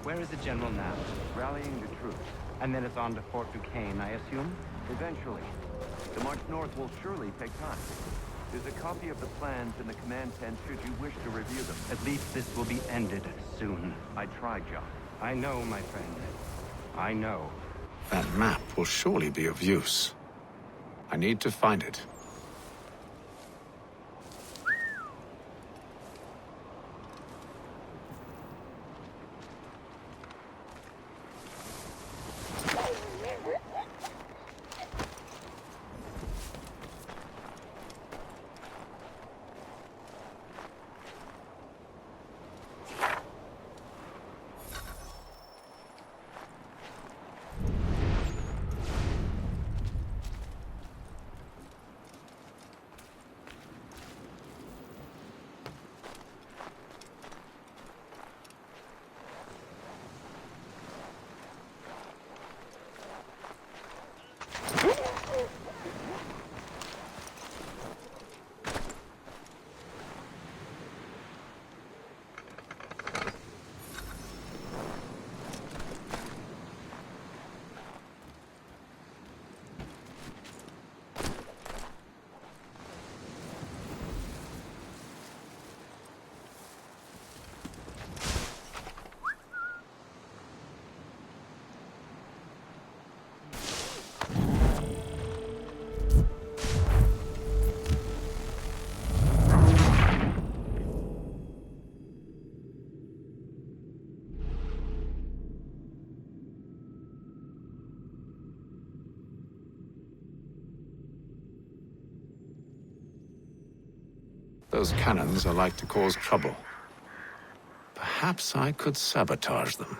Where is the general now? Rallying the troops. And then it's on to Fort Duquesne, I assume? Eventually. The march north will surely take time. There's a copy of the plans in the command tent should you wish to review them. At least this will be ended soon. I tried, John. I know, my friend. I know. That map will surely be of use. I need to find it. Those cannons are like to cause trouble. Perhaps I could sabotage them.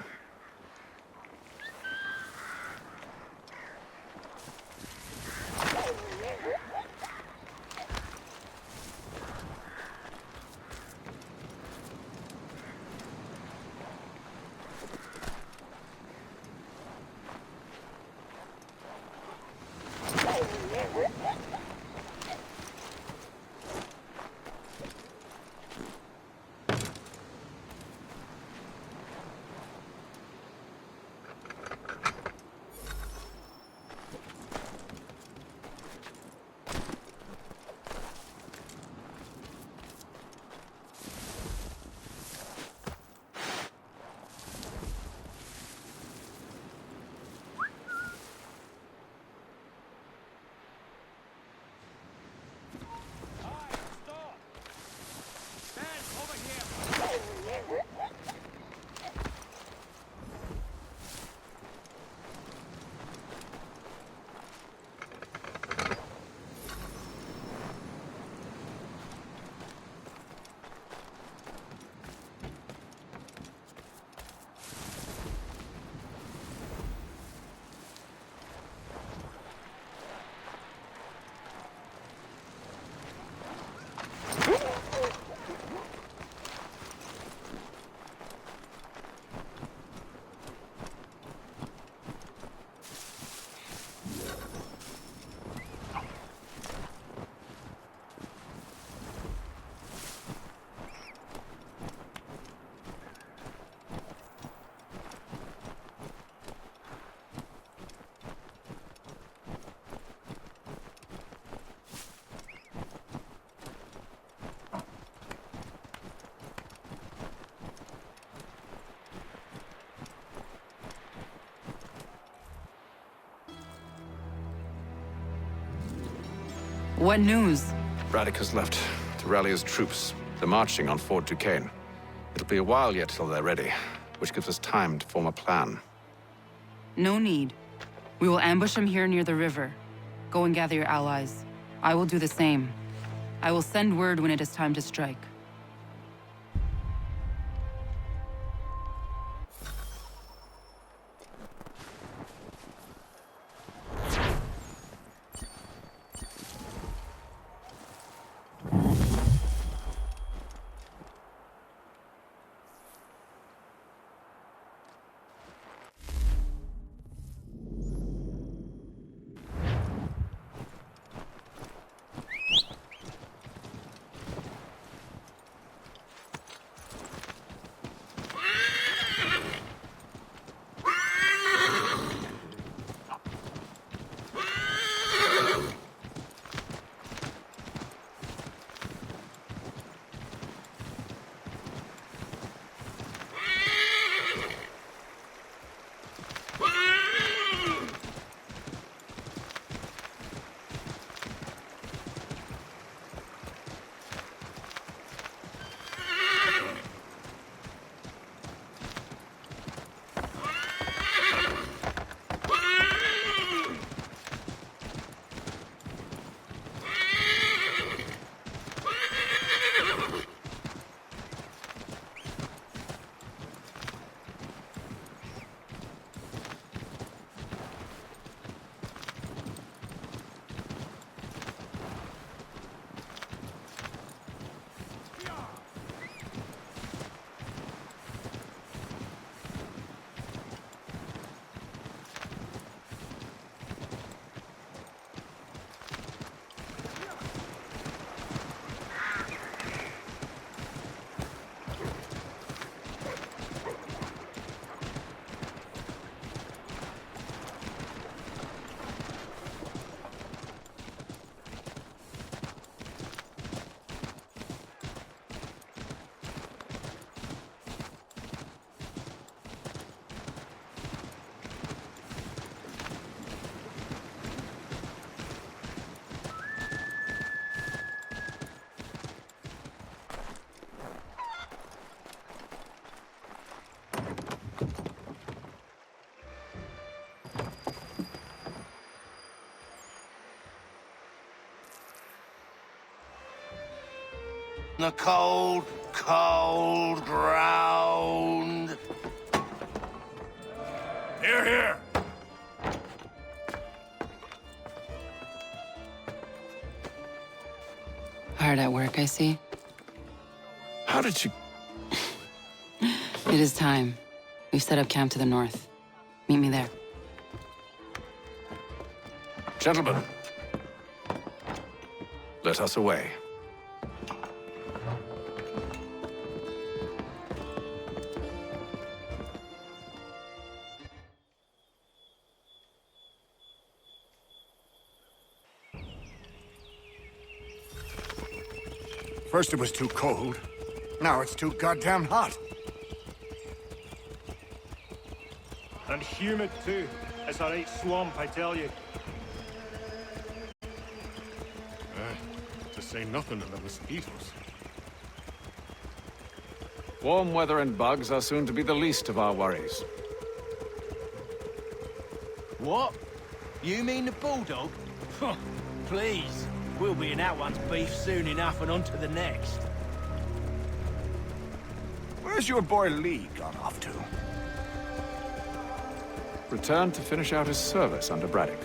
What news? Braddock has left to rally his troops. They're marching on Fort Duquesne. It'll be a while yet till they're ready, which gives us time to form a plan. No need. We will ambush him here near the river. Go and gather your allies. I will do the same. I will send word when it is time to strike. The cold, cold ground. Here, here! Hard at work, I see. How did you... It is time. We've set up camp to the north. Meet me there. Gentlemen, let us away. First it was too cold. Now it's too goddamn hot. And humid too. It's a right swamp, I tell you. To say nothing of the mosquitoes. Warm weather and bugs are soon to be the least of our worries. What? You mean the bulldog? Please. We'll be in that one's beef soon enough and on to the next. Where's your boy Lee gone off to? Returned to finish out his service under Braddock.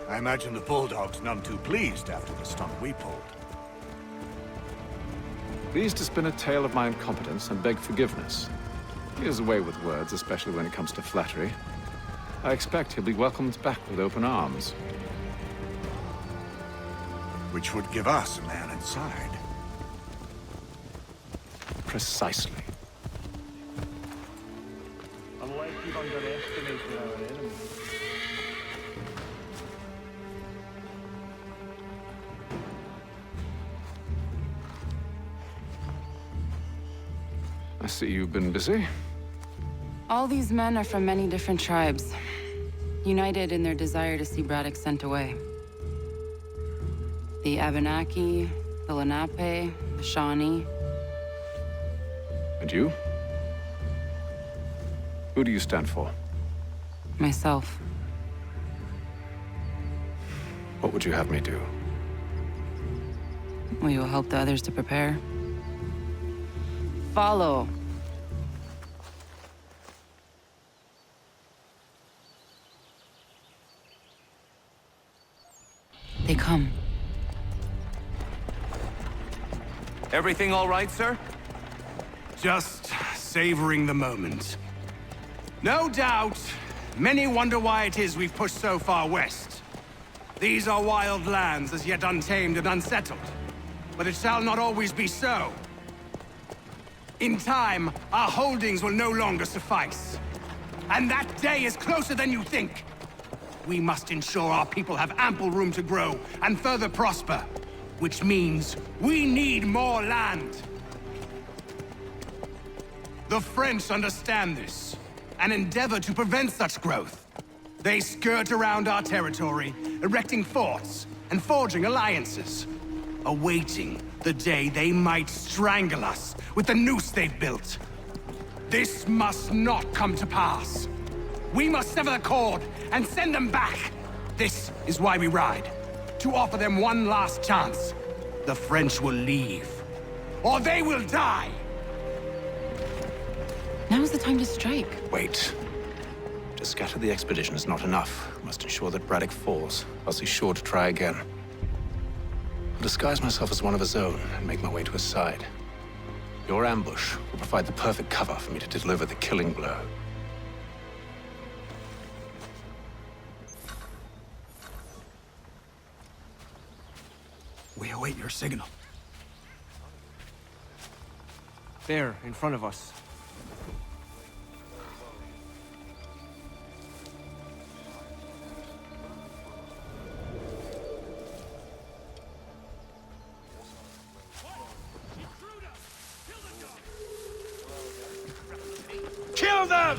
I imagine the Bulldog's none too pleased after the stunt we pulled. Pleased to spin a tale of my incompetence and beg forgiveness. He has a way with words, especially when it comes to flattery. I expect he'll be welcomed back with open arms. Which would give us a man inside. Precisely. Unlike you've underestimated our enemy. I see you've been busy. All these men are from many different tribes, united in their desire to see Braddock sent away. The Abenaki, the Lenape, the Shawnee. And you? Who do you stand for? Myself. What would you have me do? Will you help the others to prepare? Follow. They come. Everything all right, sir? Just savoring the moment. No doubt, many wonder why it is we've pushed so far west. These are wild lands as yet untamed and unsettled. But it shall not always be so. In time, our holdings will no longer suffice. And that day is closer than you think. We must ensure our people have ample room to grow and further prosper. Which means we need more land. The French understand this, and endeavor to prevent such growth. They skirt around our territory, erecting forts and forging alliances, awaiting the day they might strangle us with the noose they've built. This must not come to pass. We must sever the cord and send them back. This is why we ride. To offer them one last chance. The French will leave, or they will die. Now's the time to strike. Wait. To scatter the expedition is not enough. We must ensure that Braddock falls, else he's sure to try again. I'll disguise myself as one of his own and make my way to his side. Your ambush will provide the perfect cover for me to deliver the killing blow. We await your signal. There, in front of us. Kill them!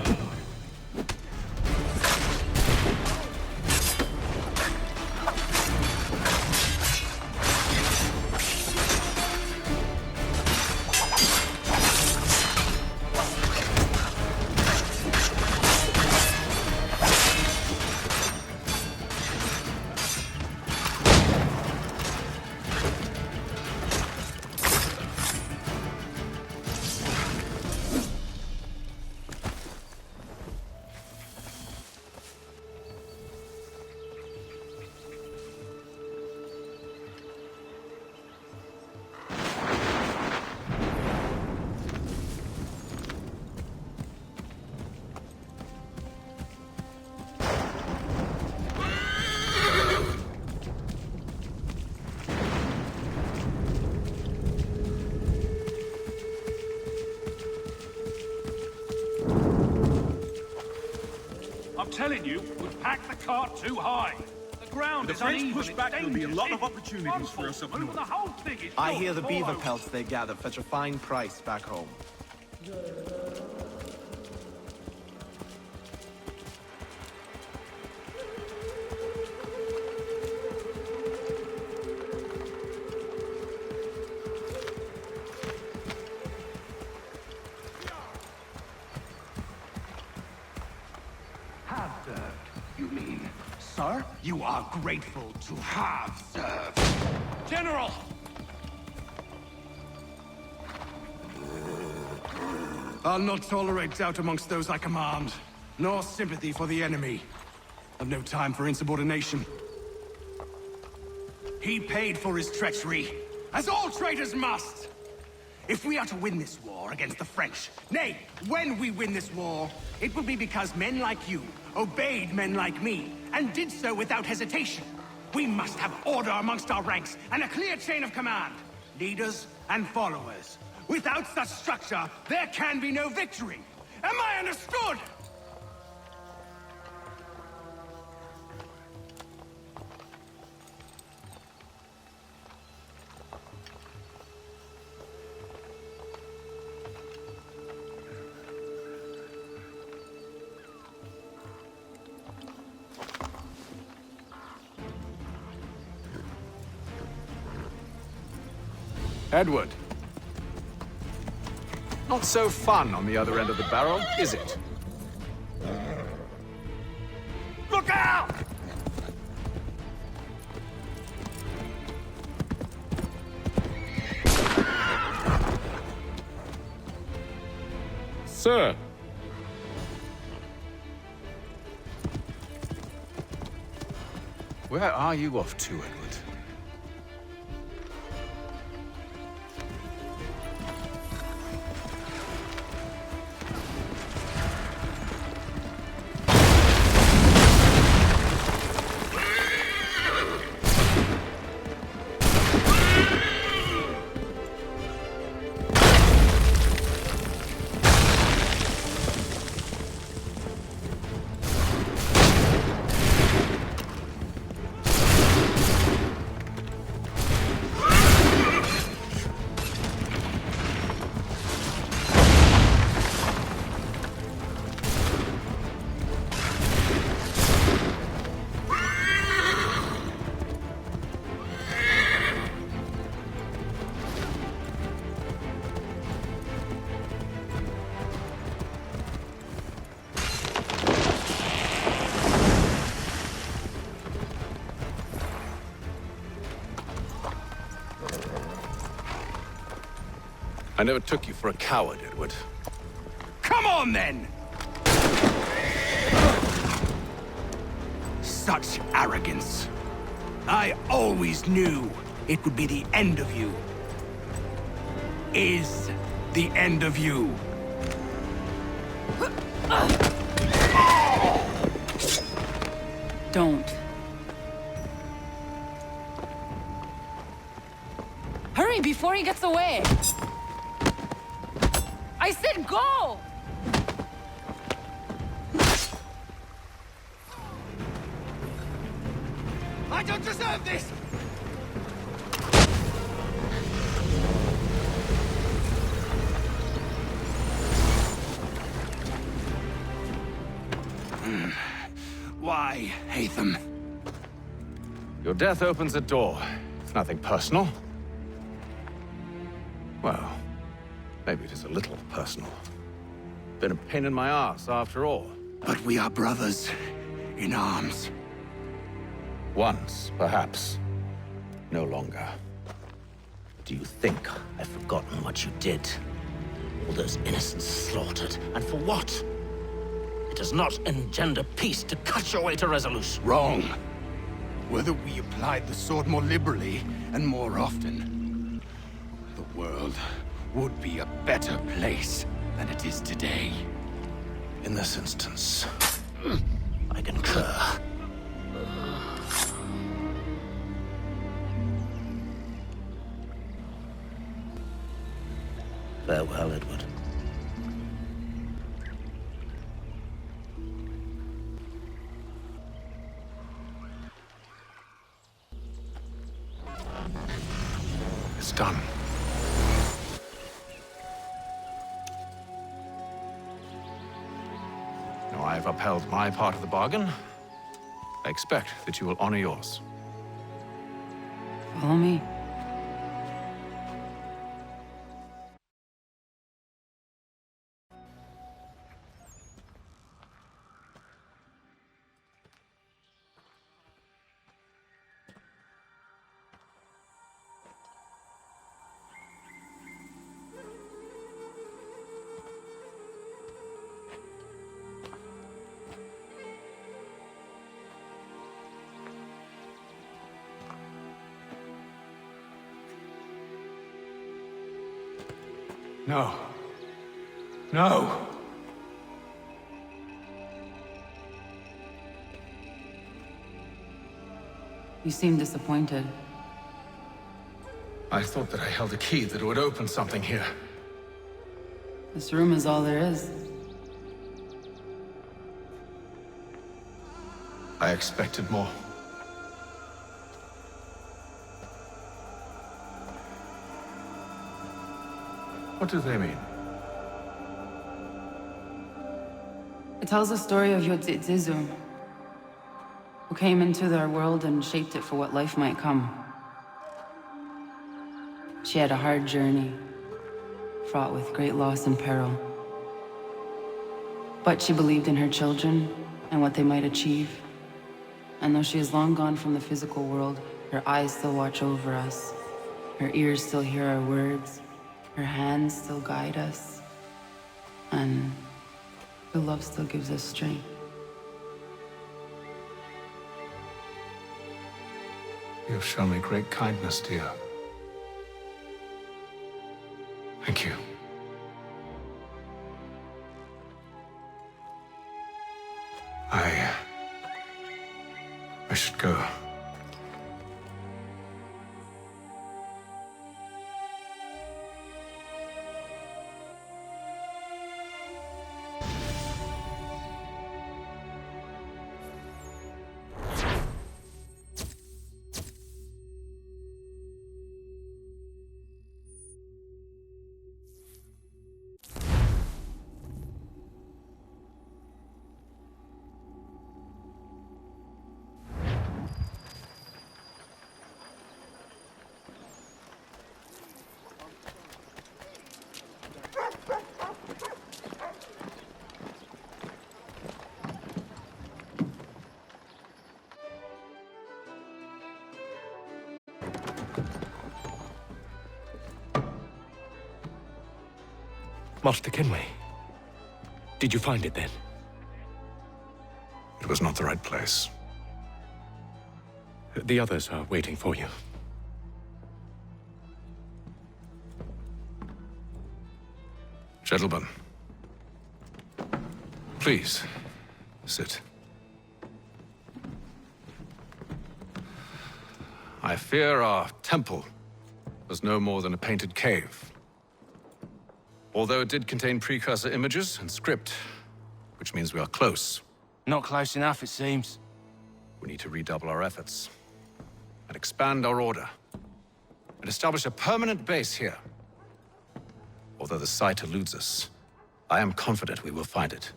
telling you, we've packed the cart too high. The ground If is the French uneven, push back, it's there'll be a lot of dangerous. opportunities for us up Over north. the whole thing is I built hear the for beaver us. pelts they gather fetch a fine price back home. Have served, you mean? Sir, you are grateful to have served. General! I'll not tolerate doubt amongst those I command, nor sympathy for the enemy. I've no time for insubordination. He paid for his treachery, as all traitors must! If we are to win this war against the French, nay, when we win this war, it will be because men like you obeyed men like me, and did so without hesitation. We must have order amongst our ranks, and a clear chain of command. Leaders and followers. Without such structure, there can be no victory. Am I understood? Edward. Not so fun on the other end of the barrel, is it? Look out! Sir! Where are you off to, Edward? I never took you for a coward, Edward. Come on, then! Such arrogance. I always knew it would be the end of you. Is the end of you. Don't. Hurry before he gets away! I said go! I don't deserve this! Why, Hatham? Your death opens a door. It's nothing personal. Well, maybe it is a little personal. Been a pain in my ass, after all. But we are brothers in arms. Once, perhaps. No longer. Do you think I've forgotten what you did? All those innocents slaughtered, and for what? It does not engender peace to cut your way to resolution. Wrong. Whether we applied the sword more liberally and more often, the world would be a better place than it is today. In this instance, I concur. Farewell, Edward. have upheld my part of the bargain, I expect that you will honor yours. Follow me. No. No! You seem disappointed. I thought that I held a key that would open something here. This room is all there is. I expected more. What do they mean? It tells the story of Yotzitzizu, who came into their world and shaped it for what life might come. She had a hard journey, fraught with great loss and peril. But she believed in her children and what they might achieve. And though she is long gone from the physical world, her eyes still watch over us. Her ears still hear our words. Her hands still guide us. And her love still gives us strength. You have shown me great kindness, dear. Thank you. I should go. Master Kenway. Did you find it then? It was not the right place. The others are waiting for you. Gentlemen, please, sit. I fear our temple was no more than a painted cave. Although it did contain precursor images and script, which means we are close. Not close enough, it seems. We need to redouble our efforts and expand our order and establish a permanent base here. Although the site eludes us, I am confident we will find it.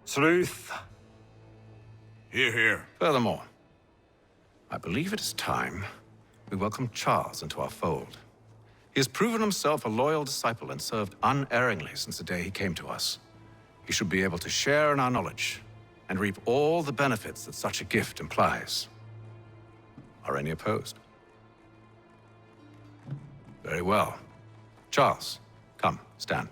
Truth. Hear, hear. Furthermore, I believe it is time we welcome Charles into our fold. He has proven himself a loyal disciple and served unerringly since the day he came to us. He should be able to share in our knowledge and reap all the benefits that such a gift implies. Are any opposed? Very well. Charles, come, stand.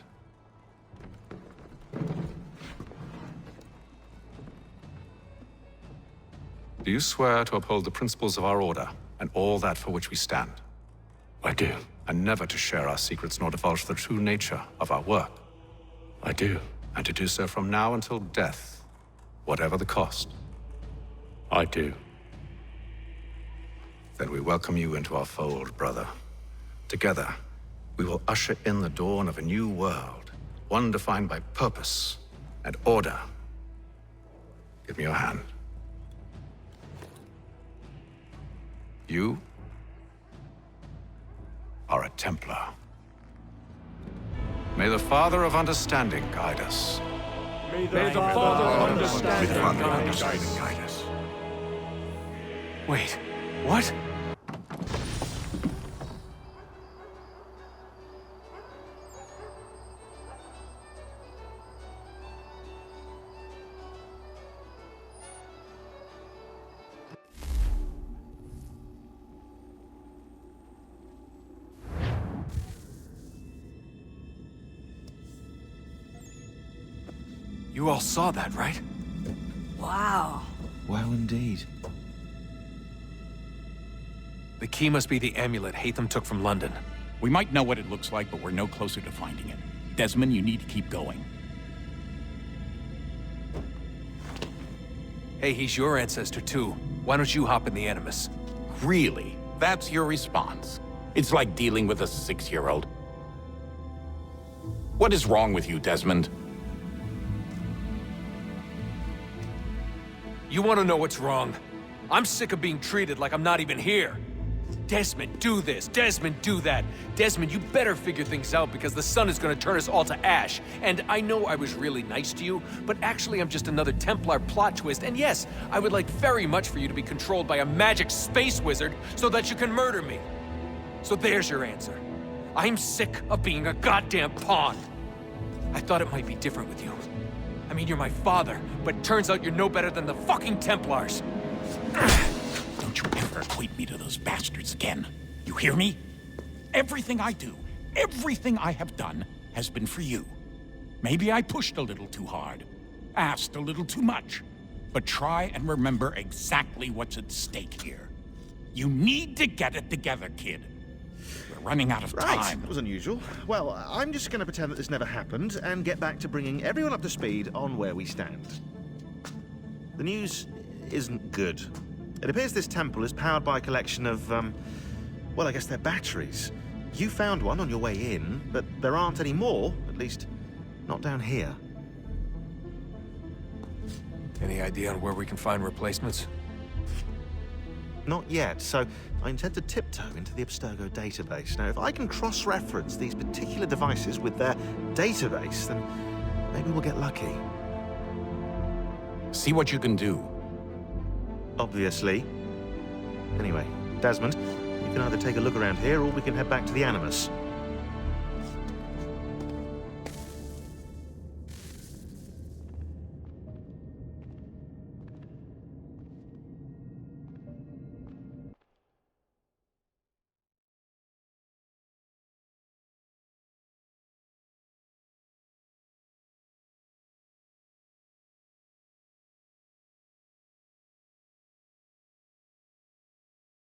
Do you swear to uphold the principles of our order and all that for which we stand? I do. And never to share our secrets nor divulge the true nature of our work? I do. And to do so from now until death, whatever the cost? I do. Then we welcome you into our fold, brother. Together, we will usher in the dawn of a new world, one defined by purpose and order. Give me your hand. You are a Templar. May the Father of Understanding guide us. May the Father understand and guide us. Wait, what? You all saw that, right? Wow. Wow, indeed. The key must be the amulet Hatham took from London. We might know what it looks like, but we're no closer to finding it. Desmond, you need to keep going. Hey, he's your ancestor too. Why don't you hop in the Animus? Really? That's your response? It's like dealing with a 6-year-old. What is wrong with you, Desmond? You want to know what's wrong? I'm sick of being treated like I'm not even here. Desmond, do this. Desmond, do that. Desmond, you better figure things out because the sun is going to turn us all to ash. And I know I was really nice to you, but actually I'm just another Templar plot twist. And yes, I would like very much for you to be controlled by a magic space wizard so that you can murder me. So there's your answer. I'm sick of being a goddamn pawn. I thought it might be different with you. I mean, you're my father, but turns out you're no better than the fucking Templars. Don't you ever equate me to those bastards again. You hear me? Everything I do, everything I have done, has been for you. Maybe I pushed a little too hard, asked a little too much, but try and remember exactly what's at stake here. You need to get it together, kid. We're running out of time. That was unusual. Well, I'm just going to pretend that this never happened and get back to bringing everyone up to speed on where we stand. The news isn't good. It appears this temple is powered by a collection of, well, I guess they're batteries. You found one on your way in, but there aren't any more, at least not down here. Any idea on where we can find replacements? Not yet, so I intend to tiptoe into the Abstergo database. Now, if I can cross-reference these particular devices with their database, then maybe we'll get lucky. See what you can do. Obviously. Anyway, Desmond, you can either take a look around here or we can head back to the Animus.